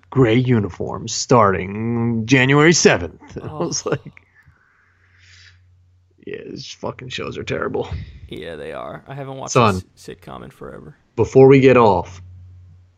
gray uniforms starting January 7th. I was like, yeah, these fucking shows are terrible. Yeah, they are. I haven't watched a sitcom in forever. Before we get off,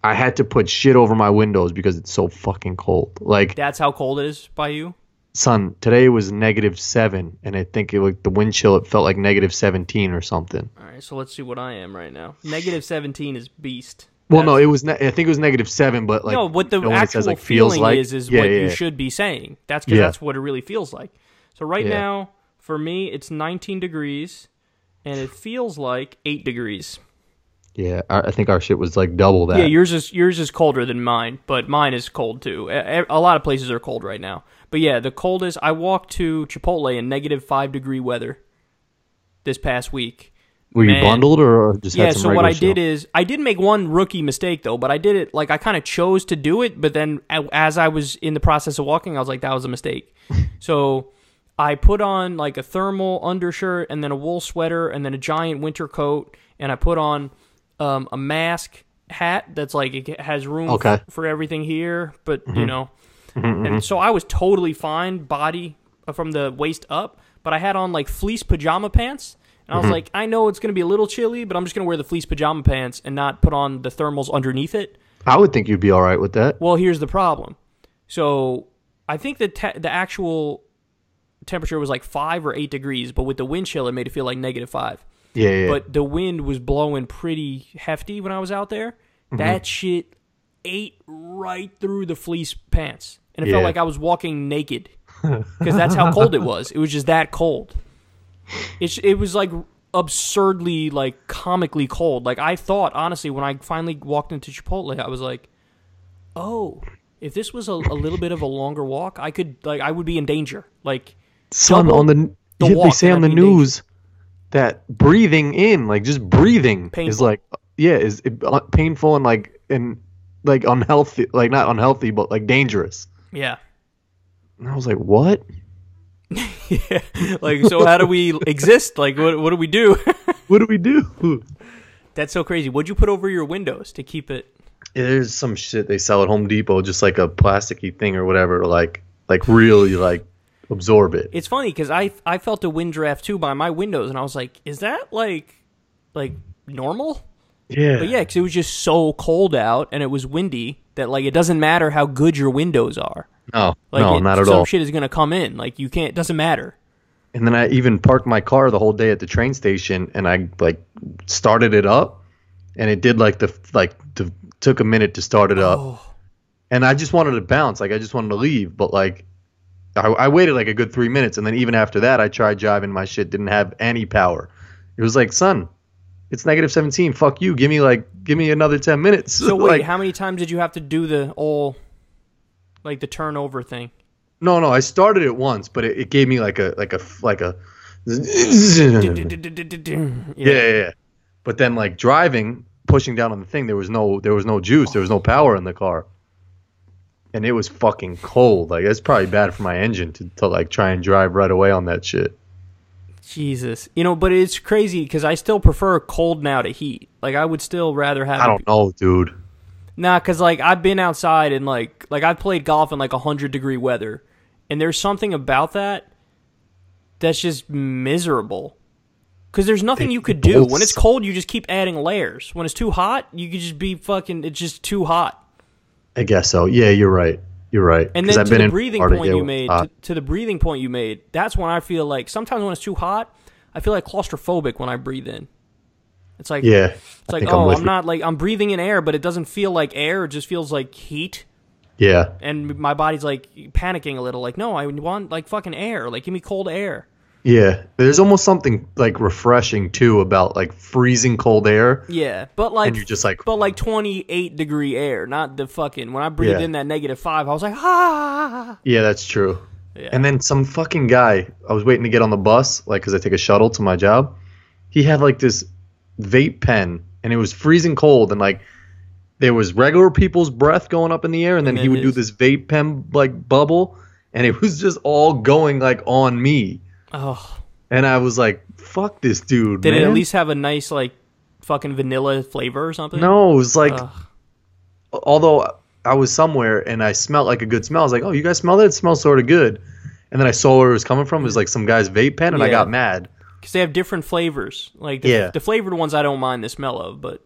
I had to put shit over my windows because it's so fucking cold. Like, that's how cold it is by you? Son, today was -7, and I think the wind chill, it felt like -17 or something. All right, so let's see what I am right now. -17 is beast. Well, no, it was. I think it was -7, but like, no, what the actual says, like, feeling like, is what you should be saying. That's because that's what it really feels like. So right now, for me, it's 19 degrees, and it feels like 8 degrees. Yeah, I think our shit was like double that. Yeah, yours is colder than mine, but mine is cold too. A lot of places are cold right now. But yeah, the coldest, I walked to Chipotle in -5-degree weather this past week. Were you bundled or just yeah, had some so what I regular did is, I did make one rookie mistake though, but I did it, like I kind of chose to do it, but then as I was in the process of walking, I was like, that was a mistake. So I put on like a thermal undershirt and then a wool sweater and then a giant winter coat, and I put on a mask hat that's like, it has room for everything here, but you know, and so I was totally fine body from the waist up, but I had on like fleece pajama pants, and I was like, I know it's going to be a little chilly, but I'm just going to wear the fleece pajama pants and not put on the thermals underneath it. I would think you'd be all right with that. Well, here's the problem. So I think that the actual temperature was like 5 or 8 degrees, but with the wind chill, it made it feel like -5. Yeah. But the wind was blowing pretty hefty when I was out there. That shit ate right through the fleece pants. And it felt like I was walking naked. Because that's how cold it was. It was just that cold. It was like absurdly, like comically cold. Like I thought, honestly, when I finally walked into Chipotle, I was like, oh, if this was a little bit of a longer walk, I would be in danger. Like, son, they say on the news that breathing in, like just breathing, is like, is painful and like unhealthy, like not unhealthy, but like dangerous. Yeah. And I was like, what? Yeah. Like, so how do we exist? Like, what do we do? What do we do? That's so crazy. What'd you put over your windows to keep it? Yeah, there's some shit they sell at Home Depot, just like a plasticky thing or whatever, like really like absorb it. It's funny because I felt a wind draft too by my windows, and I was like, is that like normal? Yeah. But yeah, because it was just so cold out and it was windy that like it doesn't matter how good your windows are. No, not at all. Some shit is gonna come in. Like you can't. It doesn't matter. And then I even parked my car the whole day at the train station, and I like started it up, and it did took a minute to start it up, and I just wanted to bounce. Like I just wanted to leave, but like I waited like a good 3 minutes, and then even after that, I tried driving. My shit didn't have any power. It was like, son, it's -17. Fuck you. Give me another 10 minutes. So wait, how many times did you have to do the turnover thing? No, I started it once, but it gave me like a yeah. But then like driving, pushing down on the thing, there was no juice, there was no power in the car. And it was fucking cold. Like it's probably bad for my engine to like try and drive right away on that shit. Jesus. But it's crazy because I still prefer cold now to heat. Like I would still rather have I don't know, dude. Nah, because like I've been outside and like I've played golf in like 100-degree weather, and there's something about that's just miserable. Because there's nothing you could do. When it's cold, you just keep adding layers. When it's too hot, you could just be fucking. It's just too hot. I guess so. Yeah, you're right. And then to the breathing point you made, that's when I feel like sometimes when it's too hot, I feel like claustrophobic when I breathe in. It's like, it's like, I'm not like, I'm breathing in air, but it doesn't feel like air. It just feels like heat. Yeah. And my body's like panicking a little, like, no, I want like fucking air. Like, give me cold air. Yeah. There's almost something like refreshing too about like freezing cold air. Yeah. But like, and you're just like, but like 28-degree air, not the fucking, when I breathed in that -5, I was like, ah. Yeah, that's true. Yeah. And then some fucking guy, I was waiting to get on the bus, like, because I take a shuttle to my job. He had like this vape pen, and it was freezing cold, and like there was regular people's breath going up in the air, and then he would do this vape pen like bubble, and it was just all going like on me. Oh. And I was like, fuck this dude. Did it at least have a nice like fucking vanilla flavor or something? No, it was like, although I was somewhere and I smelled like a good smell, I was like, oh, you guys smell that? It smells sort of good. And then I saw where it was coming from. It was like some guy's vape pen, and I got mad. Because they have different flavors. Like the flavored ones I don't mind the smell of, but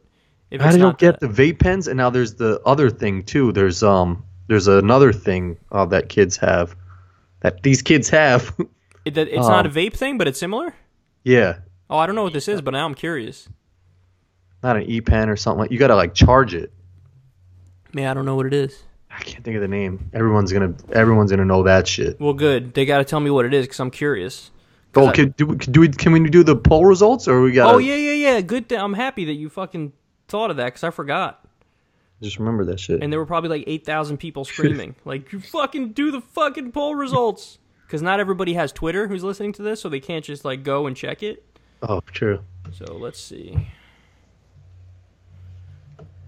if I don't get the vape pens, and now there's the other thing too. There's another thing that kids have, that these kids have. It's not a vape thing, but it's similar? Yeah. Oh, I don't know what this is, but now I'm curious. Not an e-pen or something. You got to like charge it. Man, I don't know what it is. I can't think of the name. Everyone's gonna know that shit. Well, good. They got to tell me what it is because I'm curious. Oh, can we do the poll results, or we got? Oh yeah. Good. I'm happy that you fucking thought of that because I forgot. Just remember that shit. And there were probably like 8,000 people screaming, like, you fucking do the fucking poll results. Because not everybody has Twitter who's listening to this, so they can't just like go and check it. Oh, true. So let's see.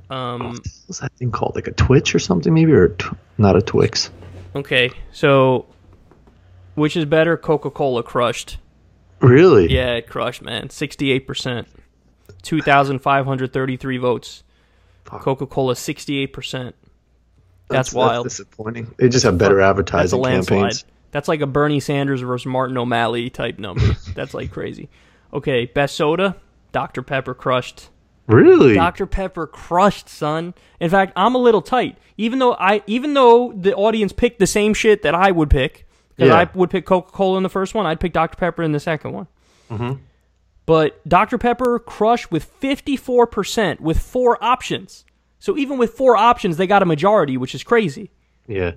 What's that thing called? Like a Twitch or something, maybe, or not a Twix? Okay, so which is better? Coca-Cola crushed. Really? Yeah, it crushed, man. 68%, 2,533 votes. Fuck. Coca-Cola 68%. That's wild. That's disappointing. They just have better advertising campaigns. That's like a Bernie Sanders versus Martin O'Malley type number. That's like crazy. Okay, best soda, Dr. Pepper crushed. Really? Dr. Pepper crushed, son. In fact, I'm a little tight. Even though the audience picked the same shit that I would pick, because I would pick Coca-Cola in the first one, I'd pick Dr. Pepper in the second one. Mm-hmm. But Dr. Pepper crushed with 54% with 4 options. So even with 4 options, they got a majority, which is crazy. Yeah.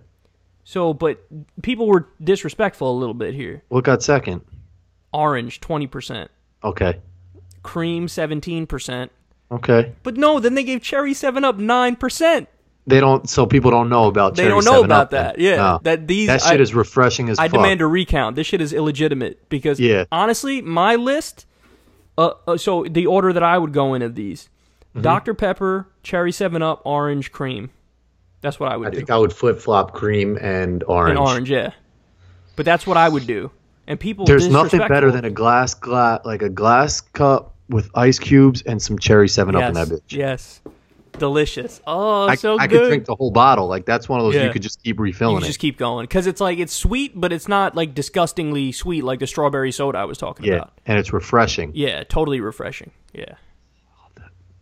So, but people were disrespectful a little bit here. What got second? Orange, 20%. Okay. Cream, 17%. Okay. But no, then they gave Cherry 7-Up 9%. They don't, so people don't know about Cherry 7-Up. They don't know about that. Yeah. No. That shit is refreshing as fuck. I demand a recount. This shit is illegitimate because, honestly, my list, so the order that I would go in of these, Dr. Pepper, Cherry 7-Up, Orange, Cream. That's what I would do. I think I would flip-flop cream and orange. And orange, yeah. But that's what I would do. And people There's nothing better than a glass cup with ice cubes and some Cherry 7-Up in that bitch. Yes. Delicious. Oh, so good. I could drink the whole bottle. Like, that's one of those you could just keep refilling it. You just keep going. Because it's like, it's sweet, but it's not like disgustingly sweet like the strawberry soda I was talking about. Yeah, and it's refreshing. Yeah, totally refreshing. Yeah.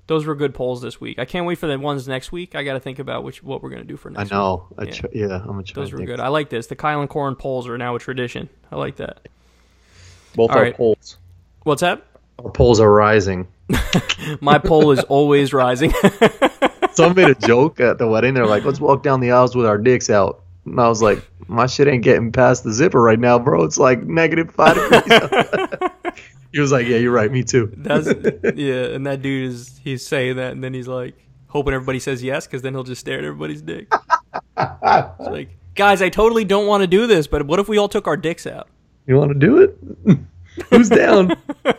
Those were good polls this week. I can't wait for the ones next week. I got to think about what we're going to do for next week. I know. I'm going to try. Those were good. I like this. The Kyle and Corin polls are now a tradition. I like that. Both our polls. What's that? Our polls are rising. My poll is always rising. Someone made a joke at the wedding. They're like, let's walk down the aisles with our dicks out. And I was like, my shit ain't getting past the zipper right now, bro. It's like -5 degrees. He was like, yeah, you're right. Me too. And that dude he's saying that, and then he's like, hoping everybody says yes, because then he'll just stare at everybody's dick. It's like, guys, I totally don't want to do this, but what if we all took our dicks out? You want to do it? Who's down? And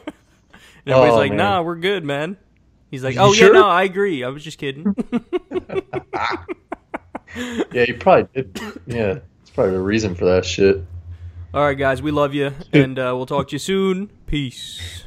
everybody's like, nah, we're good, man. He's like, sure? Yeah, no, I agree. I was just kidding. Yeah, you probably did. Yeah, it's probably a reason for that shit. All right, guys, we love you, and we'll talk to you soon. Peace.